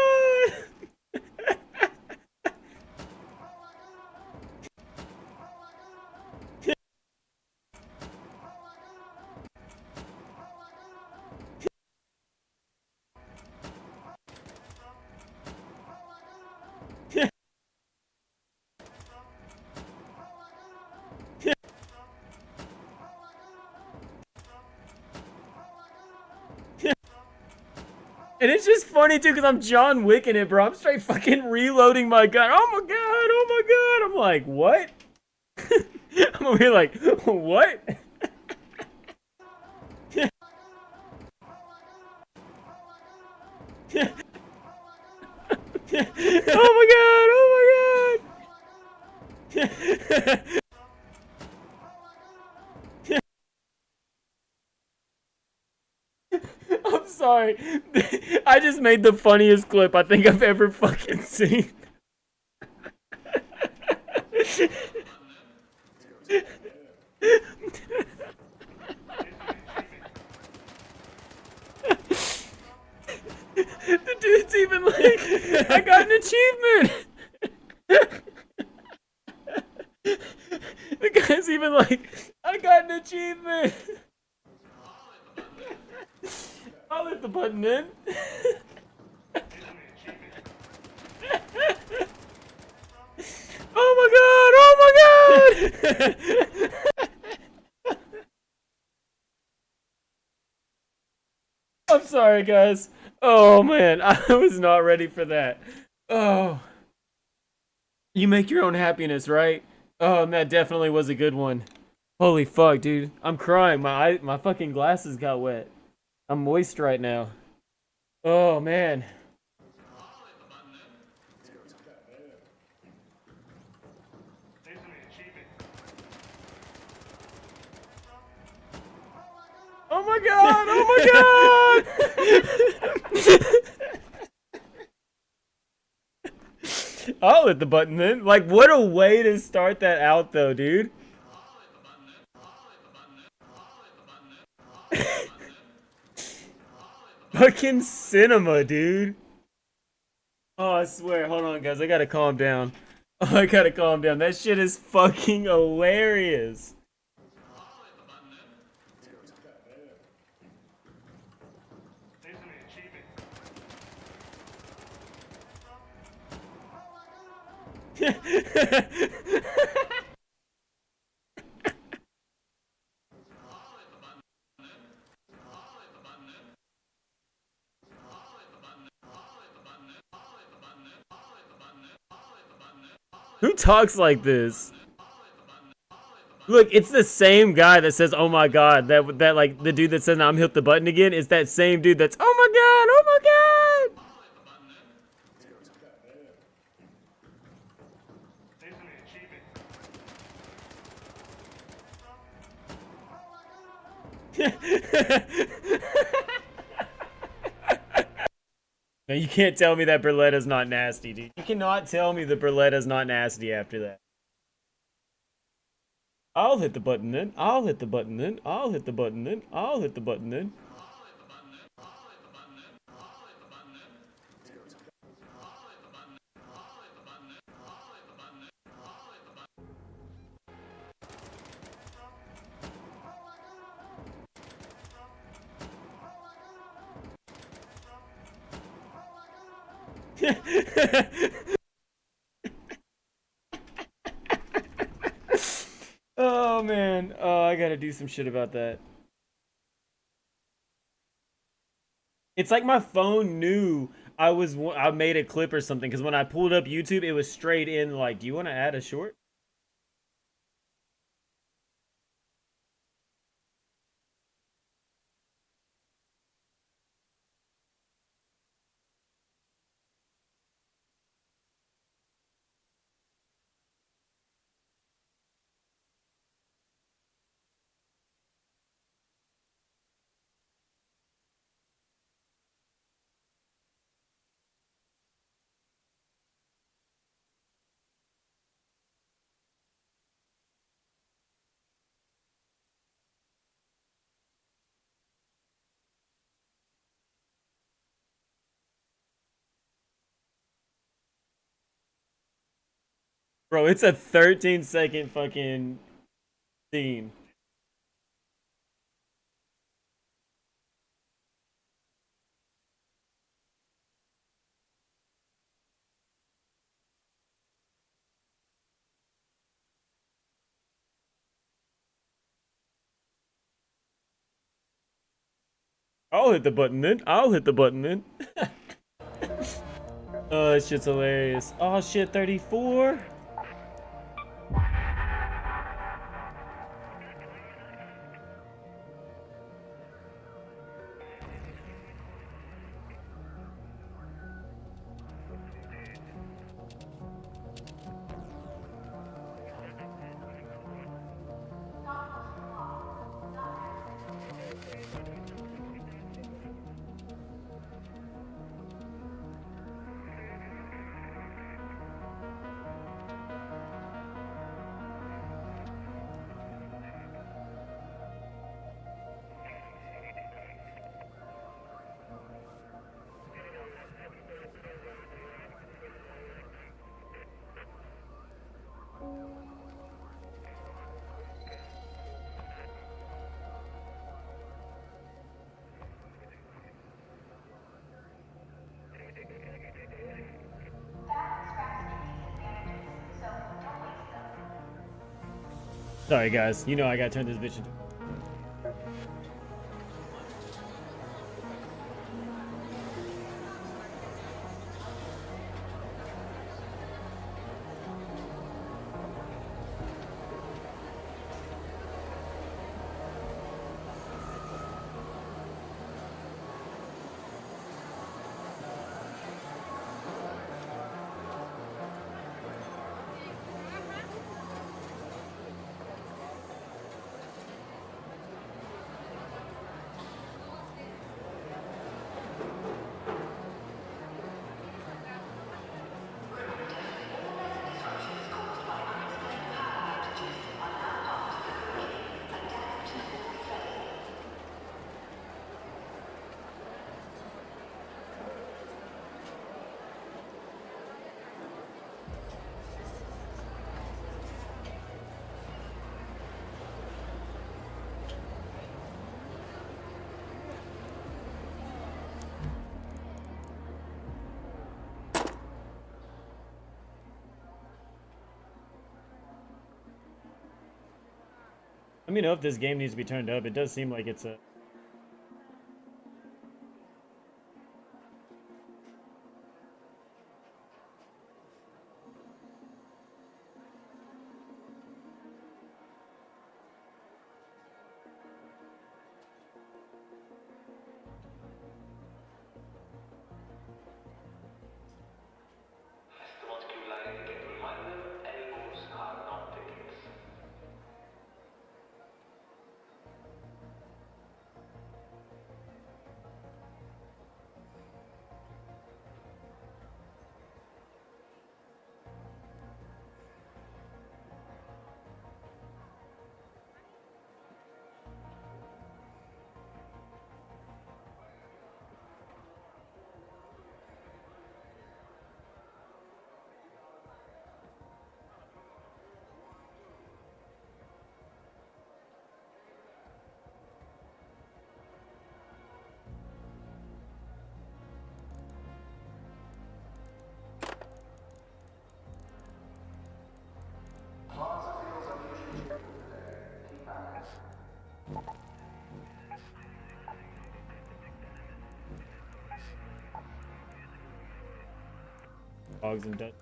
And it's just funny too, cause I'm John Wick in it, bro. I'm straight fucking reloading my gun. Oh my god! Oh my god! I'm like, what? I'm over here like, what? Oh my god! Oh my god! I'm sorry. I just made the funniest clip I think I've ever fucking seen. The dude's even like, I got an achievement. The guy's even like, I got an achievement. I'll hit the button in. Oh my god! Oh my god! I'm sorry, guys. Oh man, I was not ready for that. Oh. You make your own happiness, right? Oh, and that definitely was a good one. Holy fuck, dude. I'm crying. My fucking glasses got wet. I'm moist right now. Oh man. Oh my god! Oh my god! I'll hit the button then. Like, what a way to start that out though, dude. Fucking cinema, dude. Oh, I swear. Hold on, guys. I gotta calm down. Oh, I gotta calm down. That shit is fucking hilarious. Who talks like this? Look, it's the same guy that says, "Oh my god," that like the dude that says, "I'm hit the button again." Is that same dude that's, "Oh my god, oh my god." No, you can't tell me that Berletta's not nasty, dude. You cannot tell me that Berletta's not nasty after that. I'll hit the button then. I'll hit the button then. I'll hit the button then. I'll hit the button then. Oh man, oh, I gotta do some shit about that. It's like my phone knew I made a clip or something, because when I pulled up YouTube, it was straight in like, "Do you want to add a short?" Bro, it's a 13-second fucking scene. I'll hit the button then. I'll hit the button then. Oh, that shit's hilarious. Oh shit, 34? Sorry guys, you know I gotta turn this bitch into. Let me know if this game needs to be turned up. It does seem like it's a... Dogs and dead.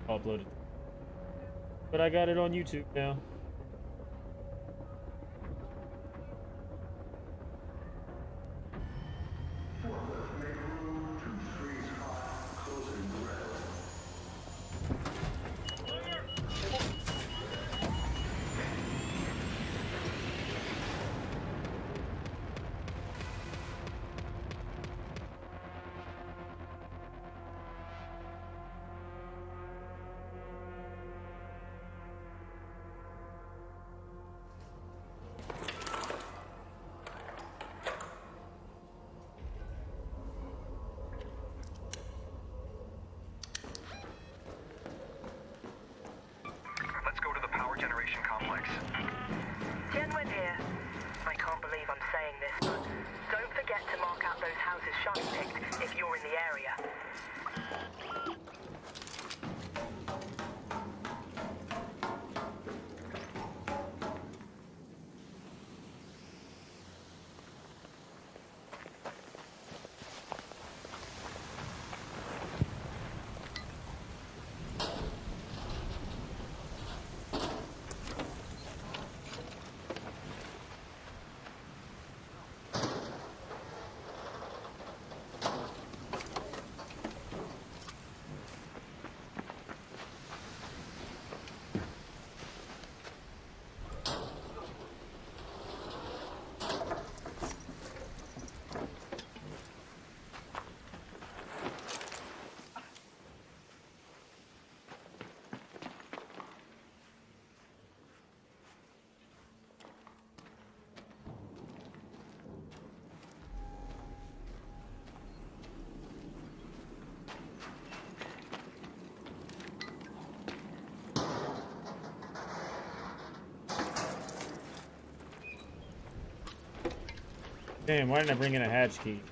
Uploaded, but I got it on YouTube now. Damn, why didn't I bring in a hatch key?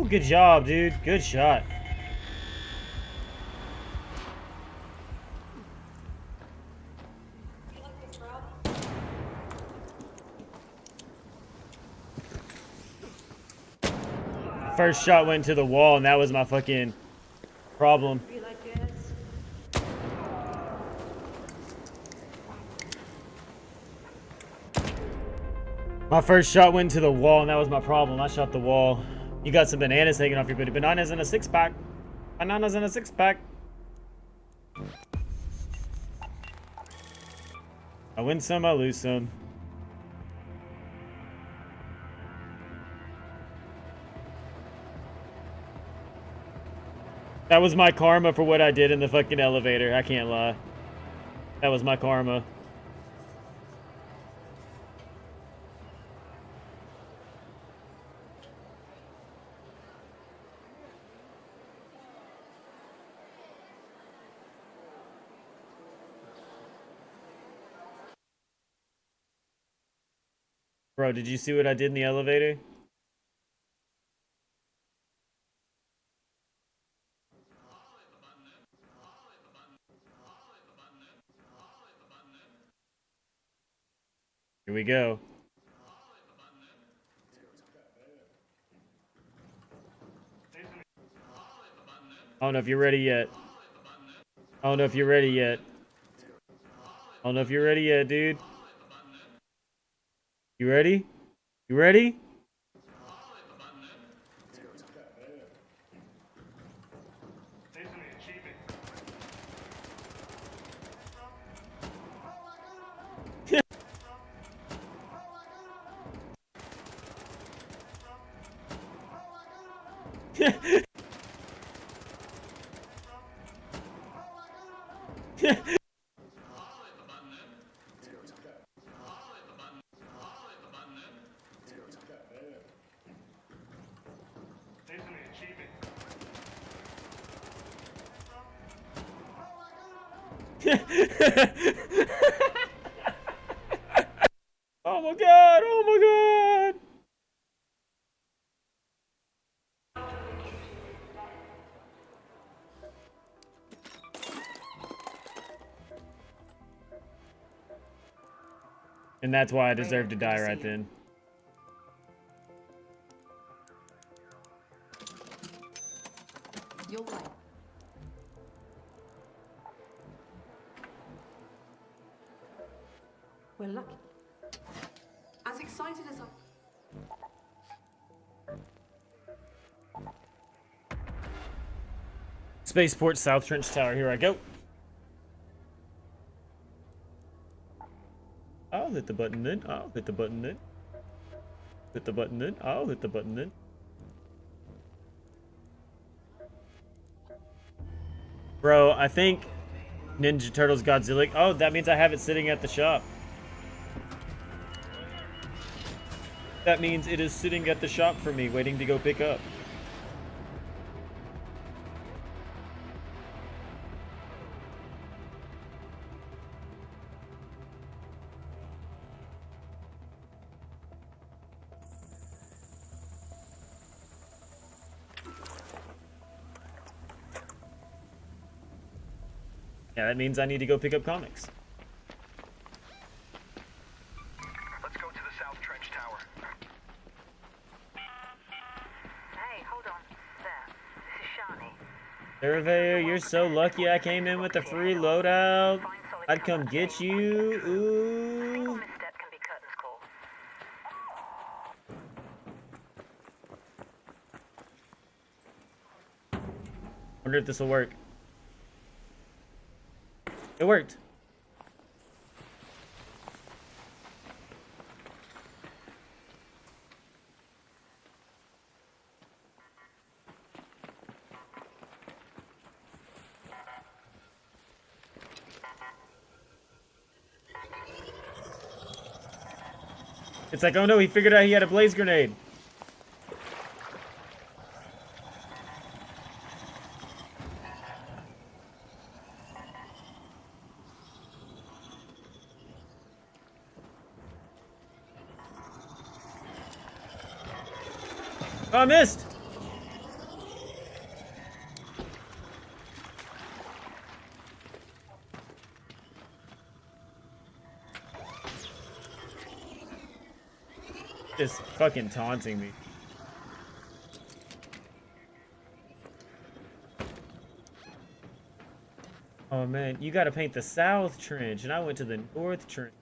good job, dude. Good shot. First shot went to the wall, and that was my fucking problem. Be like this. My first shot went to the wall, and that was my problem. I shot the wall. You got some bananas hanging off your booty. Bananas in a six-pack. Bananas in a six-pack. I win some, I lose some. That was my karma for what I did in the fucking elevator. I can't lie. That was my karma. Bro, did you see what I did in the elevator? Here we go. I don't know if you're ready yet. I don't know if you're ready yet. I don't know if you're ready yet, dude. You ready? You ready? Oh my god, oh my god. And that's why I deserve to die right then. You're right. We're lucky. As excited as I... Spaceport South Trench Tower, here I go. I'll hit the button then. I'll hit the button then. Hit the button then. I'll hit the button then. Bro, I think Ninja Turtles Godzilla. Oh, that means I have it sitting at the shop. That means it is sitting at the shop for me, waiting to go pick up. Yeah, that means I need to go pick up comics. Let's go to the South Trench Tower. Hey, hold on. There. This is Shani. Surveyor, you're so lucky I came in with a free loadout. I'd come get you. Ooh. Misstep can be curtains call. Wonder if this will work. It worked. It's like, oh no, he figured out he had a blaze grenade. Oh, I missed! Just fucking taunting me. Oh man, you gotta paint the south trench, and I went to the north trench.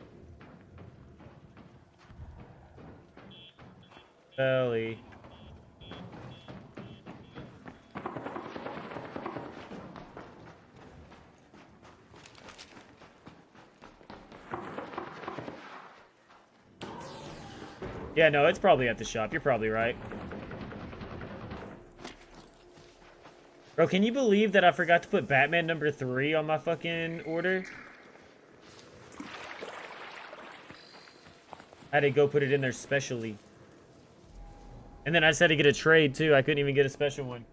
Valley. Yeah, no, it's probably at the shop. You're probably right. Bro, can you believe that I forgot to put Batman number 3 on my fucking order? I had to go put it in there specially. And then I just had to get a trade too. I couldn't even get a special one.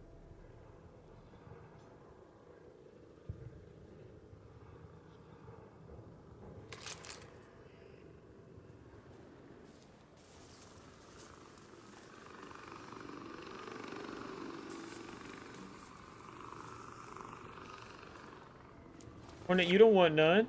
Hornet, you don't want none?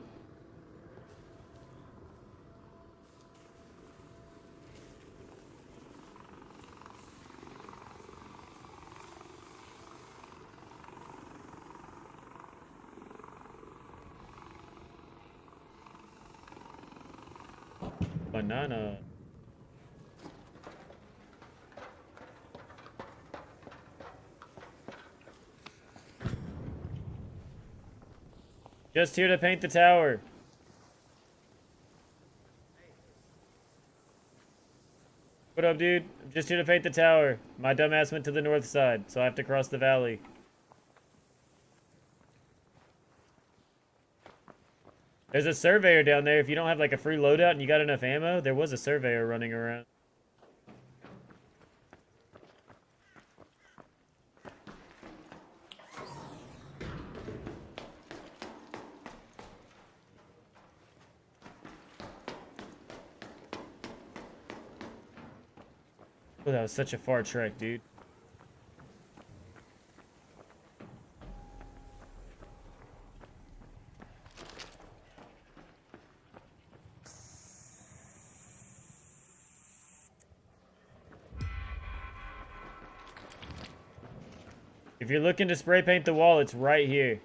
Banana. Just here to paint the tower. What up, dude? I'm just here to paint the tower. My dumbass went to the north side, so I have to cross the valley. There's a surveyor down there. If you don't have like a free loadout and you got enough ammo, there was a surveyor running around. Oh, that was such a far trek, dude. If you're looking to spray paint the wall, it's right here.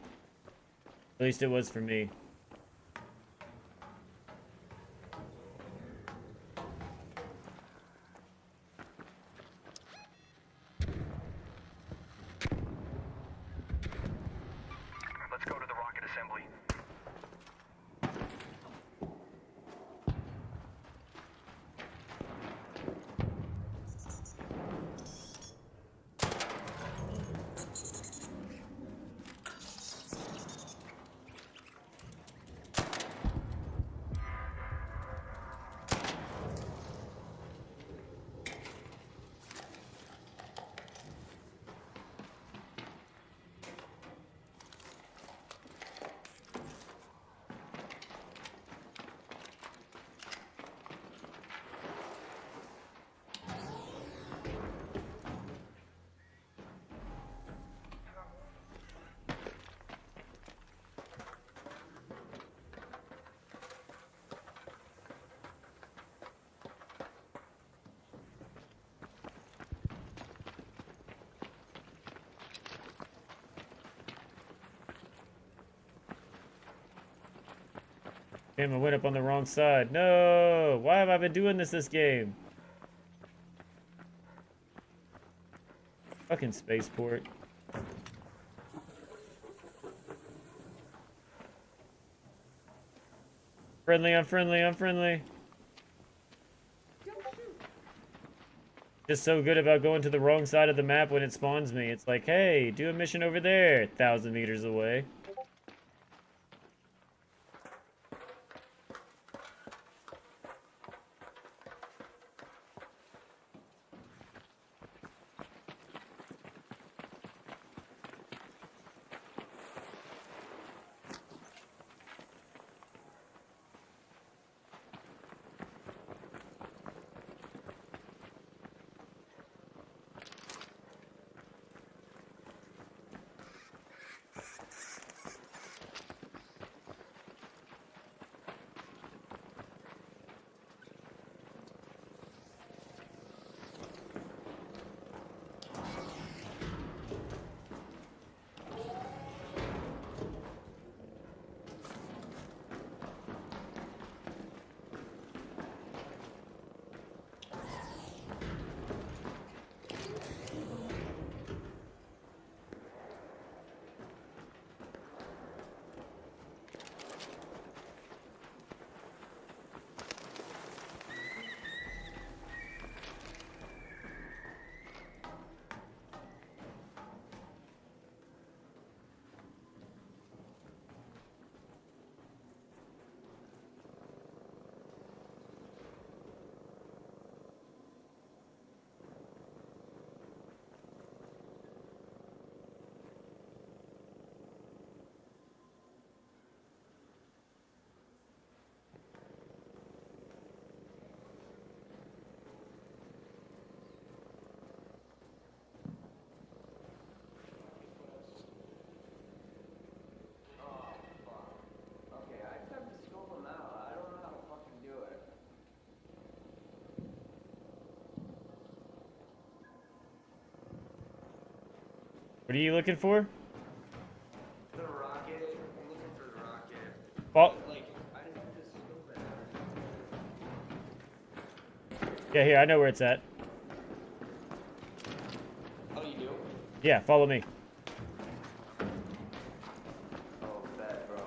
At least it was for me. Let's go to the rocket assembly. Damn, I went up on the wrong side. No! Why have I been doing this game? Fucking spaceport. Friendly, I'm friendly, I'm friendly. Just so good about going to the wrong side of the map when it spawns me. It's like, hey, do a mission over there, 1,000 meters away. What are you looking for? The rocket. I'm looking for the rocket. Well, Like, I didn't have this scope at. yeah, here, I know where it's at. Oh, you do? Yeah, follow me. Oh, bet, bro.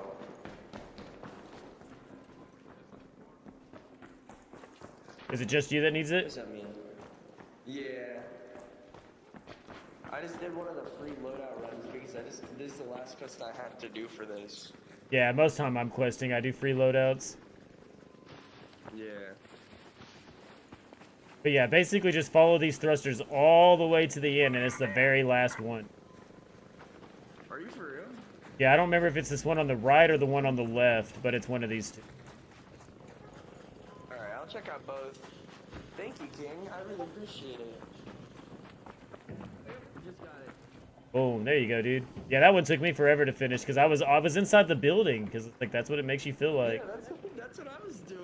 Is it just you that needs What it? does that mean? Yeah. I just did one of the free loadout runs because this is the last quest I have to do for this. Yeah, most time I'm questing, I do free loadouts. Yeah. But yeah, basically just follow these thrusters all the way to the end, and it's the very last one. Are you for real? Yeah, I don't remember if it's this one on the right or the one on the left, but it's one of these two. Alright, I'll check out both. Thank you, King. I really appreciate it. Just got it. Boom, there you go, dude. Yeah, that one took me forever to finish because I was inside the building because like that's what it makes you feel like. Yeah, that's what I was doing.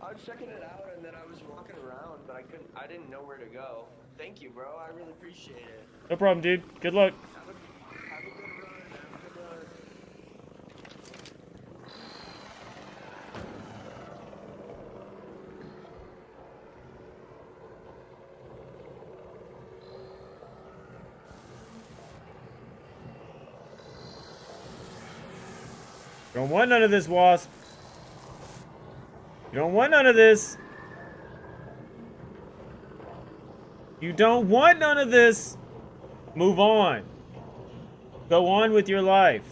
I was checking it out and then I was walking around, but I didn't know where to go. Thank you, bro. I really appreciate it. No problem, dude. Good luck. Have a good run. Have a good run. You don't want none of this, Wasp. You don't want none of this. You don't want none of this. Move on. Go on with your life.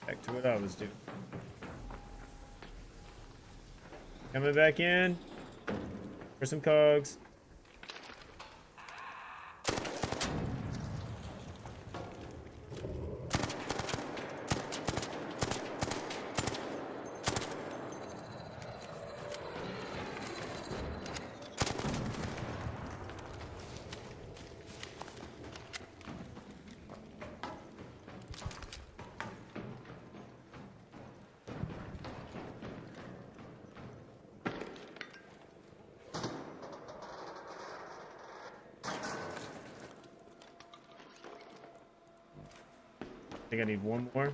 Back to what I was doing. Coming back in for some cogs. I think I need one more.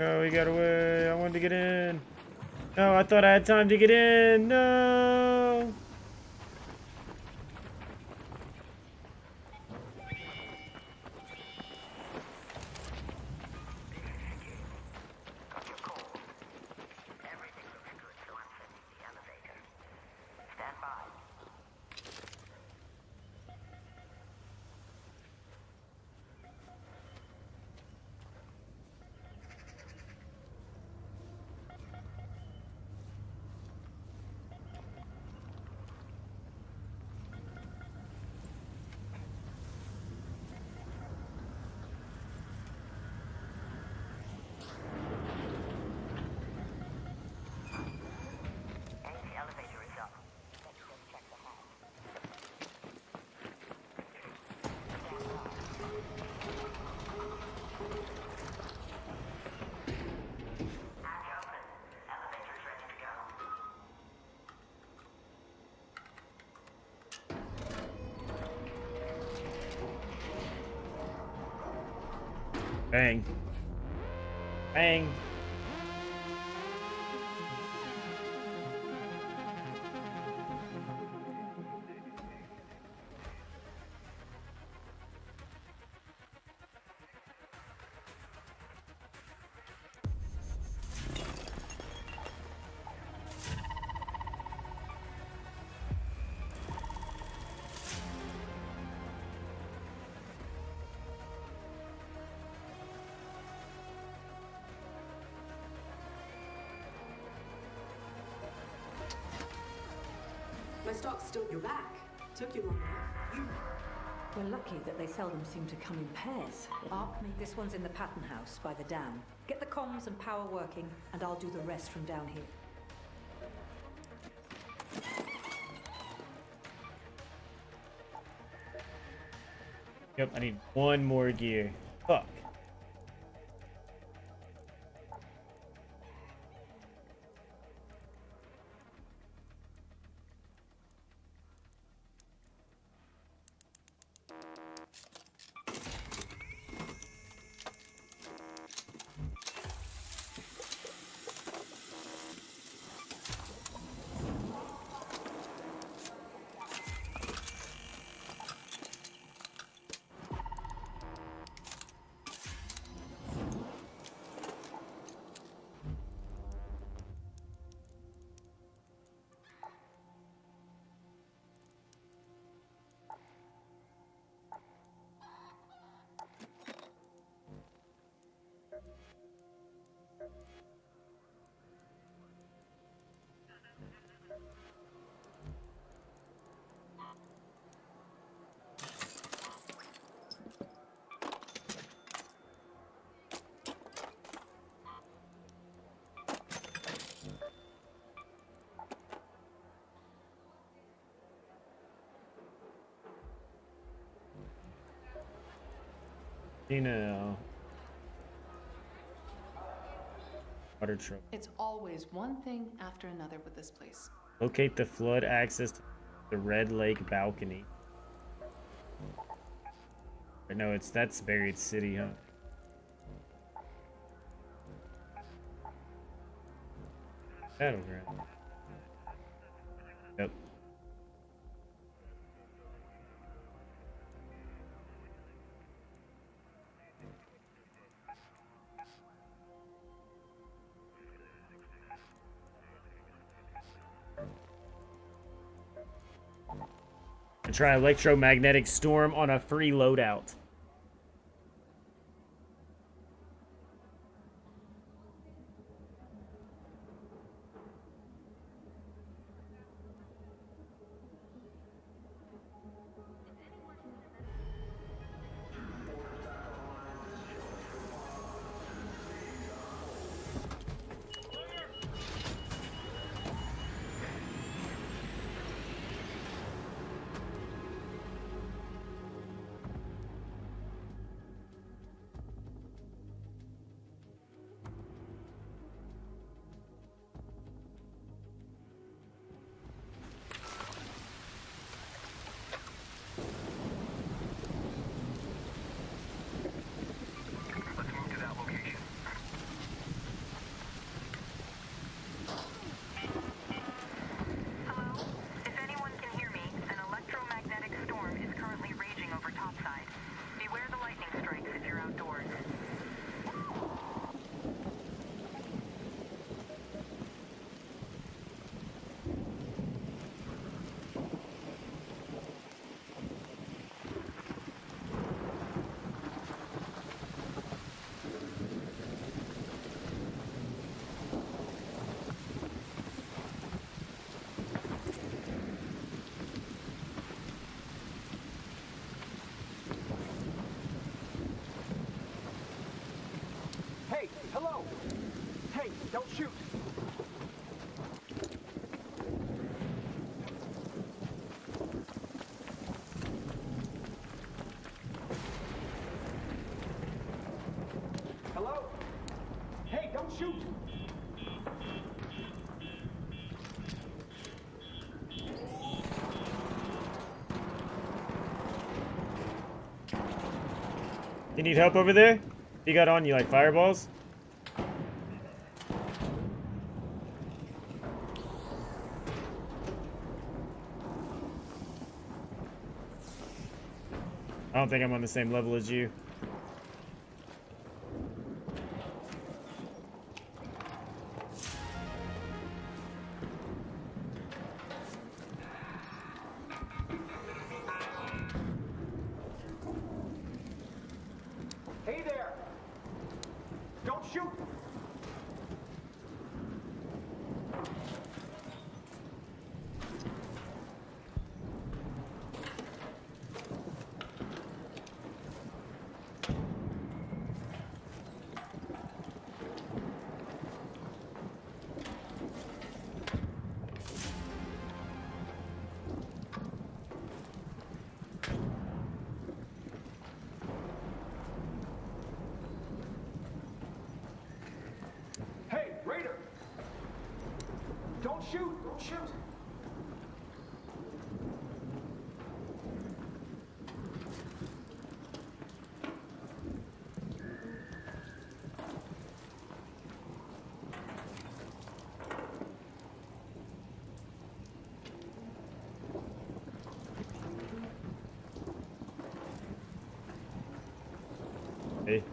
Oh, we got away. I wanted to get in. No, I thought I had time to get in. No. Bang. Bang. My stock's still. You're back. Took you long enough. We're lucky that they seldom seem to come in pairs. Ark me. This one's in the pattern house by the dam. Get the comms and power working, and I'll do the rest from down here. Yep, I need one more gear. Fuck. Now. Water trouble. It's always one thing after another with this place. Locate the flood access to the Red Lake balcony. Or no, that's Buried City, huh? Battleground. And try electromagnetic storm on a free loadout. Hey, hello! Hey, don't shoot! Hello? Hey, don't shoot! You need help over there? You got on you like fireballs? I don't think I'm on the same level as you. Hey there! Don't shoot! Hey, Raider! Don't shoot! Don't shoot! Hey,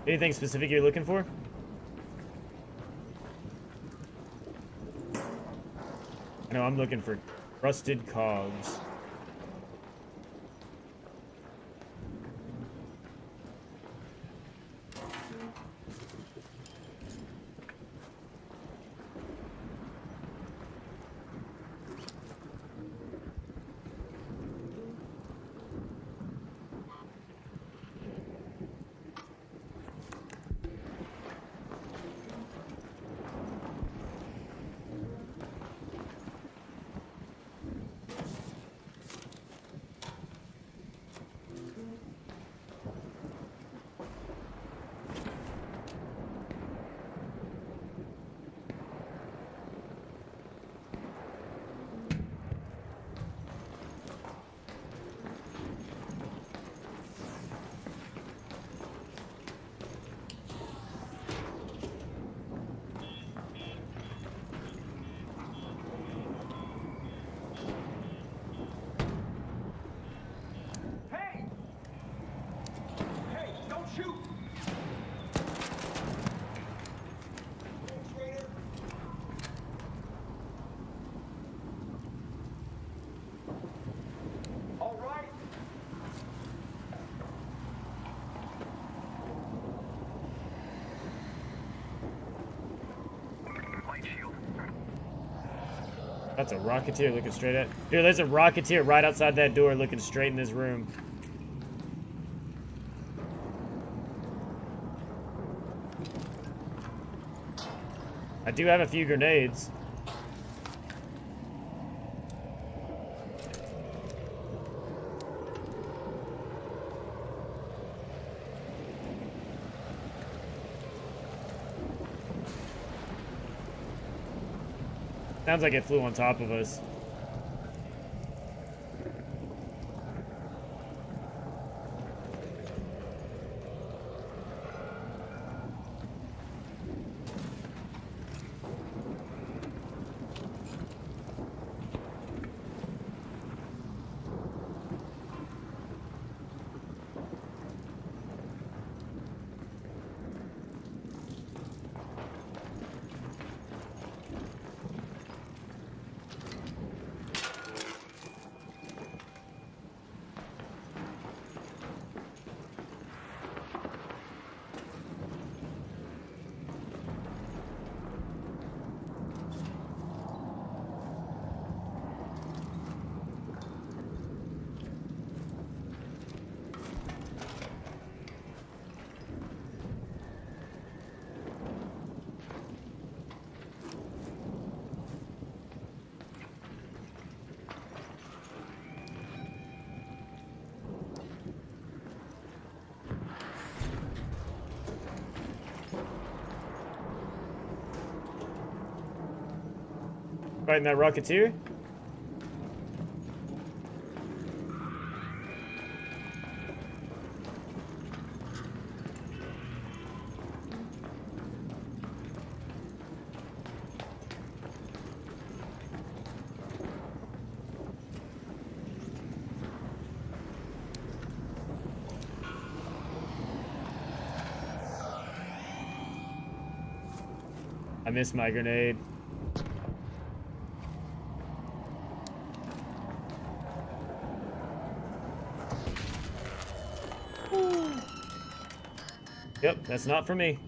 anything specific you're looking for? No, I'm looking for rusted cogs. Hey! Hey, don't shoot! All That's a Rocketeer looking straight at... Dude, there's a Rocketeer right outside that door looking straight in this room. I do have a few grenades. Sounds like it flew on top of us. Fighting that Rocketeer? I missed my grenade. Yep, that's not for me.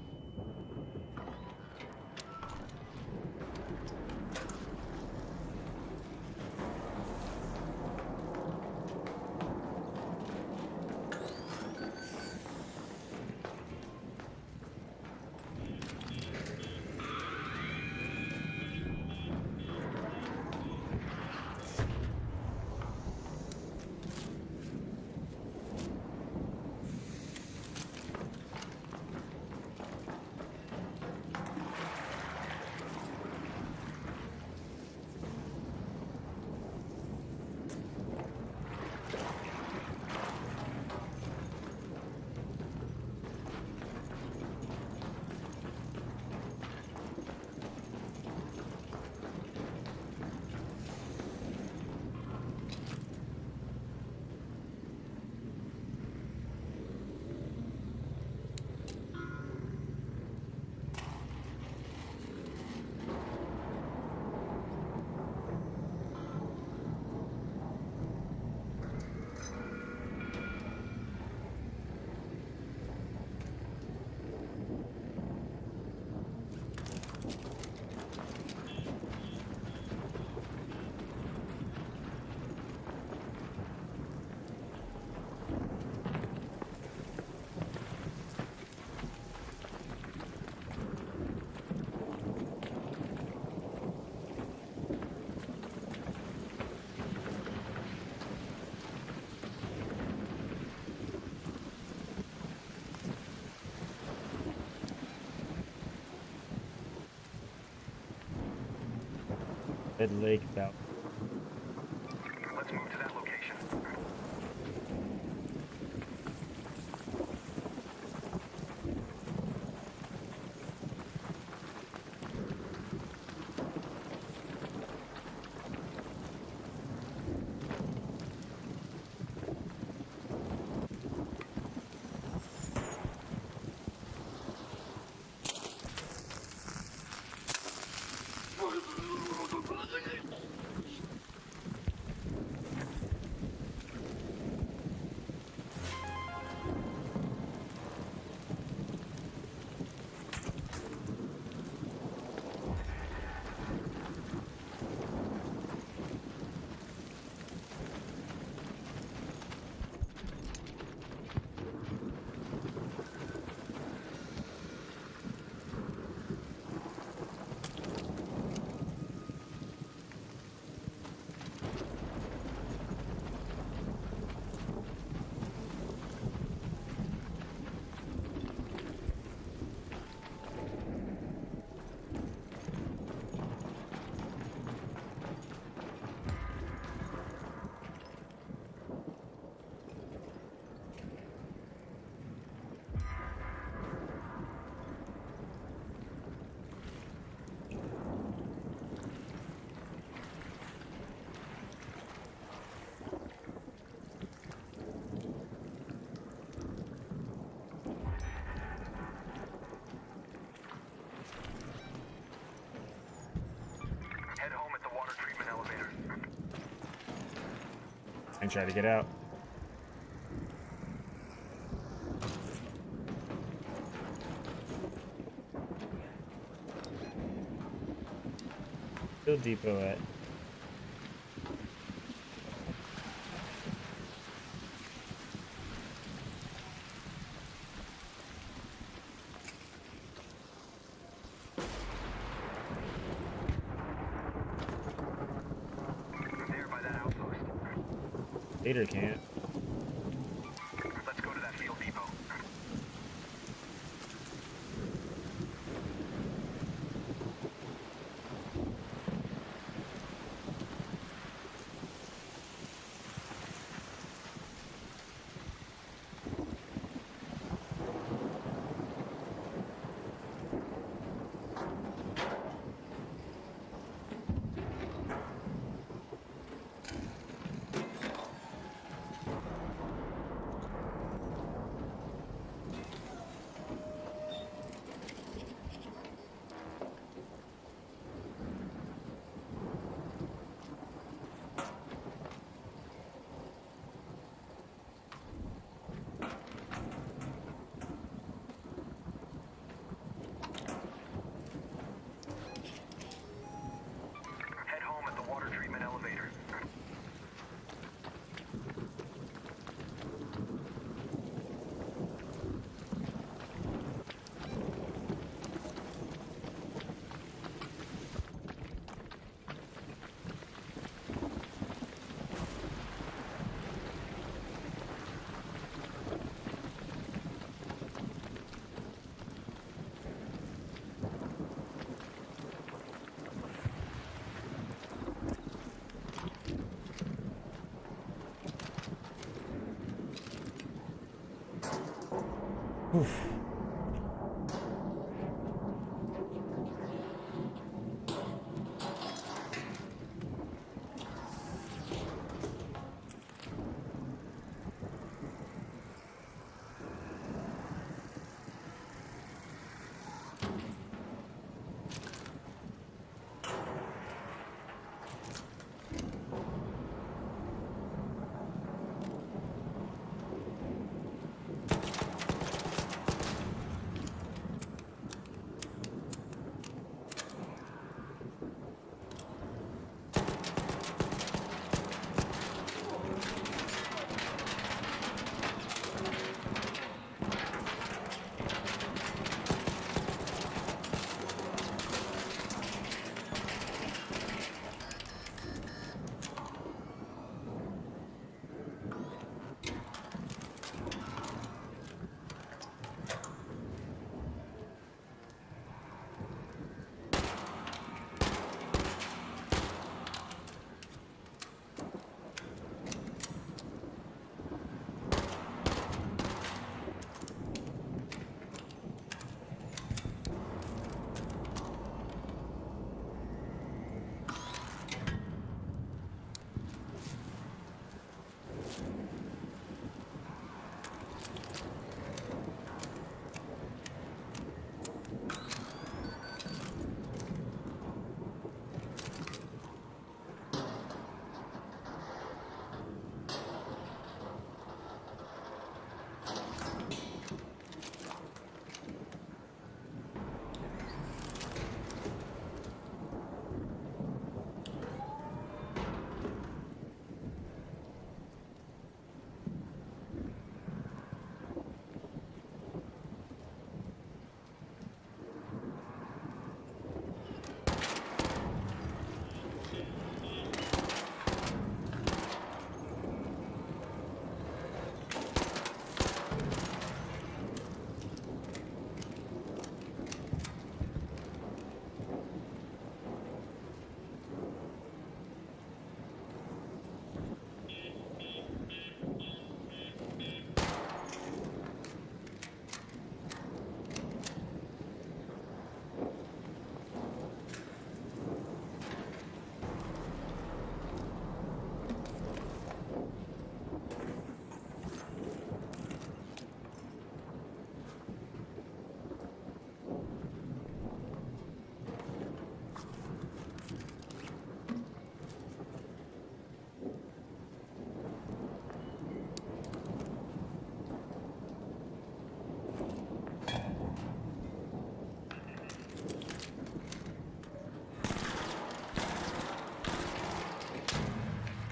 Red Lake about. Let's move to that location. And try to get out. Still depot at. There by that outpost. Vader can't. Let's go to that field depot. Head home at the water treatment elevator. Oof.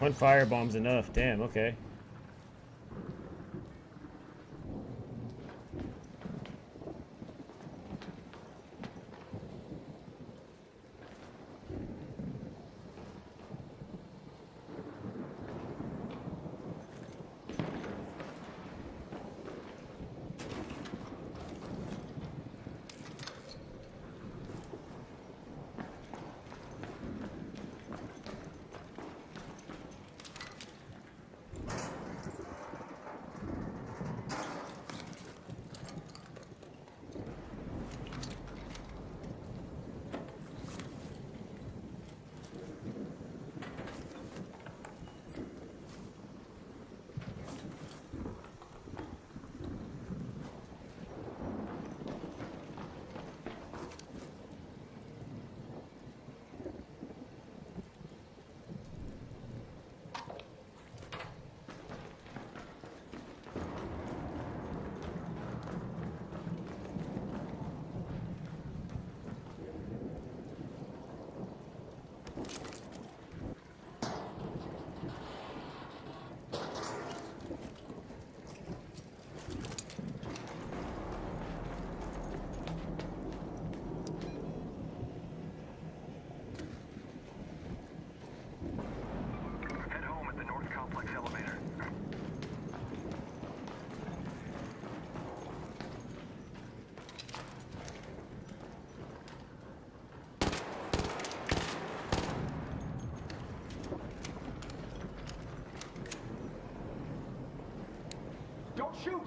One firebomb's enough. Damn, okay. Head home at the North Complex elevator. Don't shoot!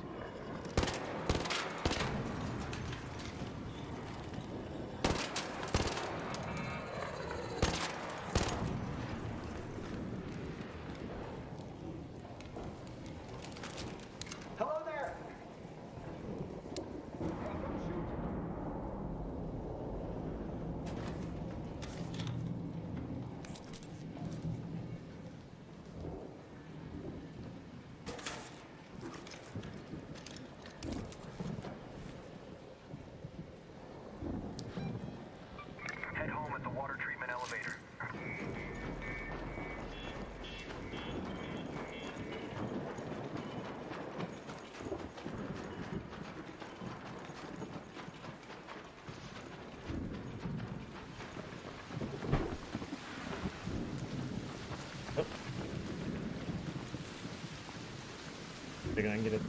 Hello there! Don't shoot! Head home at the water treatment elevator. Think I can get it.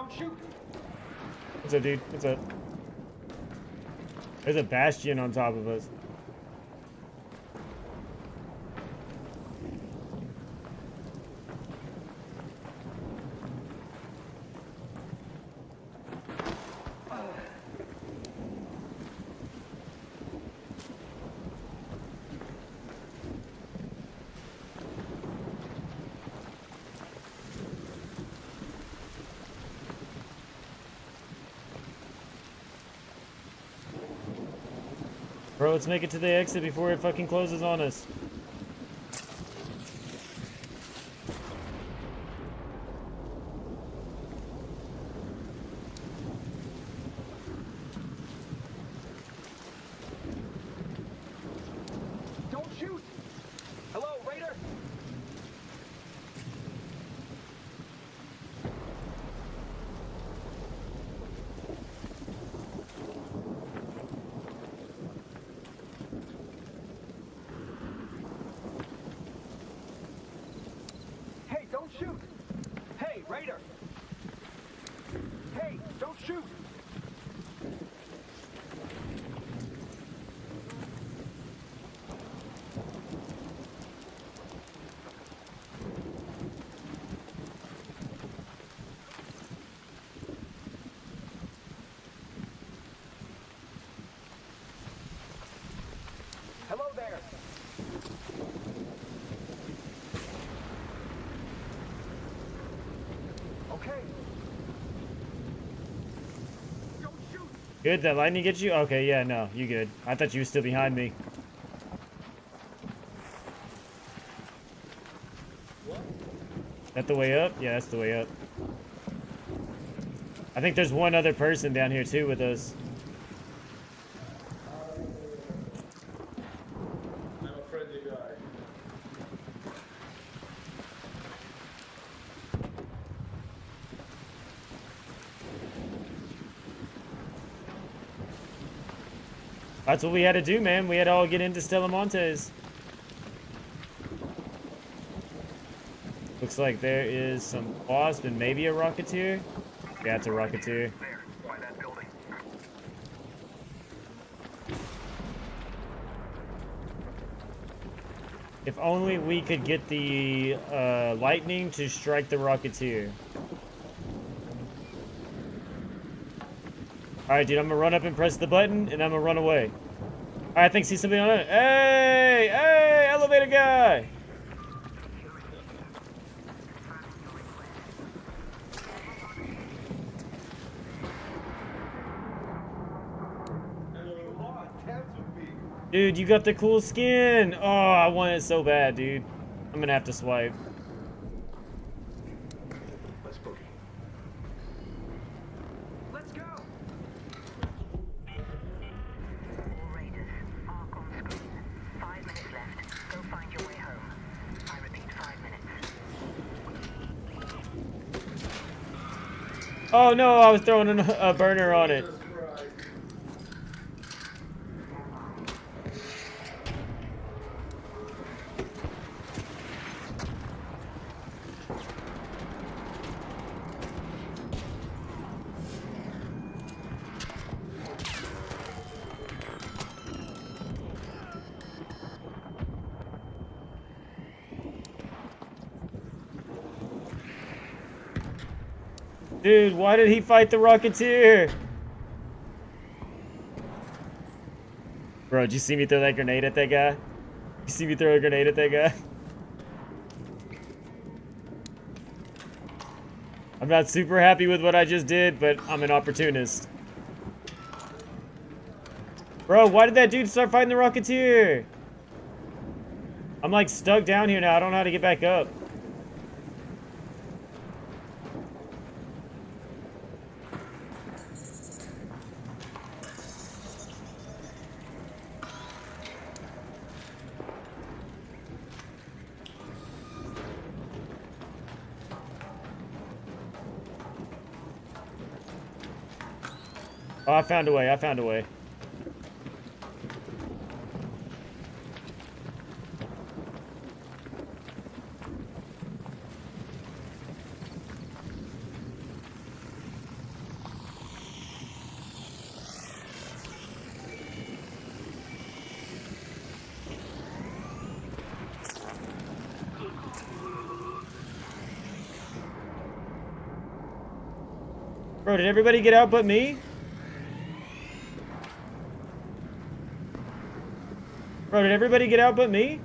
Don't shoot. What's up, dude? What's up? There's a bastion on top of us. Bro, let's make it to the exit before it fucking closes on us. Don't shoot. Hello, Raider. Hey, don't shoot. Hey, Raider. Hey, don't shoot. Hello there. Okay. Don't shoot. Good, that lightning get you? Okay, yeah, no, you good. I thought you were still behind me. That the way up? Yeah, that's the way up. I think there's one other person down here too with us. I'm a friendly guy. That's what we had to do, man. We had to all get into Stella Montes. Looks like there is some wasp and maybe a rocketeer. Yeah, it's a rocketeer. By that building. If only we could get the lightning to strike the rocketeer. Alright, dude, I'm gonna run up and press the button, and I'm gonna run away. Alright, I think I see somebody on it. Hey! Hey! Elevator guy! Dude, you got the cool skin! Oh, I want it so bad, dude. I'm gonna have to swipe. Let's boogie. Let's go. All Raiders, arc on screen. 5 minutes left. Go find your way home. I repeat, 5 minutes. Oh no, I was throwing a burner on it. Dude, why did he fight the Rocketeer? Bro, did you see me throw that grenade at that guy? You see me throw a grenade at that guy? I'm not super happy with what I just did, but I'm an opportunist. Bro, why did that dude start fighting the Rocketeer? I'm like stuck down here now. I don't know how to get back up. Oh, I found a way. I found a way. Bro, did everybody get out but me? Bro, did everybody get out but me?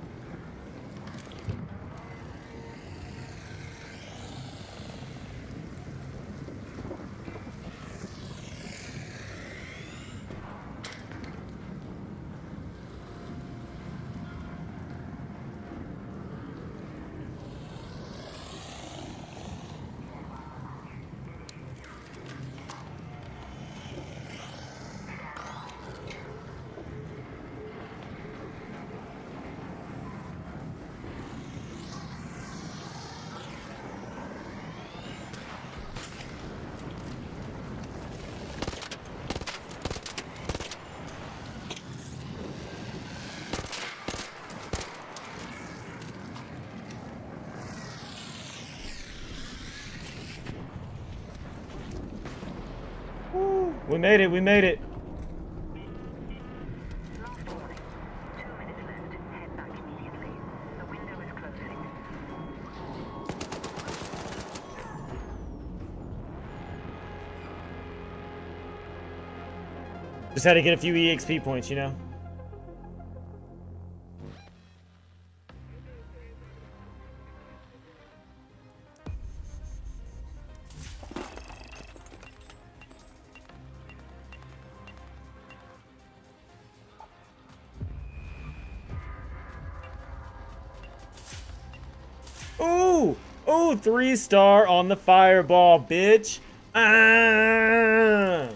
Woo, we made it, we made it. Just had to get a few EXP points, you know? Ooh! Ooh, 3-star on the fireball, bitch! Ah!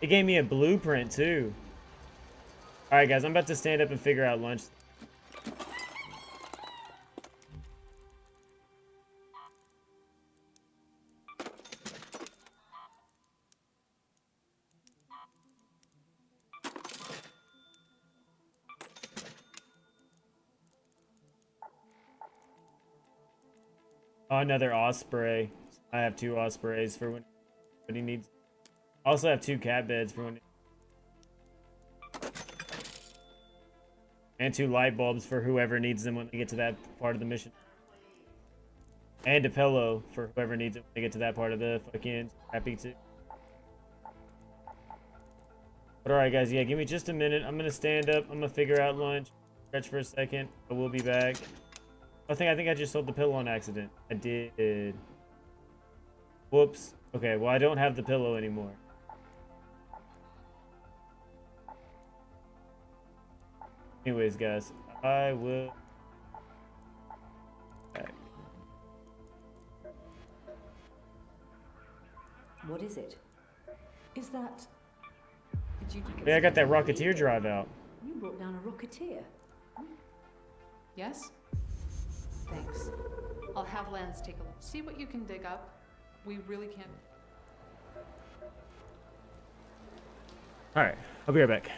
It gave me a blueprint, too. Alright, guys, I'm about to stand up and figure out lunch. Oh, another osprey. I have 2 ospreys for when he needs. I also have 2 cat beds for when. And 2 light bulbs for whoever needs them when they get to that part of the mission. And a pillow for whoever needs it when they get to that part of the fucking happy too. But alright guys, yeah, give me just a minute. I'm gonna stand up, I'm gonna figure out lunch. Stretch for a second, but we'll be back. I think I just sold the pillow on accident. I did. Whoops. Okay, well I don't have the pillow anymore. Anyways, guys, I will. Back. What is it? Is that... Did you... Yeah, I got that Rocketeer drive out. You brought down a Rocketeer. Yes? Thanks. I'll have Lance take a look. See what you can dig up. We really can't. Alright, I'll be right back.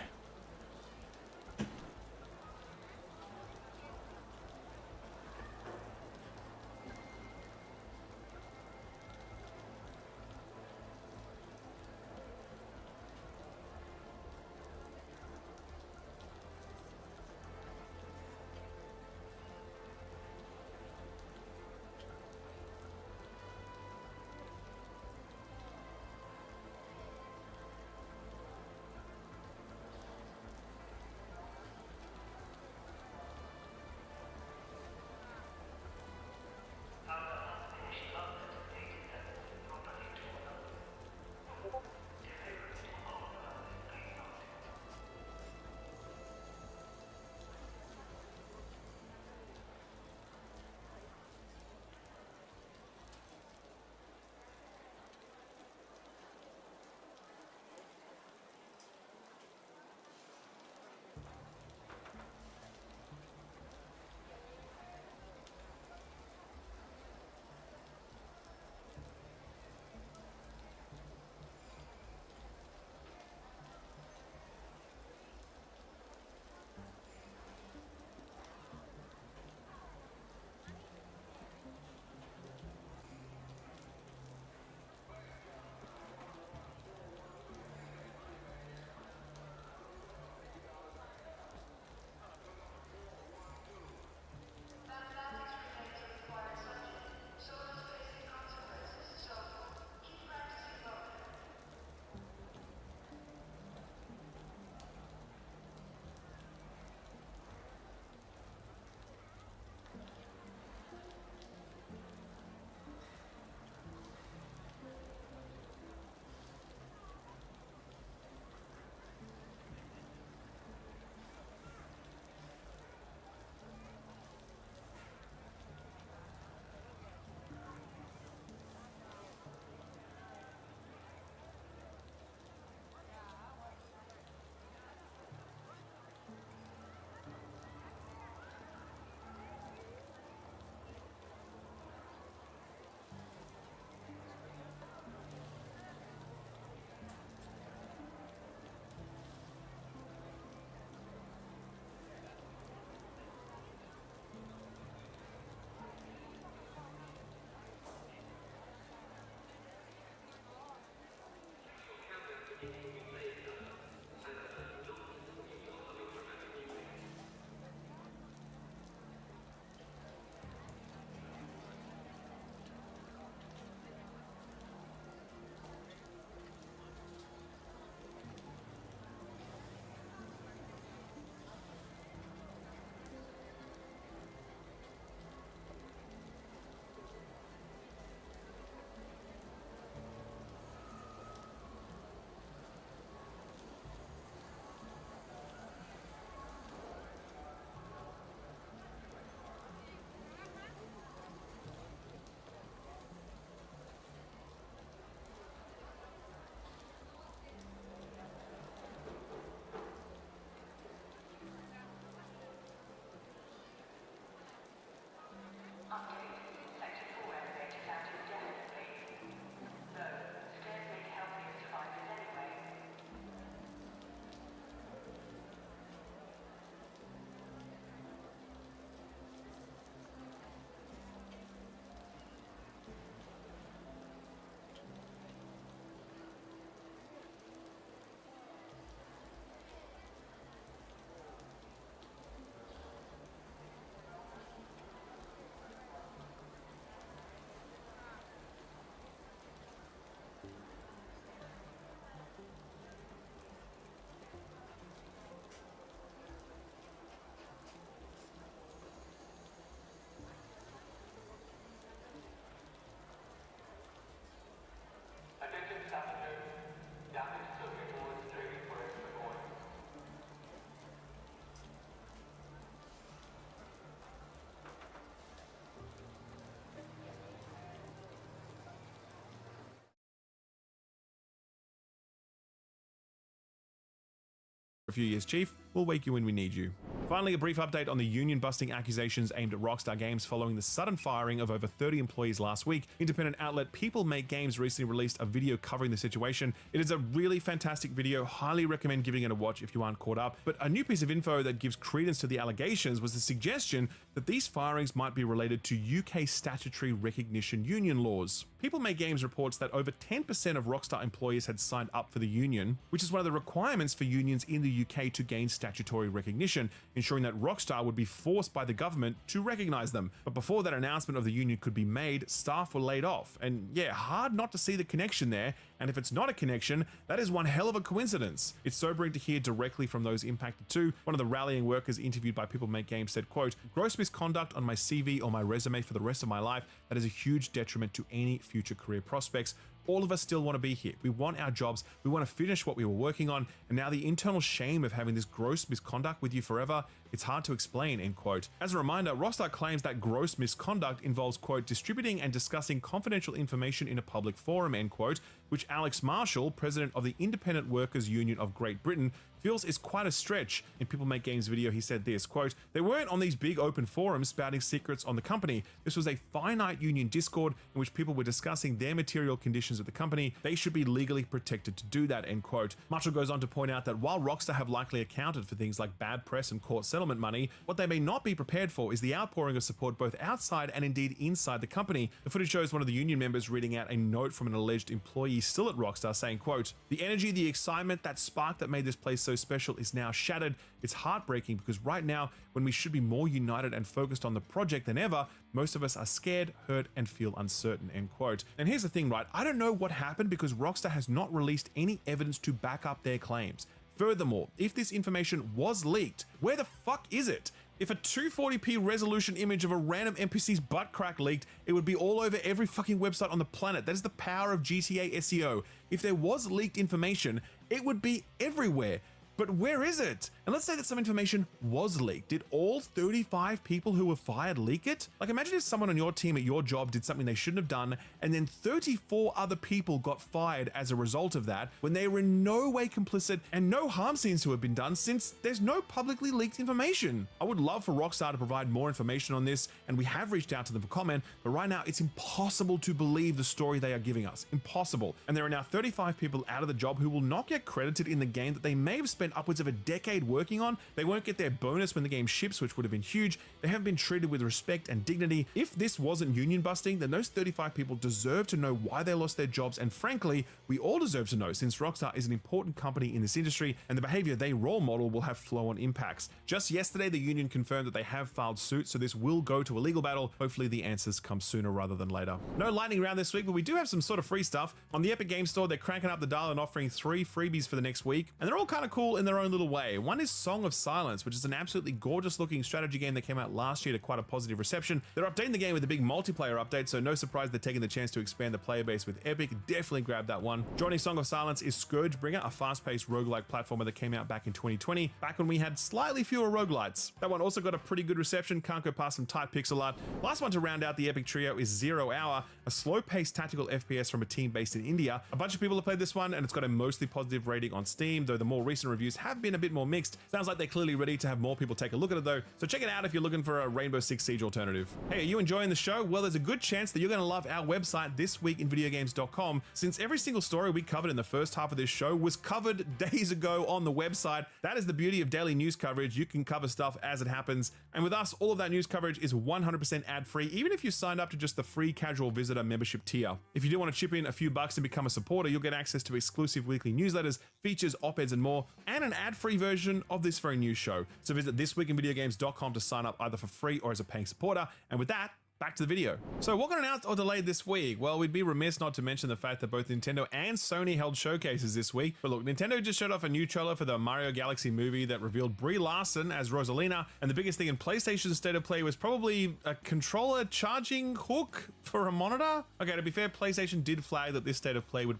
a few years, Chief. We'll wake you when we need you. Finally, a brief update on the union-busting accusations aimed at Rockstar Games following the sudden firing of over 30 employees last week. Independent outlet People Make Games recently released a video covering the situation. It is a really fantastic video. Highly recommend giving it a watch if you aren't caught up. But a new piece of info that gives credence to the allegations was the suggestion that these firings might be related to UK statutory recognition union laws. People Make Games reports that over 10% of Rockstar employees had signed up for the union, which is one of the requirements for unions in the UK to gain statutory recognition, ensuring that Rockstar would be forced by the government to recognize them. But before that announcement of the union could be made, staff were laid off. And yeah, hard not to see the connection there. And if it's not a connection, that is one hell of a coincidence. It's sobering to hear directly from those impacted too. One of the rallying workers interviewed by People Make Games said, quote, "Gross misconduct on my CV or my resume for the rest of my life, that is a huge detriment to any future career prospects. All of us still want to be here. We want our jobs. We want to finish what we were working on. And now the internal shame of having this gross misconduct with you forever, it's hard to explain," end quote. As a reminder, Rockstar claims that gross misconduct involves, quote, "distributing and discussing confidential information in a public forum," end quote, which Alex Marshall, president of the Independent Workers Union of Great Britain, feels is quite a stretch. In People Make Games video, he said this, quote, "They weren't on these big open forums spouting secrets on the company. This was a finite union Discord in which people were discussing their material conditions at the company. They should be legally protected to do that," end quote. Marshall goes on to point out that while Rockstar have likely accounted for things like bad press and court settlement money, what they may not be prepared for is the outpouring of support both outside and indeed inside the company. The footage shows one of the union members reading out a note from an alleged employee still at Rockstar saying, quote, "The energy, the excitement, that spark that made this place so special is now shattered. It's heartbreaking because right now, when we should be more united and focused on the project than ever, most of us are scared, hurt, and feel uncertain," end quote. And here's the thing, right? I don't know what happened because Rockstar has not released any evidence to back up their claims. Furthermore, if this information was leaked, where the fuck is it? If a 240p resolution image of a random NPC's butt crack leaked, it would be all over every fucking website on the planet. That is the power of GTA SEO. If there was leaked information, it would be everywhere. But where is it? And let's say that some information was leaked. Did all 35 people who were fired leak it? Like, imagine if someone on your team at your job did something they shouldn't have done, and then 34 other people got fired as a result of that, when they were in no way complicit and no harm seems to have been done since there's no publicly leaked information. I would love for Rockstar to provide more information on this, and we have reached out to them for comment, but right now it's impossible to believe the story they are giving us. Impossible. And there are now 35 people out of the job who will not get credited in the game that they may have spent upwards of a decade working on. They won't get their bonus when the game ships, which would have been huge. They haven't been treated with respect and dignity. If this wasn't union busting, then those 35 people deserve to know why they lost their jobs, and frankly, we all deserve to know, since Rockstar is an important company in this industry and the behavior they role model will have flow-on impacts. Just yesterday, the union confirmed that they have filed suit, so this will go to a legal battle. Hopefully the answers come sooner rather than later. No lightning round this week, but we do have some sort of free stuff. On the Epic Games Store, they're cranking up the dial and offering 3 freebies for the next week, and they're all kind of cool in their own little way. One is Song of Silence, which is an absolutely gorgeous looking strategy game that came out last year to quite a positive reception. They're updating the game with a big multiplayer update, so no surprise they're taking the chance to expand the player base with Epic. Definitely grab that one. Joining Song of Silence is Scourgebringer, a fast-paced roguelike platformer that came out back in 2020, back when we had slightly fewer roguelites. That one also got a pretty good reception, can't go past some tight pixel art. Last one to round out the Epic trio is Zero Hour, a slow-paced tactical FPS from a team based in India. A bunch of people have played this one, and it's got a mostly positive rating on Steam, though the more recent reviews have been a bit more mixed. Sounds like they're clearly ready to have more people take a look at it though, so check it out if you're looking for a Rainbow Six Siege alternative. Hey, are you enjoying the show? Well, there's a good chance that you're going to love our website, thisweekinvideogames.com, since every single story we covered in the first half of this show was covered days ago on the website. That is the beauty of daily news coverage. You can cover stuff as it happens, and with us, all of that news coverage is 100% ad-free, even if you signed up to just the free casual visitor membership tier. If you do want to chip in a few bucks and become a supporter, you'll get access to exclusive weekly newsletters, features, op-eds, and more, and an ad-free version of this very new show. So visit thisweekinvideogames.com to sign up either for free or as a paying supporter. And with that, back to the video. So what got announced or delayed this week? Well, we'd be remiss not to mention the fact that both Nintendo and Sony held showcases this week. But look, Nintendo just showed off a new trailer for the Mario Galaxy movie that revealed Brie Larson as Rosalina. And the biggest thing in PlayStation's State of Play was probably a controller charging hook for a monitor. Okay, to be fair, PlayStation did flag that this State of Play would...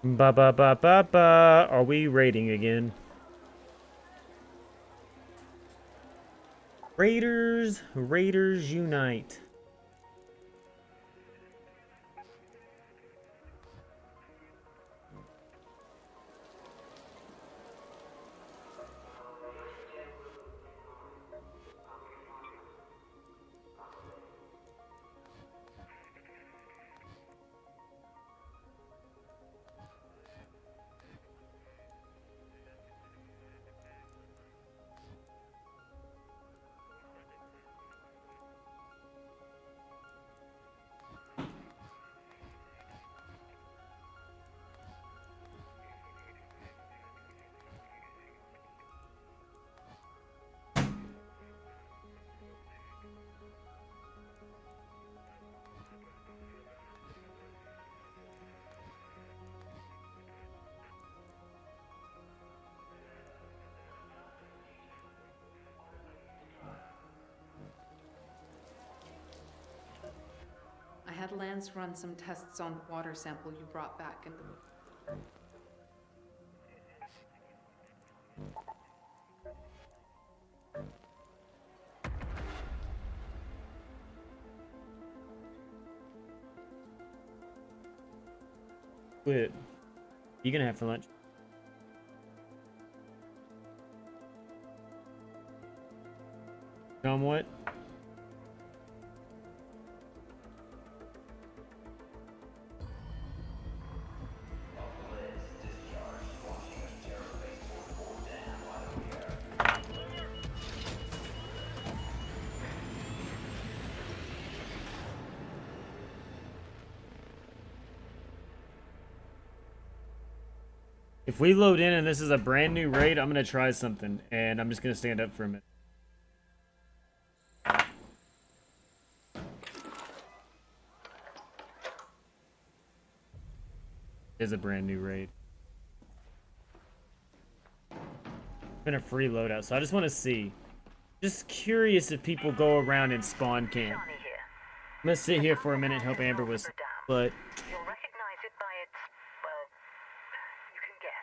Are we raiding again? Raiders unite. had Lance run some tests on water sample you brought back and Quit. You gonna have for lunch? Tom, what? If we load in and this is a brand new raid, I'm gonna try something, and I'm just gonna stand up for a minute. It is a brand new raid. It's been a free loadout, so I just want to see. Just curious if people go around and spawn camp. I'm gonna sit here for a minute and help Amber with, but. You'll recognize it by its, well, you can guess.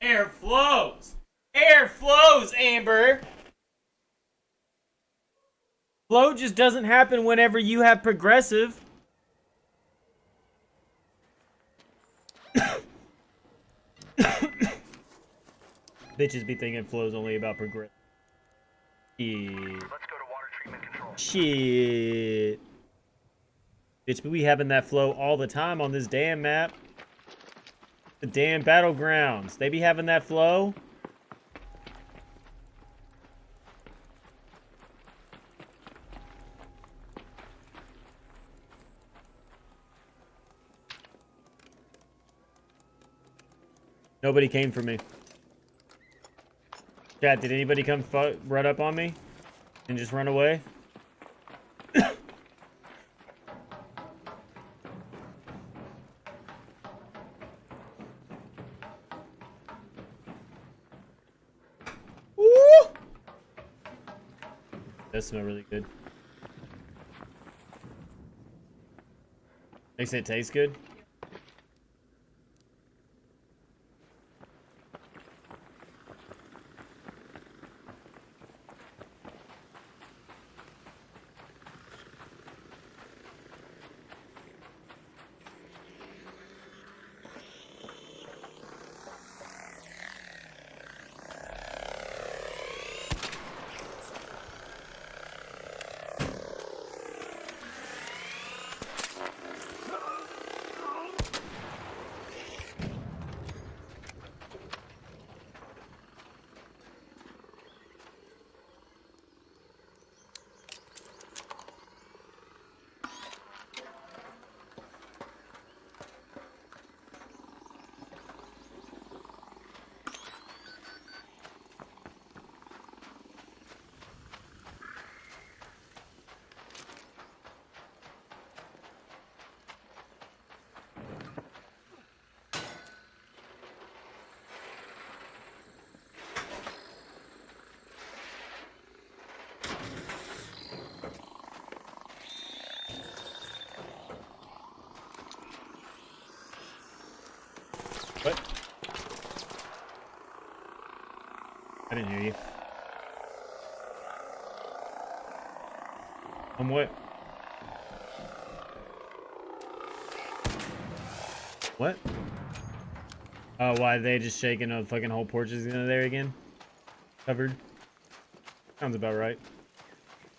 Air flows! Air flows, Amber! Flow just doesn't happen whenever you have progressive. Bitches be thinking flow's only about progressive. Shit. Let's go to water treatment control. Shit. Bitch, but we having that flow all the time on this damn map. The damn battlegrounds. They be having that flow. Nobody came for me. Chat, did anybody come run up on me and just run away? That smells really good. They say it tastes good. What? I didn't hear you. What? What? Oh, why are they just shaking a fucking whole porch is in there again? Covered? Sounds about right.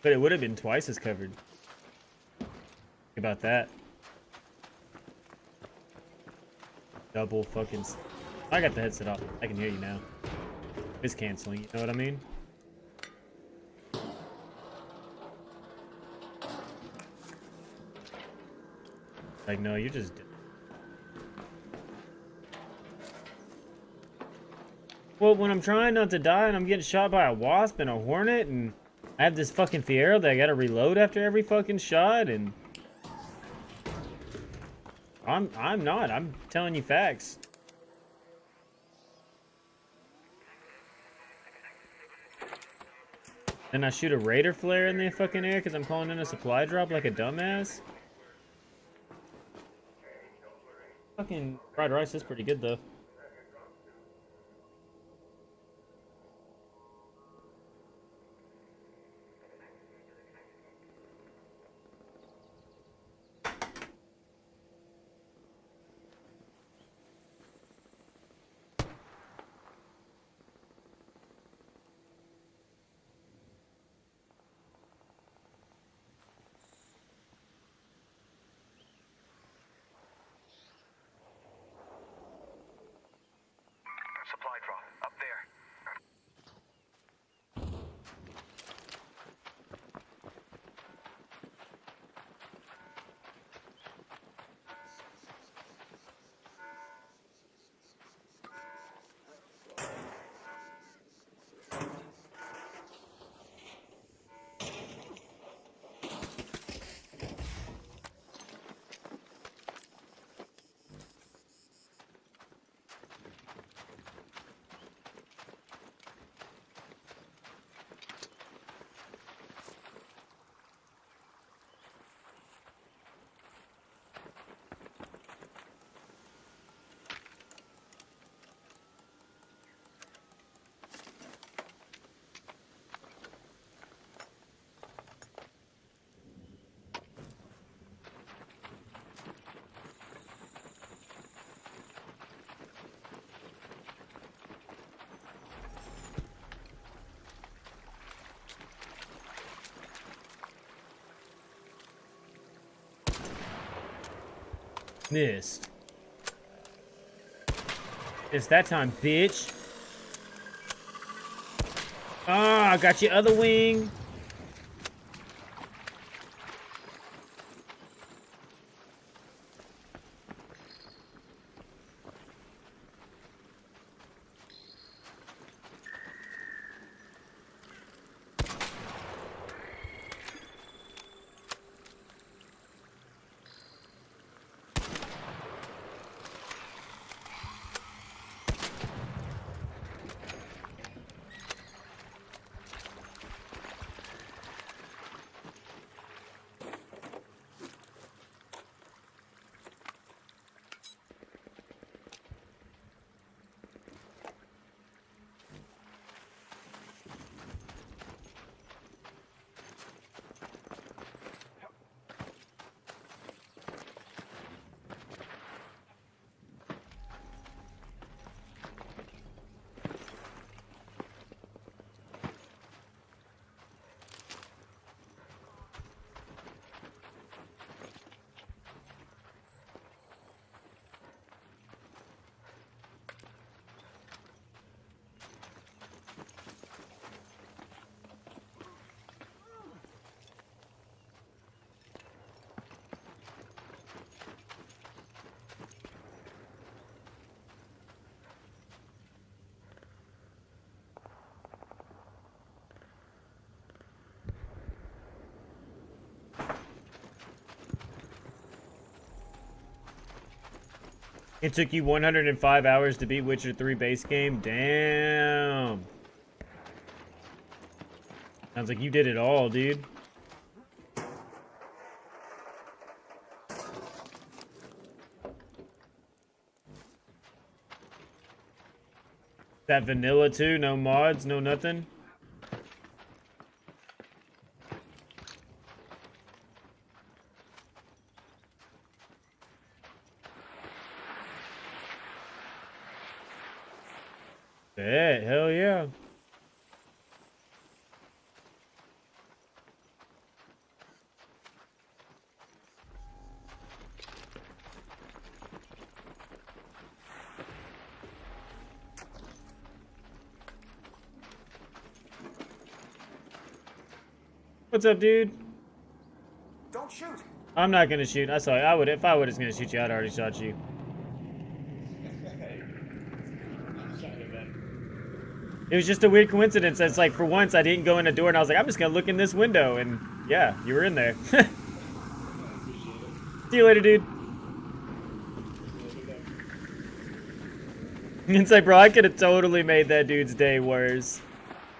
But it would have been twice as covered. Think about that. Double fucking... I got the headset off. I can hear you now. It's canceling, you know what I mean? Like, no, you're just... Well, when I'm trying not to die and I'm getting shot by a wasp and a hornet and I have this fucking Fiero that I gotta reload after every fucking shot and... I'm not. I'm telling you facts. Then I shoot a Raider flare in the fucking air because I'm calling in a supply drop like a dumbass. Fucking fried rice is pretty good though. Supply drop, up there. Missed. It's that time, bitch. Ah, I got your other wing. It took you 105 hours to beat Witcher 3 base game? Damn. Sounds like you did it all, dude. That vanilla too? No mods? No nothing? Bet, hell yeah. What's up, dude? Don't shoot. I'm not gonna shoot. I saw you. I would if I was gonna shoot you, I'd already shot you. It was just a weird coincidence. It's like for once I didn't go in a door and I was like, I'm just gonna look in this window, and yeah, you were in there. See you later, dude. It's like, bro, I could have totally made that dude's day worse.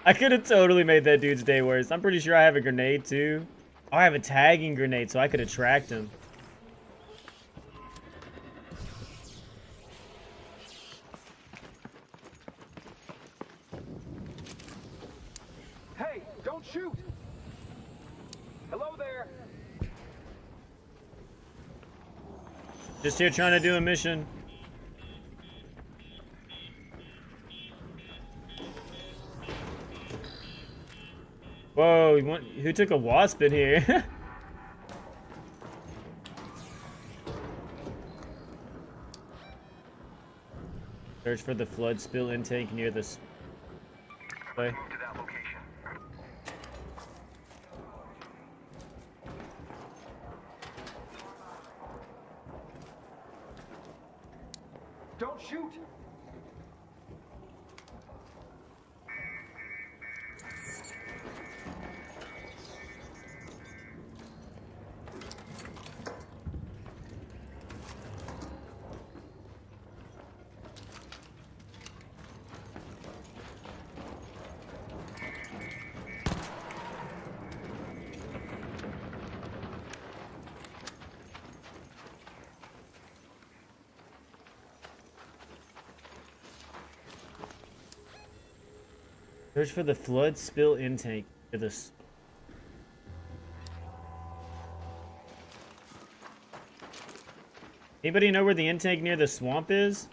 I could have totally made that dude's day worse. I'm pretty sure I have a grenade too. Oh, I have a tagging grenade, so I could attract him. Hey, don't shoot. Hello there. Just here trying to do a mission. Whoa, who took a wasp in here? Search for the flood spill intake near the way. Don't shoot. Search for the flood spill intake to this. Anybody know where the intake near the swamp is?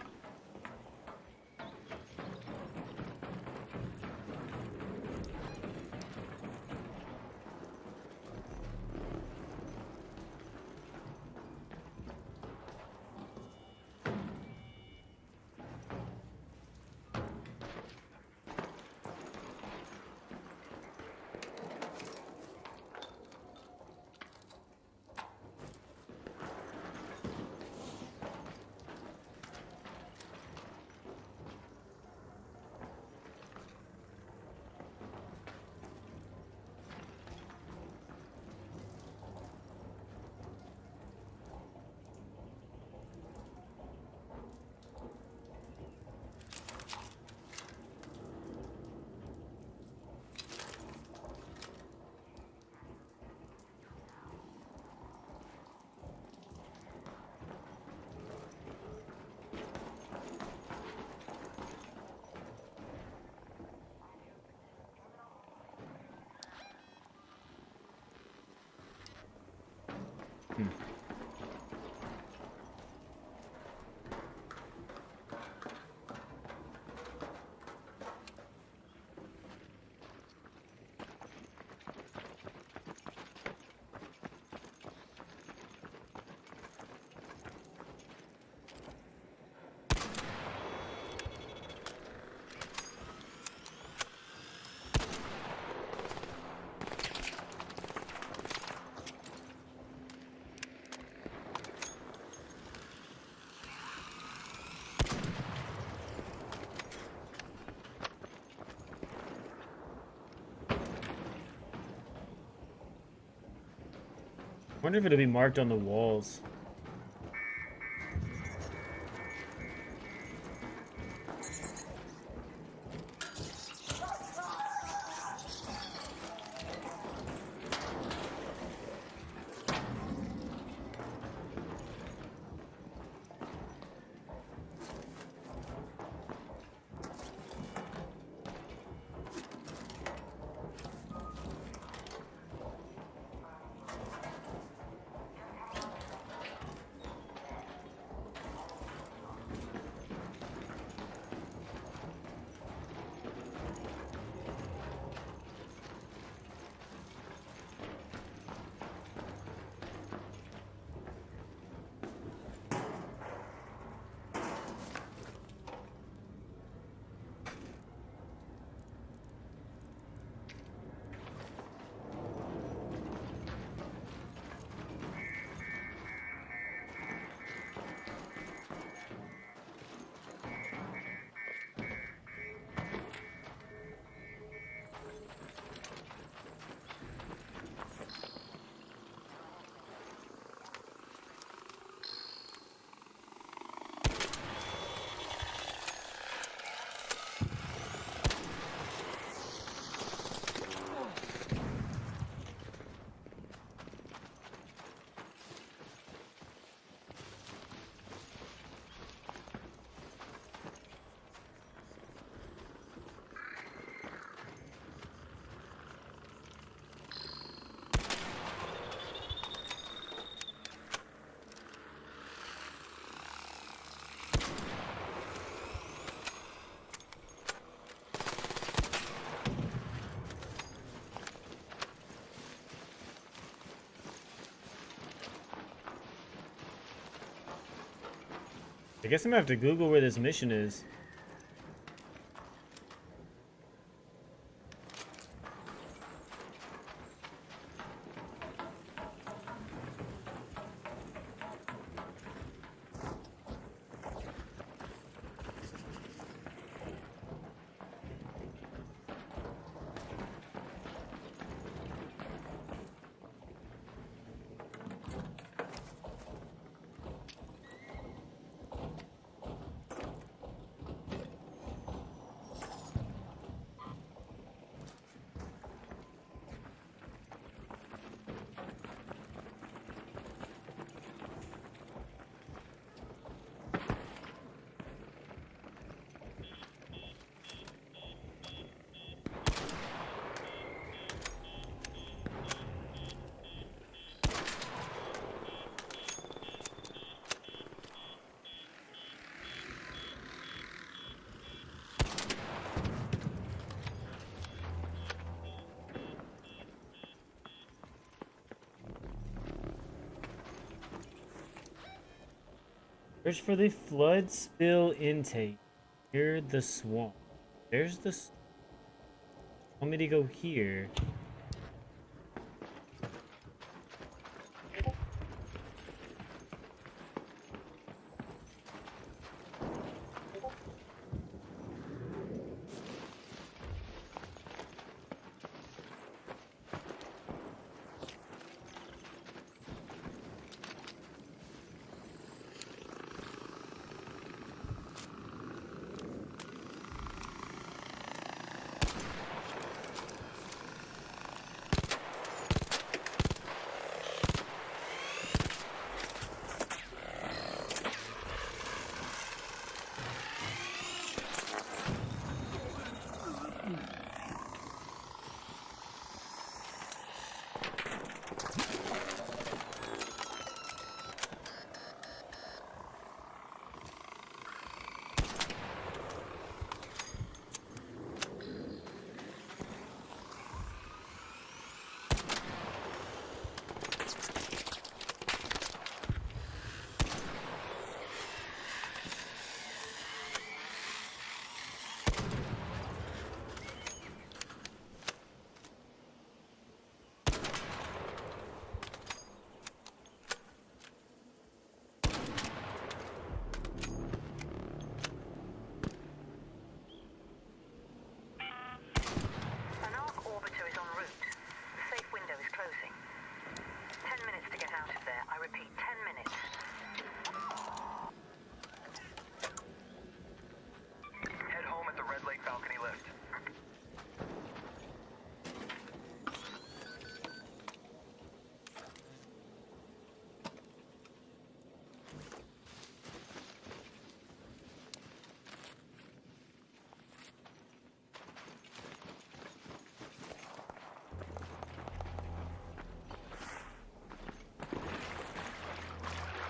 I wonder if it'll be marked on the walls. I guess I'm gonna have to Google where this mission is. Search for the flood spill intake near the swamp. There's the. Want me to go here?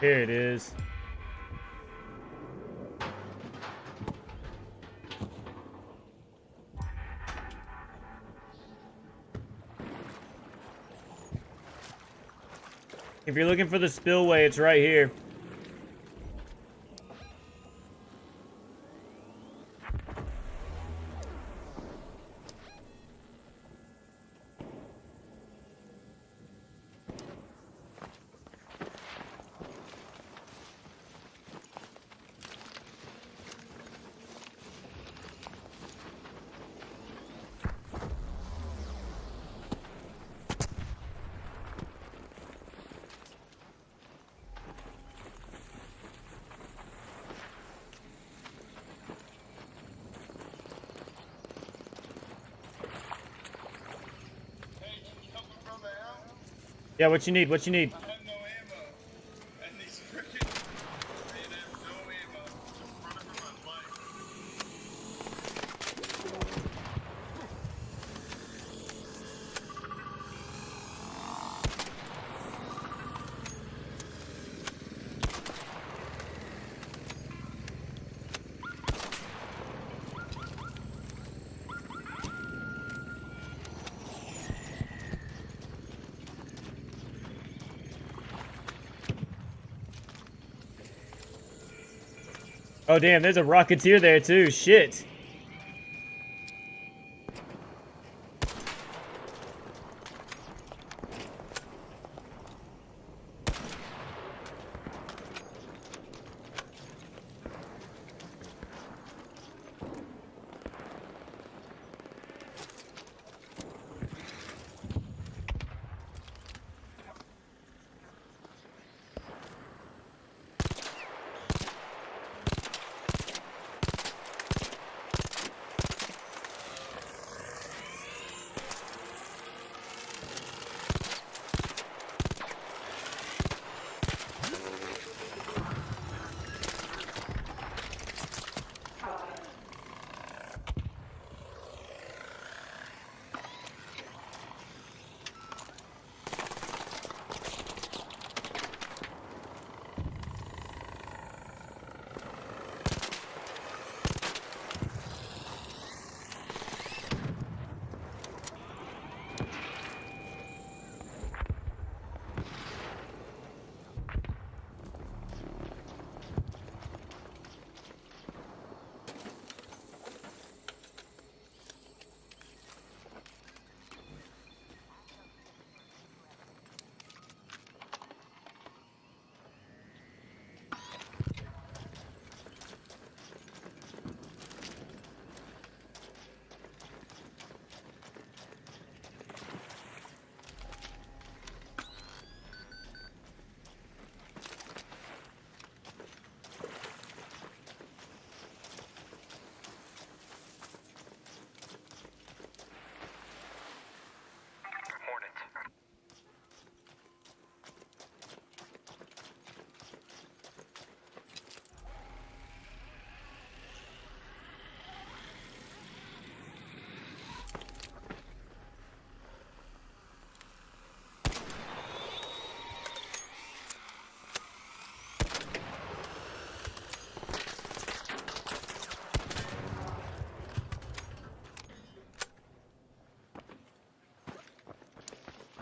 Here it is. If you're looking for the spillway, it's right here. Yeah, what you need? What you need? Oh damn, there's a Rocketeer there too. Shit.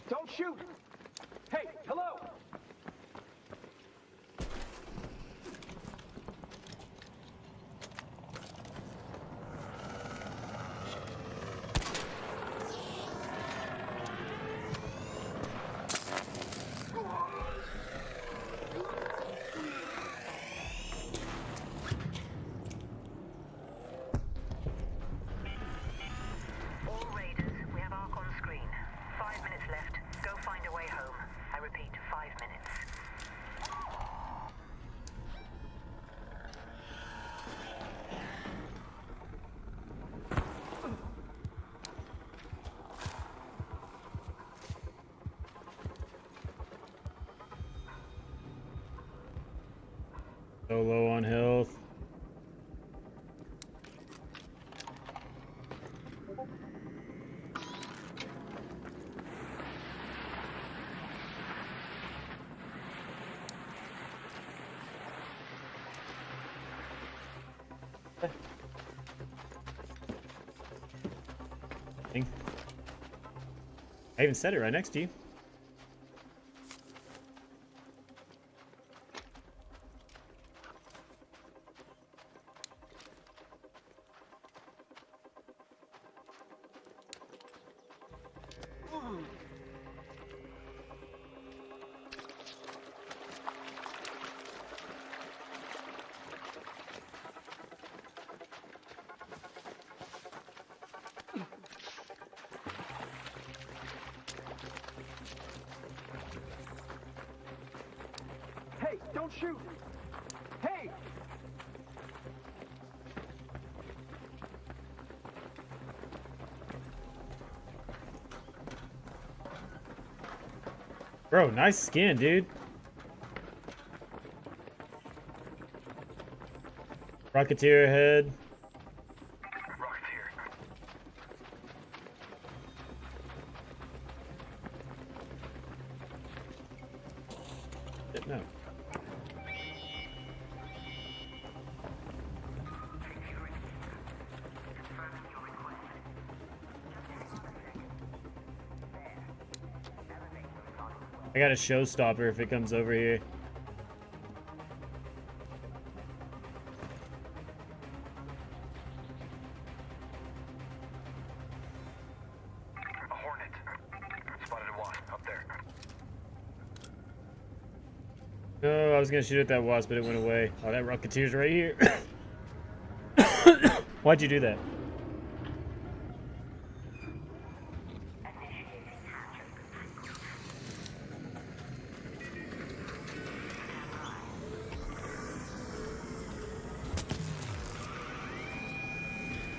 Don't shoot! Hey, hello! All Raiders, we have Ark on screen. 5 minutes left. Go find a way home. I repeat, 5 minutes. So low on health. I even said it right next to you. Hey, don't shoot! Hey! Bro, nice skin, dude. Rocketeer ahead. No. I got a showstopper if it comes over here. Oh, I was gonna shoot at that wasp, but it went away. Oh, that Rocketeer's right here. Why'd you do that?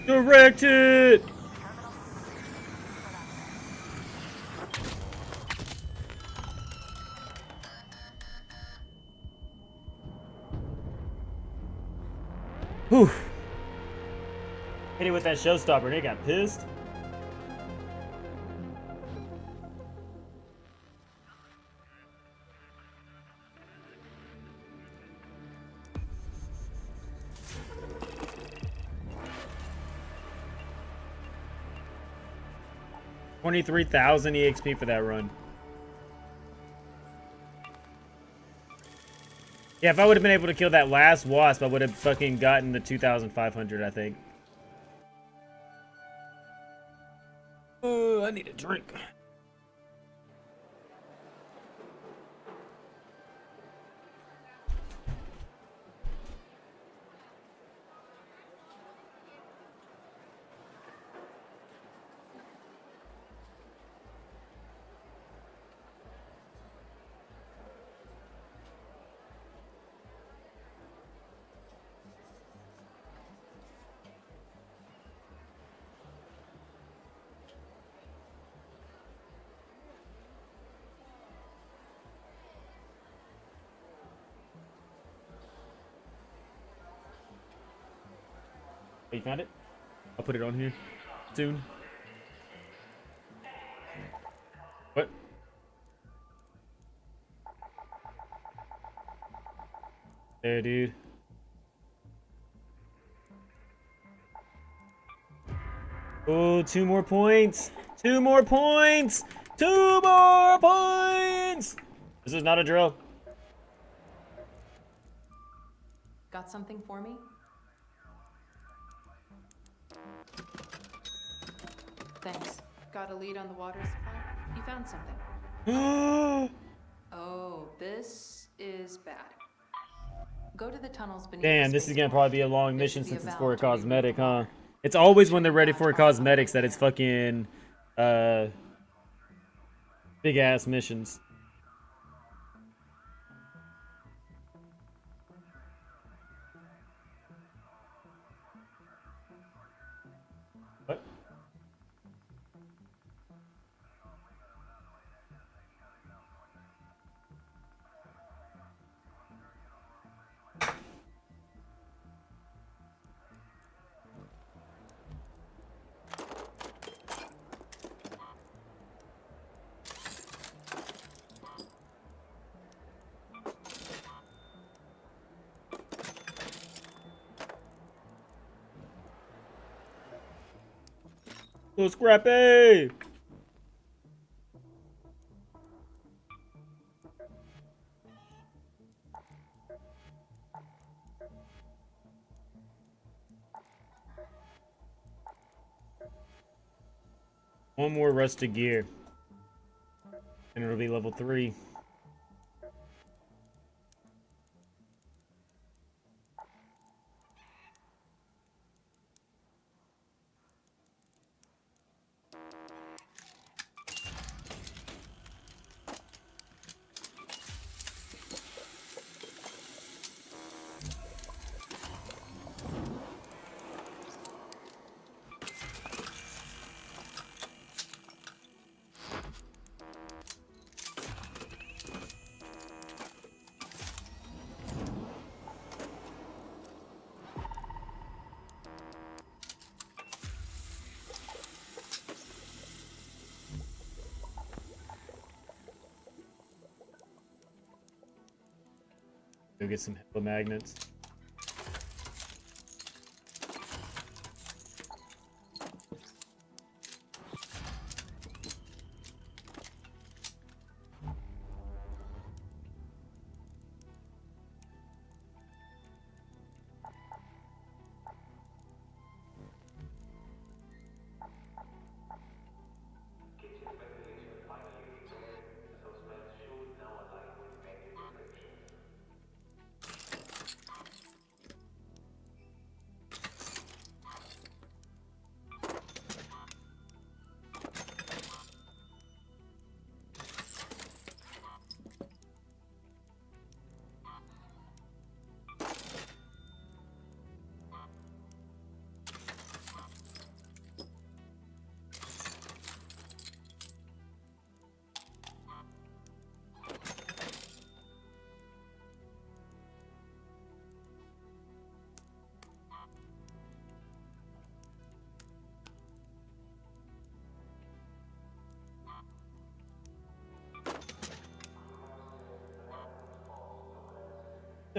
Direct it! Whew. Hit it with that showstopper and it got pissed. $23,000 EXP for that run. Yeah, if I would have been able to kill that last wasp, I would have fucking gotten the 2,500, I think. I need a drink. Oh, you found it? I'll put it on here soon. What? There, dude. Oh, 2 more points. 2 more points. 2 more points. This is not a drill. Got something for me? Thanks. Got a lead on the water supply? You found something. Oh, this is bad. Go to the tunnels beneath. Damn, this is gonna probably be a long mission since it's for a cosmetic, huh? It's always when they're ready for cosmetics that it's fucking big ass missions. What? So scrappy! One more rusted gear. And it'll be level 3. Go get some HIPAA magnets.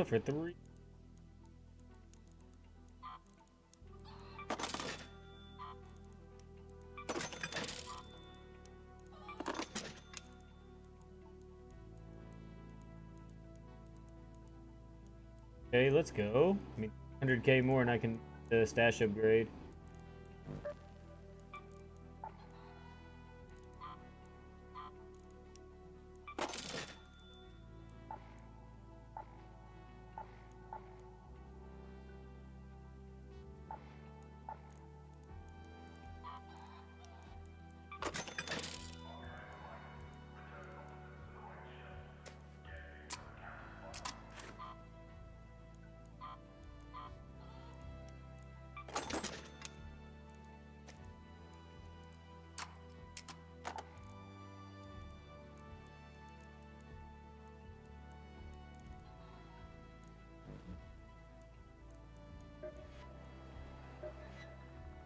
Go for 3. Okay, let's go. I mean, 100k more and I can stash upgrade.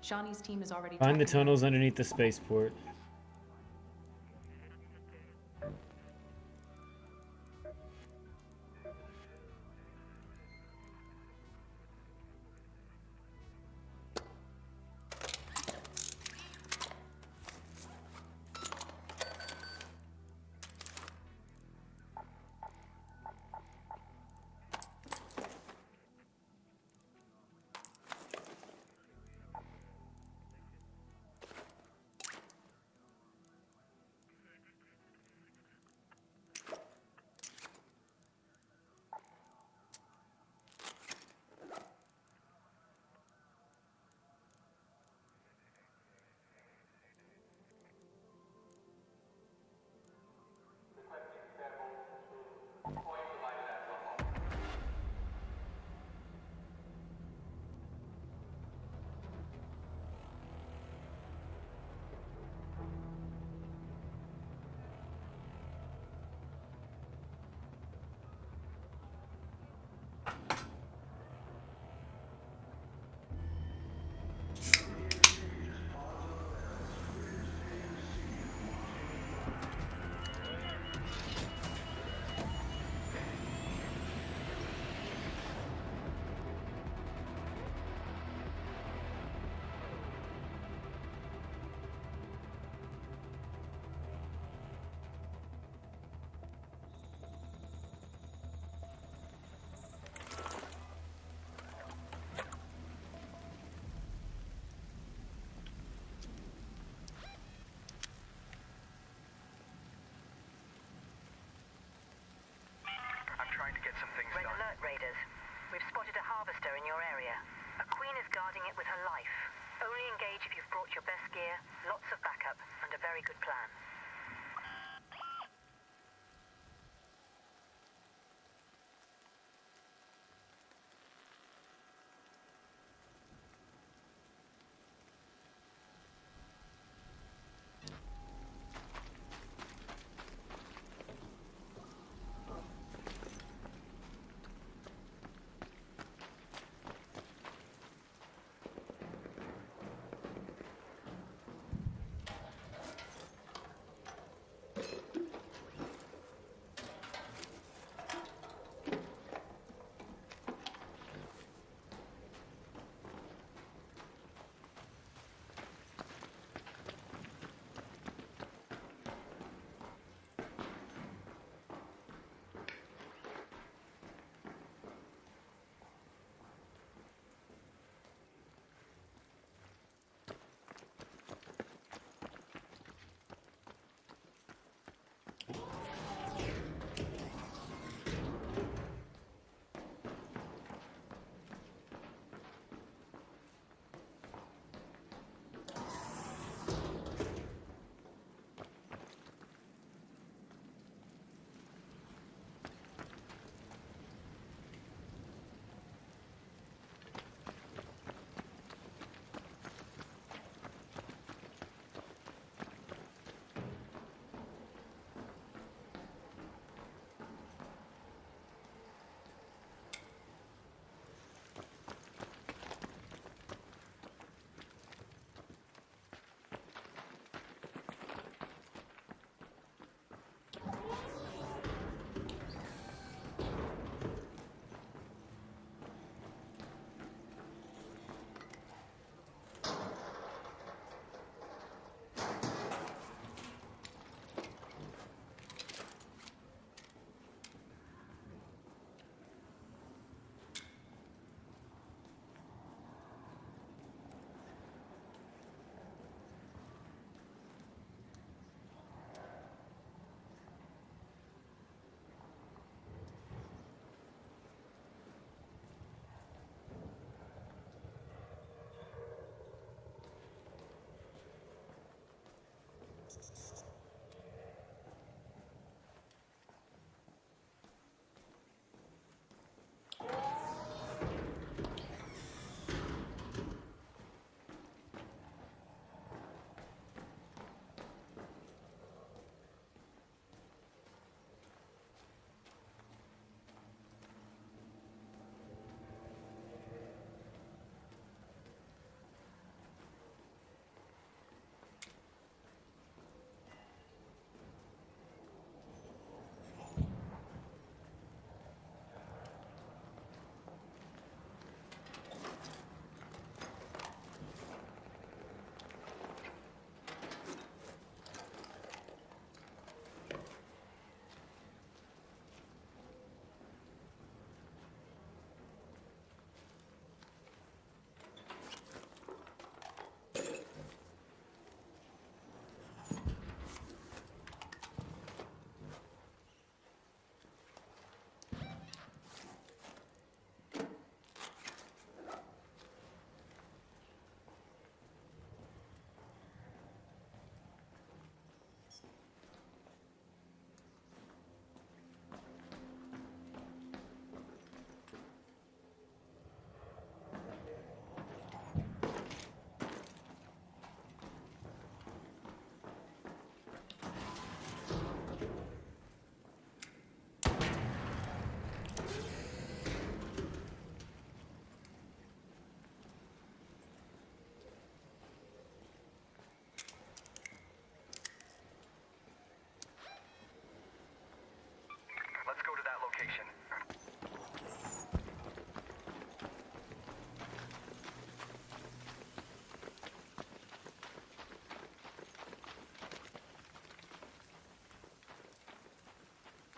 Shawnee's team is already Find the tracking them. tunnels underneath the spaceport.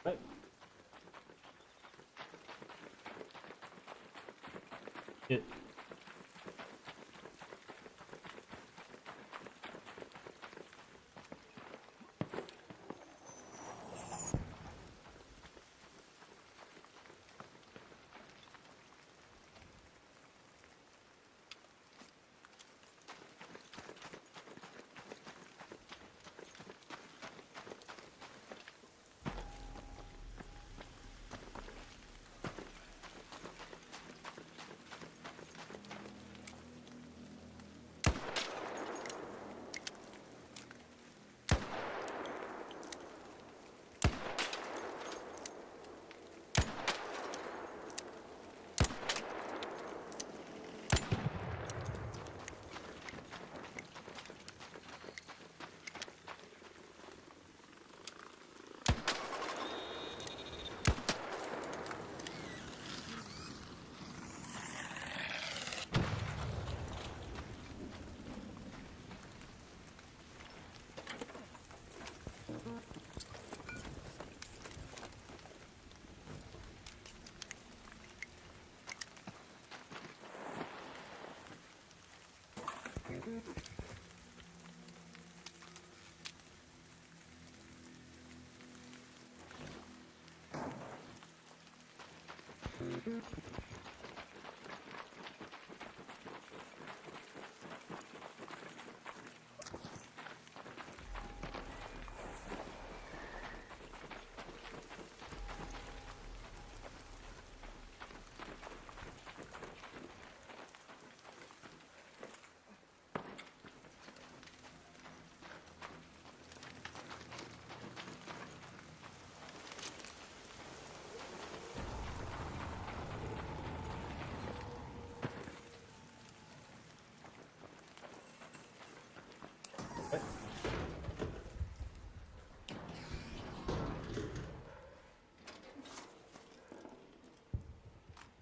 What? Shit.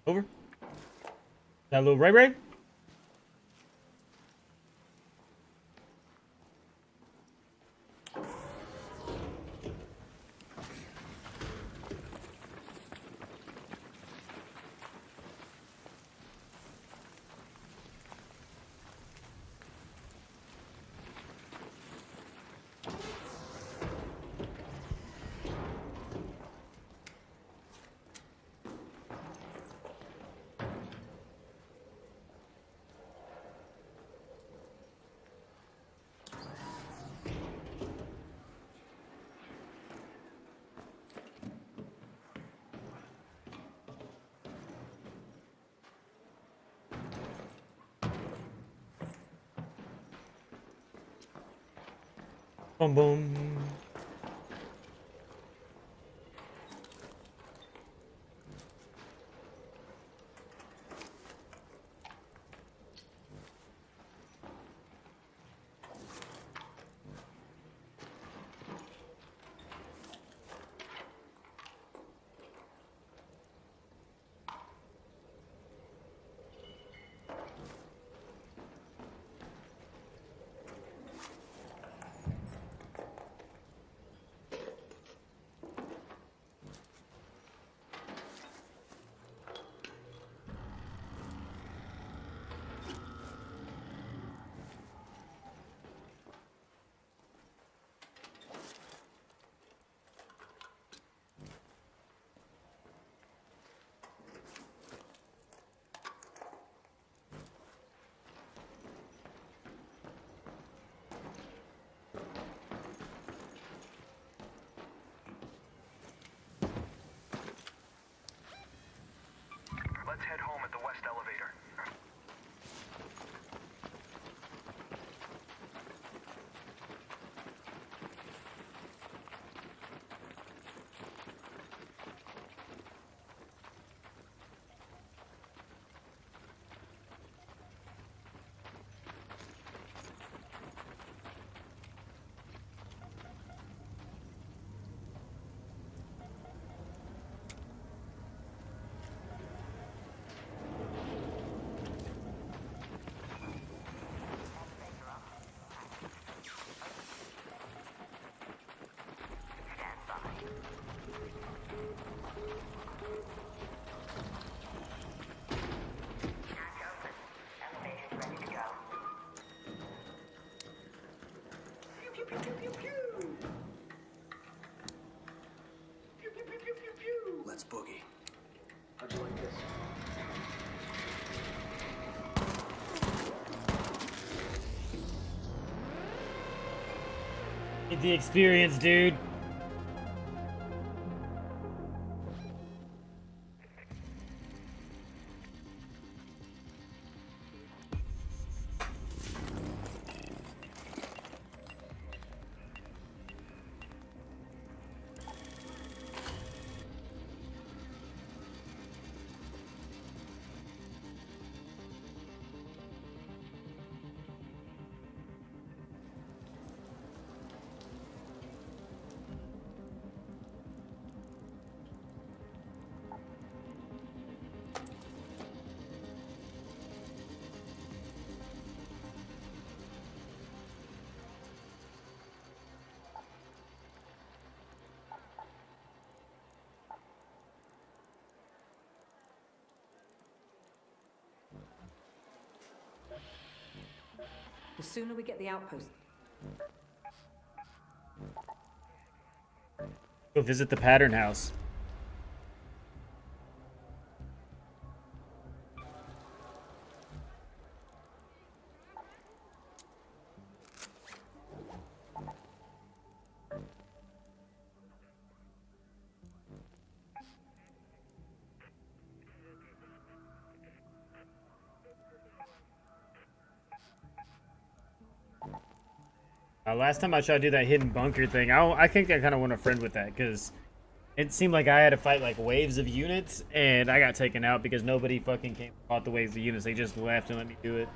Over. That little Ray Ray? Boom, boom. Get the experience, dude. The sooner we get the outpost. Go visit the pattern house. Last time I tried to do that hidden bunker thing, I think I kind of want a friend with that, because it seemed like I had to fight like waves of units, and I got taken out because nobody fucking came and fought the waves of units. They just left and let me do it.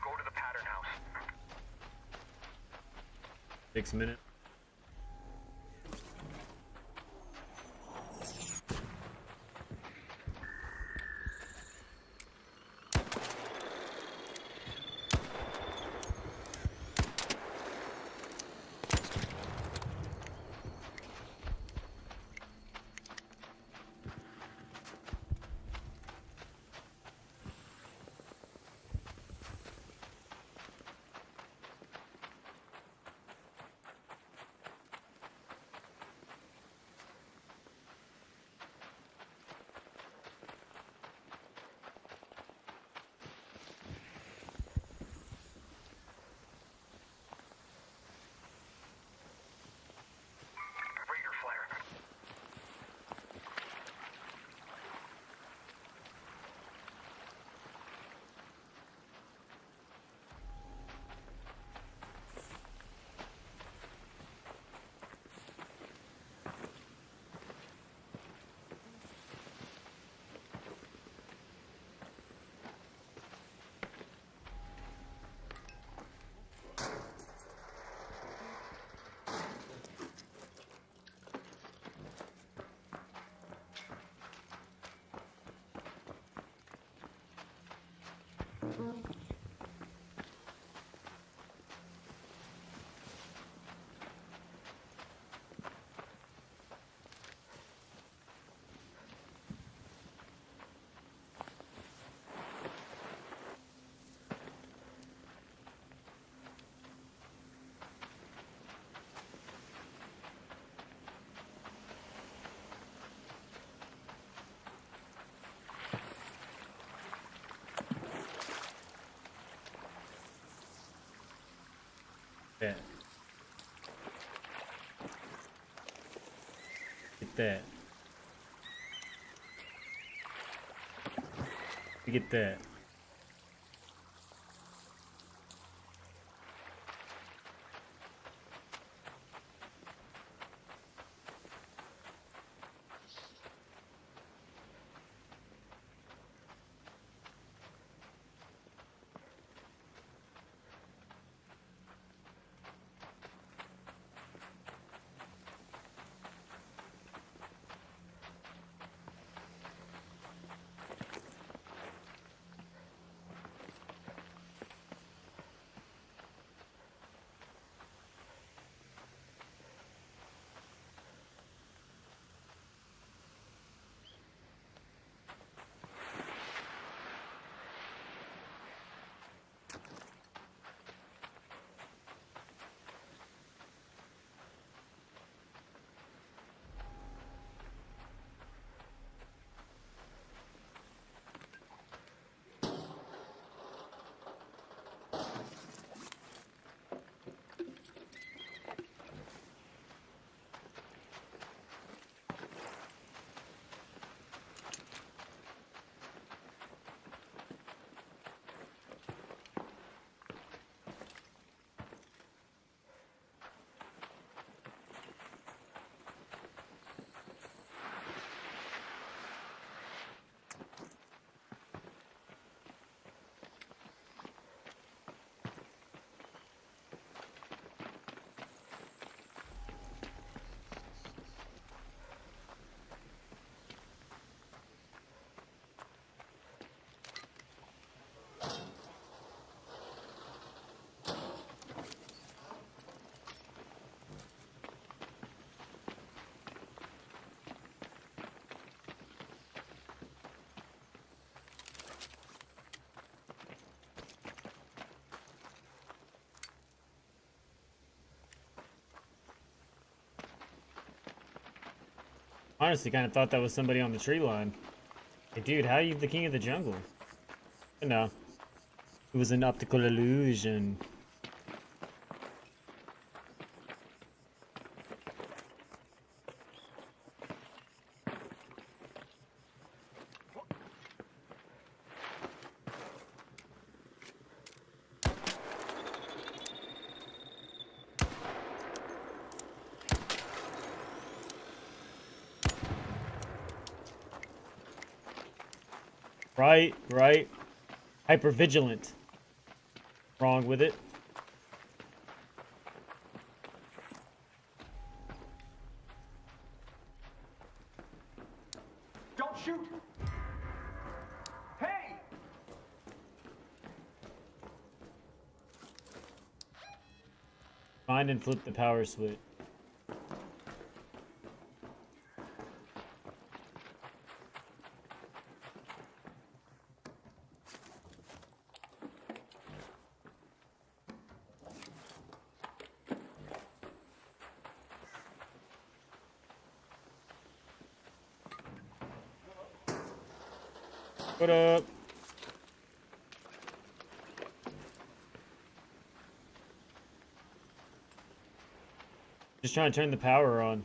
Go to the pattern house. 6 minutes. Raider flare. Yeah. Get that. You get that. Honestly, kind of thought that was somebody on the tree line. Hey, dude, how are you the king of the jungle? But no. It was an optical illusion. Right. Hypervigilant. Wrong with it. Don't shoot! Hey! Find and flip the power switch. What up? Just trying to turn the power on.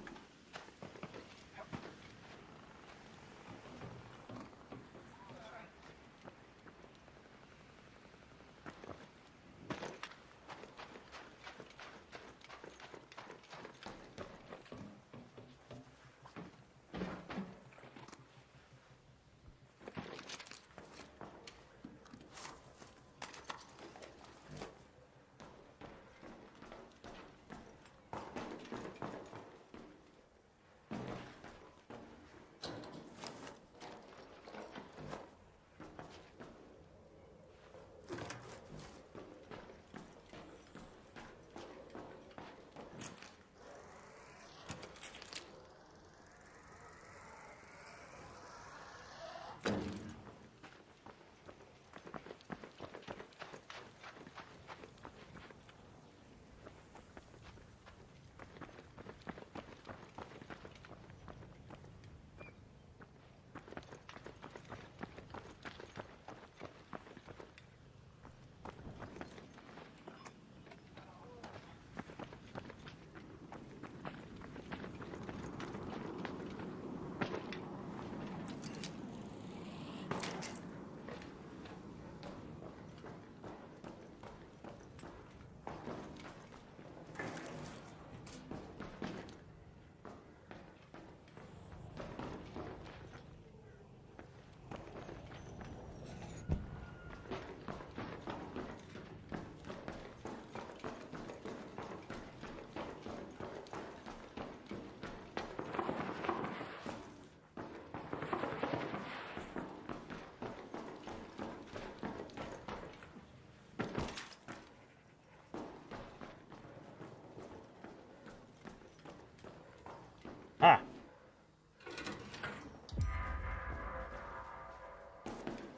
Ah.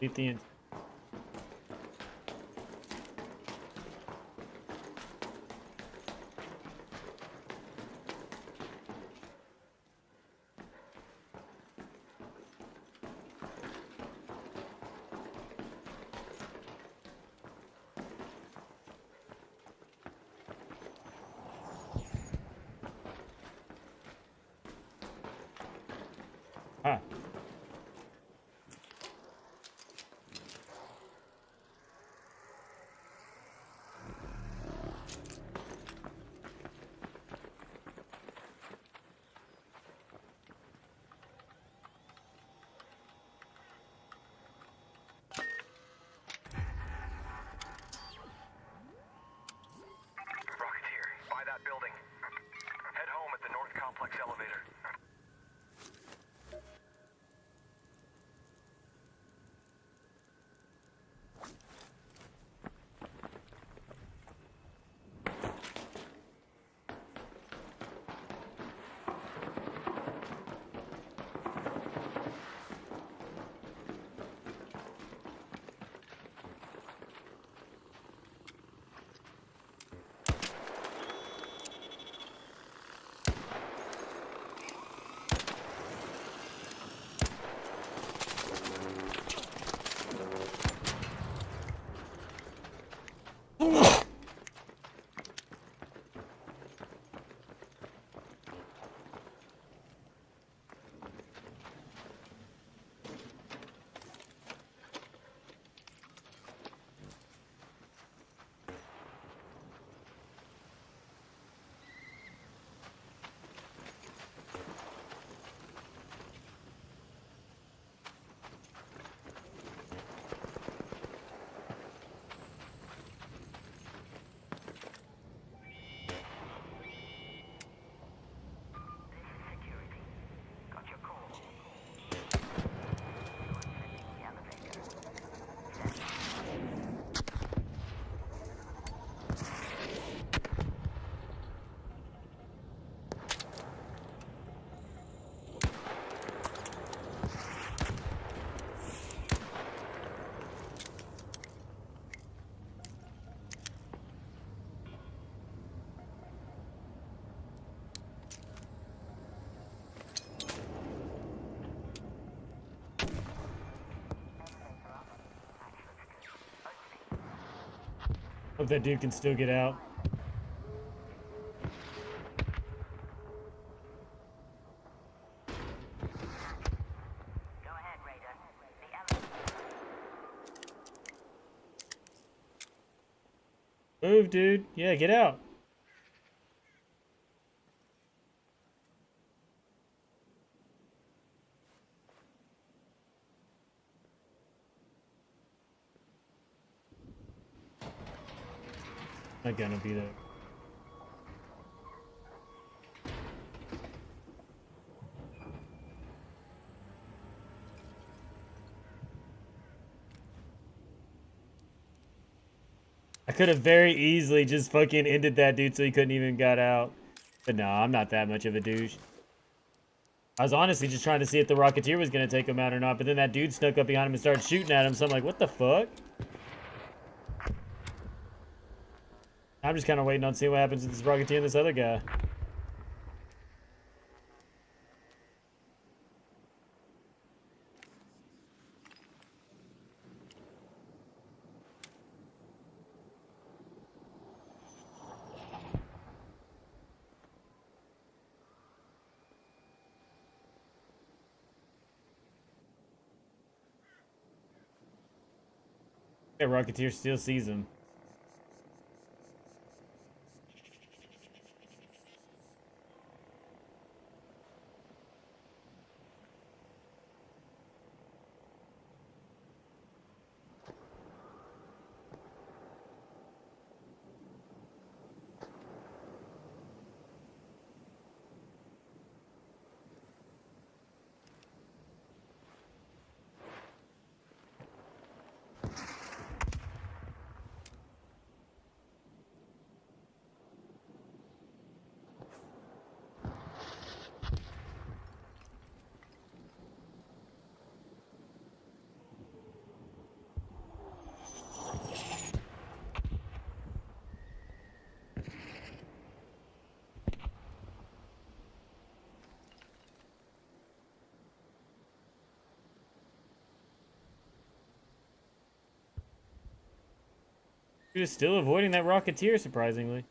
Beat the end. Ah. Hope that dude can still get out. Move, dude. Yeah, get out. Not gonna be there. I could have very easily just fucking ended that dude so he couldn't even got out. But no, I'm not that much of a douche. I was honestly just trying to see if the Rocketeer was going to take him out or not, but then that dude snuck up behind him and started shooting at him, so I'm like, what the fuck? I'm just kind of waiting on seeing what happens with this Rocketeer and this other guy. Yeah, Rocketeer still sees him. You're still avoiding that Rocketeer, surprisingly.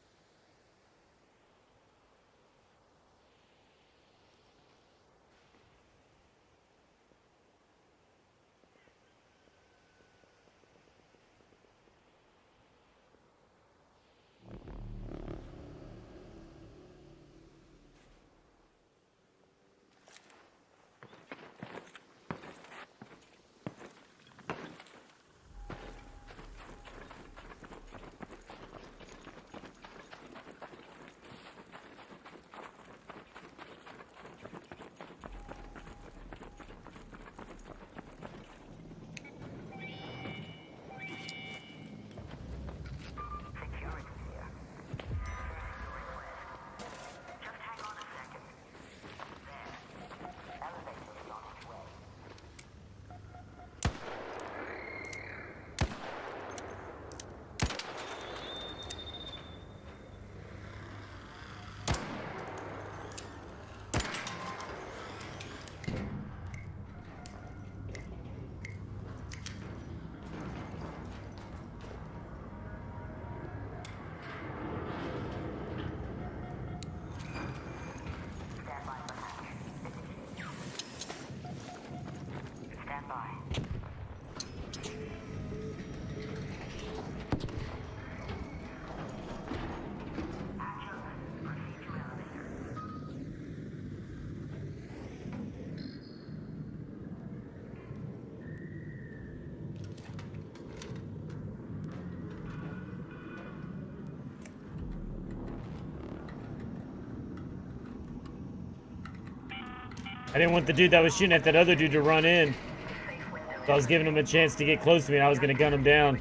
I didn't want the dude that was shooting at that other dude to run in. So I was giving him a chance to get close to me and I was going to gun him down.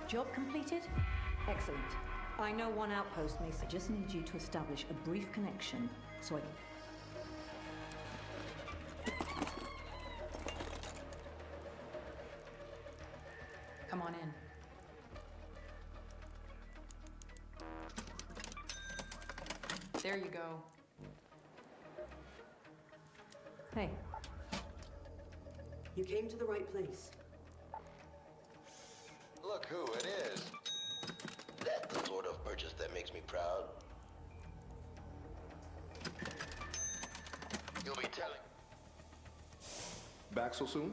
Job completed? Excellent. I know one outpost, Mason. I just need you to establish a brief connection so I can... Come on in. There you go. Hey. You came to the right place. Look who it is. That's the sort of purchase that makes me proud. You'll be telling. Back so soon?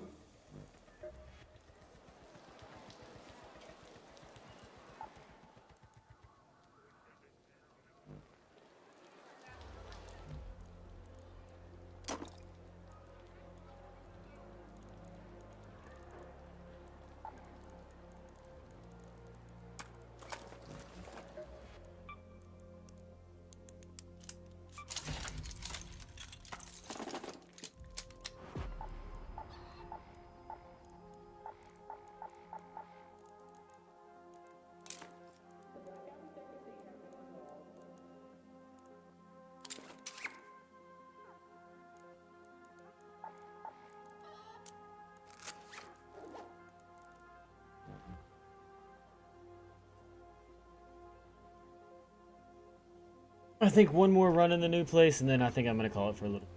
I think one more run in the new place, and then I think I'm gonna call it for a little.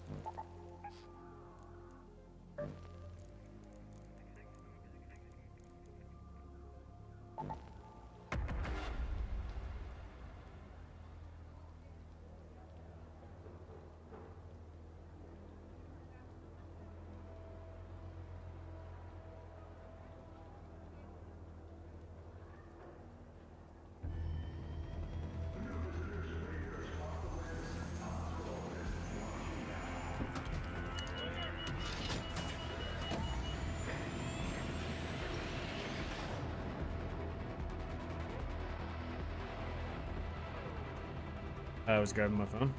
I was grabbing my phone.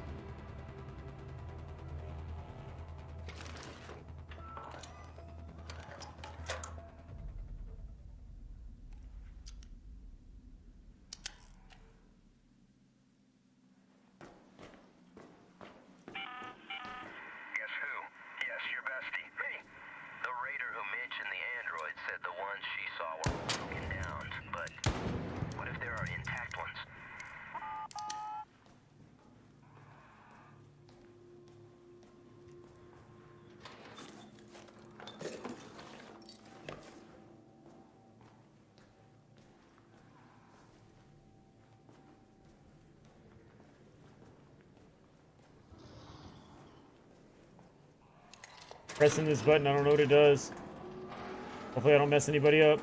Guess who? Yes, your bestie. Me. The raider who Mitch and the android said the ones she saw were all broken down. But what if there are intact ones? Pressing this button, I don't know what it does. Hopefully I don't mess anybody up.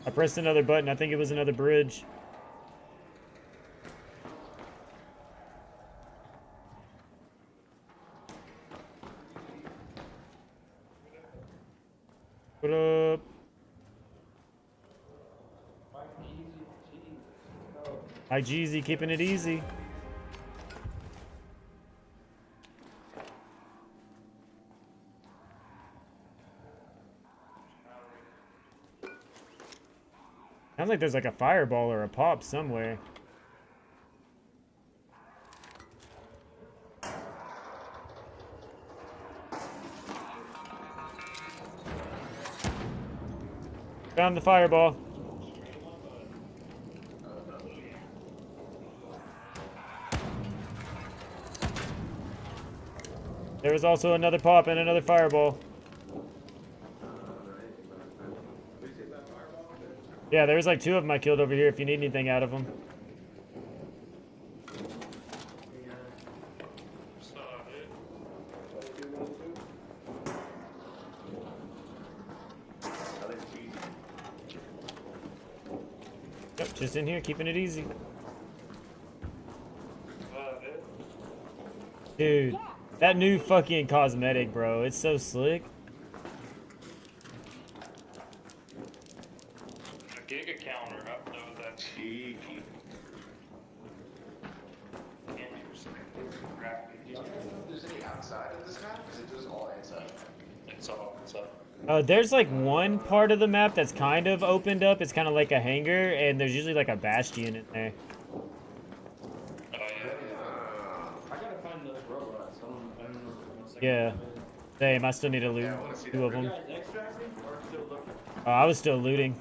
I pressed another button. I think it was another bridge. What up? Hi, Jeezy, keeping it easy. Sounds like there's like a fireball or a pop somewhere. Found the fireball. There was also another pop and another fireball. Yeah, there's like 2 of them I killed over here if you need anything out of them. Just in here, keeping it easy. Dude, that new fucking cosmetic, bro. It's so slick. A Giga counter, I know that's cheeky. There's any outside of this map? Is it just all inside? It's all inside. There's like one part of the map that's kind of opened up. It's kind of like a hangar, and there's usually like a bastion in there. Oh yeah. I gotta find those robots. I don't know. Yeah. Same, I still need to loot two of them. You guys extracting or still looking? I was still looting.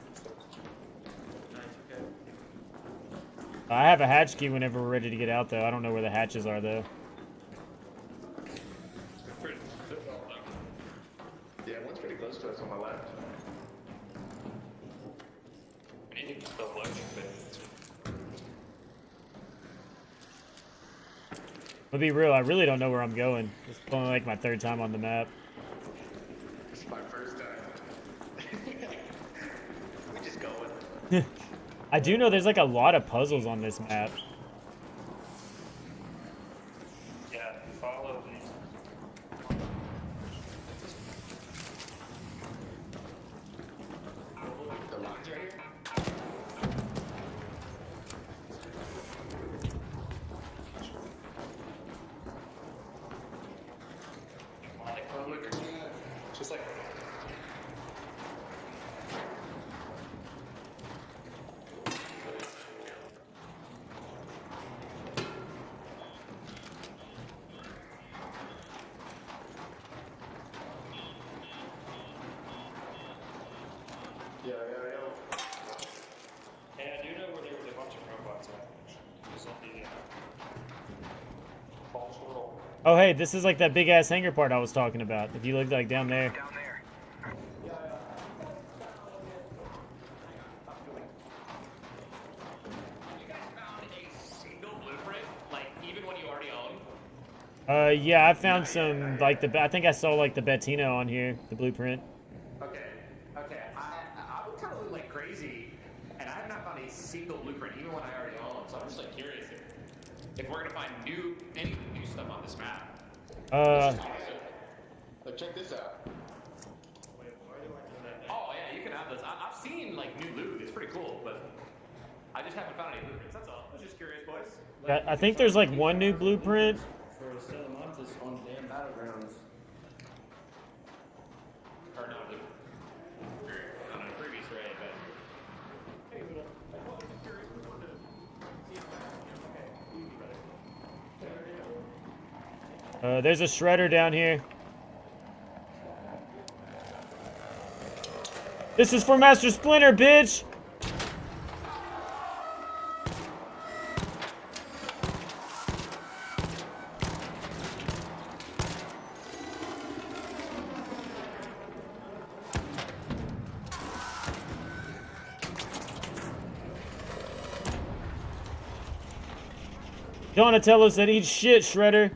Nice, okay. I have a hatch key whenever we're ready to get out, though. I don't know where the hatches are, though. Yeah, one's pretty close to us on my left. What do you think is the loading phase? I'll be real, I really don't know where I'm going. It's only like my third time on the map. It's my first time. We just going. I do know there's like a lot of puzzles on this map. Yeah, follow these. The lines right here? Just like Yeah. hey, I do know where there was a bunch of robots at. Just on the false world. Oh, hey, this is like that big ass hangar part I was talking about. If you look like down there. Down there. You guys found a single blueprint, like even one you already own? Yeah, I found some, like, I think I saw, like, the Bettino on here, the blueprint. Okay. I would kind of look like crazy, and I have not found a single blueprint, even one I already own. So I'm just like curious if we're gonna find any new stuff on this map. Like, check this out. Oh yeah, you can have this. I've seen like new loot. It's pretty cool, but I just haven't found any blueprints. That's all. I was just curious, boys. I think there's, like, one new blueprint. For Salamantis on damn battlegrounds. Or no, on a previous raid, but. There's a shredder down here. This is for Master Splinter, bitch! Donatello said, eat shit, Shredder.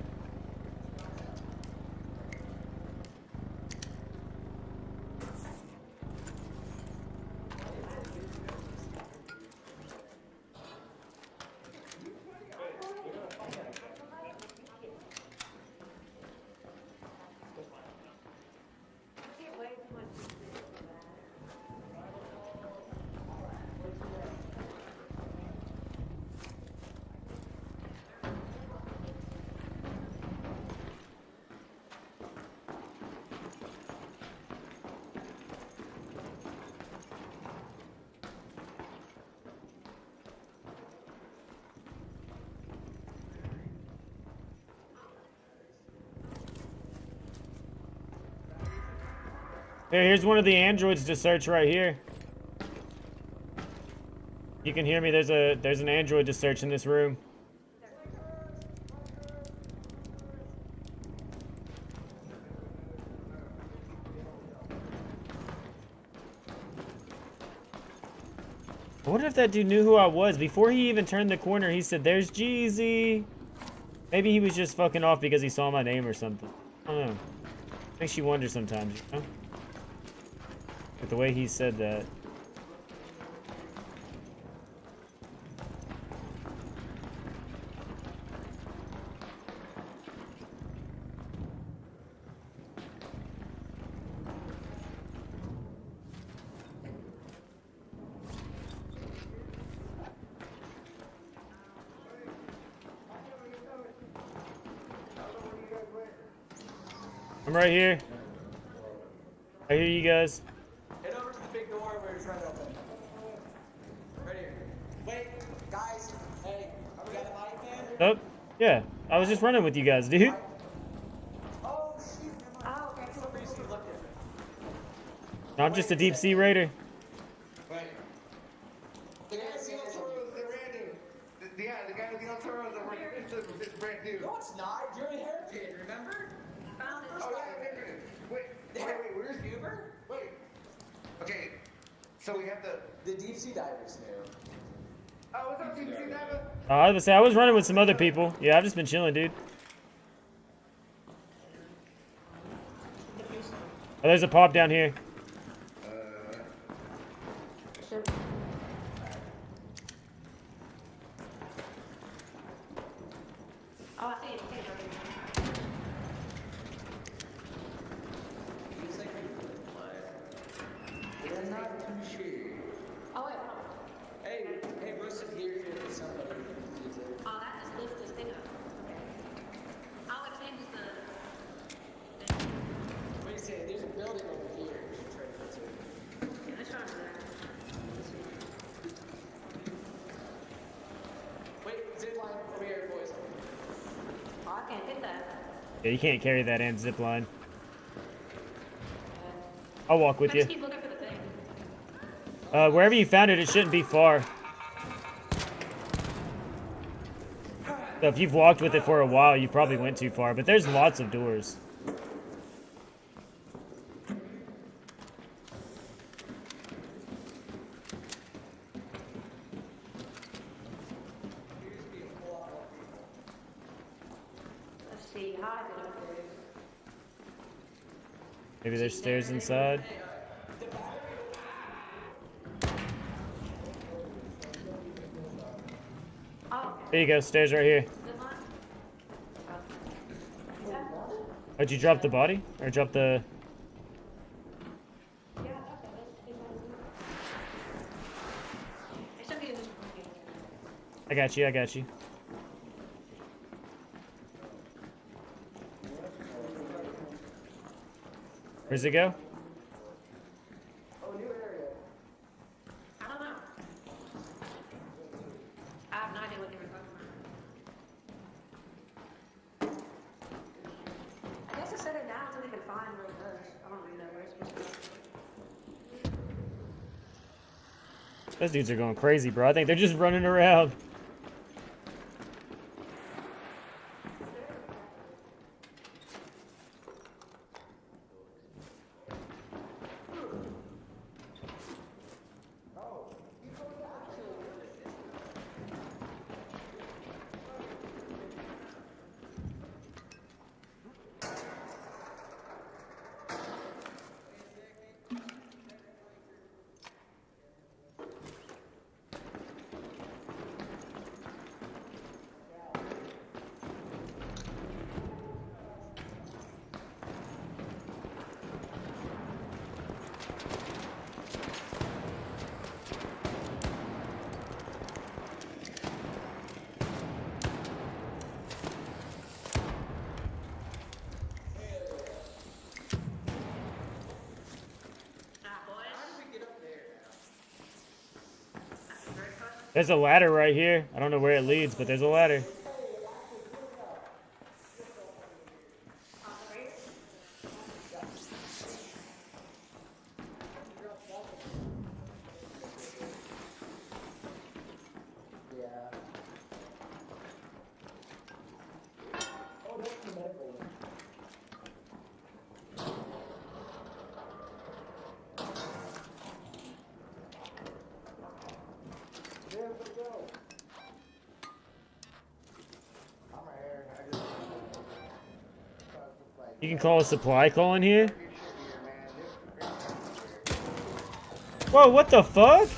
Here's one of the androids to search right here. You can hear me. There's an android to search in this room. I wonder if that dude knew who I was. Before he even turned the corner, he said, "There's Jeezy." Maybe he was just fucking off because he saw my name or something. I don't know. Makes you wonder sometimes, you know? But the way he said that. I'm right here. I hear you guys. Head over to the big door we're trying to open. Right here. Wait, guys. Hey, we got a light, man? Oh, yeah. I was just running with you guys, dude. Oh, shoot. Oh, okay. For some reason you looked at me. I'm just a deep sea raider. Wait. The guy with the Alturos, the random. Yeah, the guy with the Alturos, it's brand new. No, it's not. You're a heritage, remember? Found it. Oh, yeah, wait, where's Uber? Wait. Okay, so we have the deep sea divers new. Oh, what's up, deep sea diver? I was gonna say, I was running with some other people. Yeah, I've just been chilling, dude. Oh, there's a pop down here. Oh, I see it. We're not too sure. Oh, wait, Hey, Wilson, here's somebody. oh, that just lifts this thing up. Oh, it changes the... Wait a second, there's a building over here. We should try to get to. Yeah, let's try that. Wait, zip line over here, boys. Oh, I can't hit that. Yeah, you can't carry that and zip line. I'll walk with I you. just keep looking for the thing. Wherever you found it, it shouldn't be far. So if you've walked with it for a while, you probably went too far. But there's lots of doors. Let's see, how is it up there? Maybe there's stairs inside. Oh, There you go, stairs right here. zip line? Oh, did you drop the body? Or drop the... Yeah, it should be in this room. I got you, I got you. Where's it go? Oh, new area. I don't know. I have no idea what they were talking about. I guess I set it down until they can find where it goes. I don't really know where it's supposed to go. Those dudes are going crazy, bro. I think they're just running around. There's a ladder right here. I don't know where it leads, but there's a ladder. You can call a supply call in here? Whoa, what the fuck?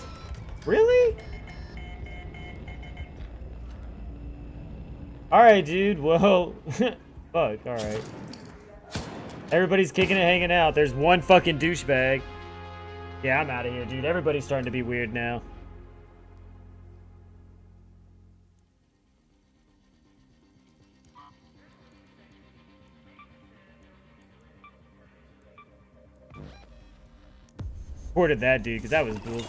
Really? Alright, dude, well... fuck, alright. Everybody's kicking it, hanging out. There's one fucking douchebag. Yeah, I'm out of here, dude. Everybody's starting to be weird now. Reported that dude because that was cool.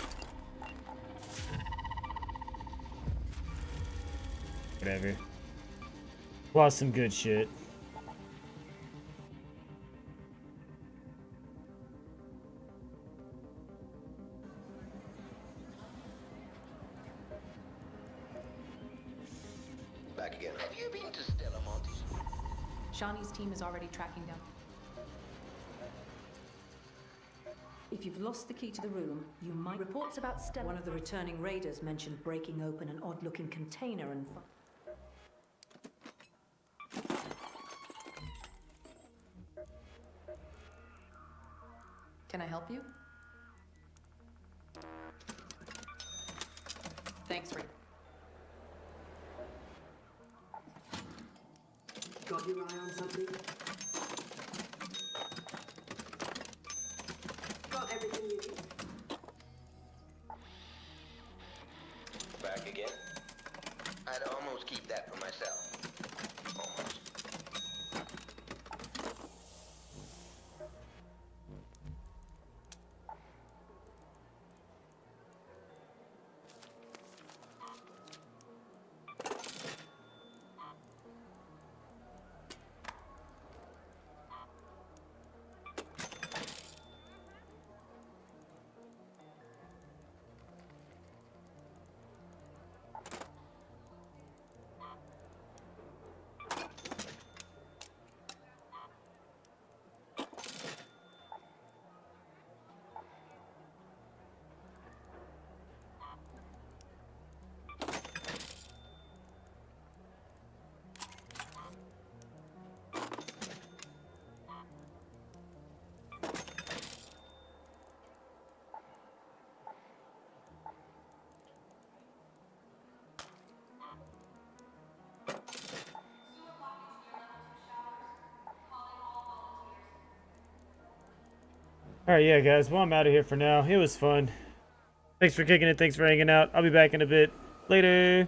Whatever. Lost some good shit. Back again. Have you been to Stella Monte's? Shawnee's team is already tracking down. If you've lost the key to the room, you might... Reports about Stella... One of the returning raiders mentioned breaking open an odd-looking container and... Can I help you? Thanks, Rick. Got your eye on something? Got everything you need. Back again? I'd almost keep that for myself. Almost. Alright, yeah, guys. Well, I'm out of here for now. It was fun. Thanks for kicking it. Thanks for hanging out. I'll be back in a bit. Later.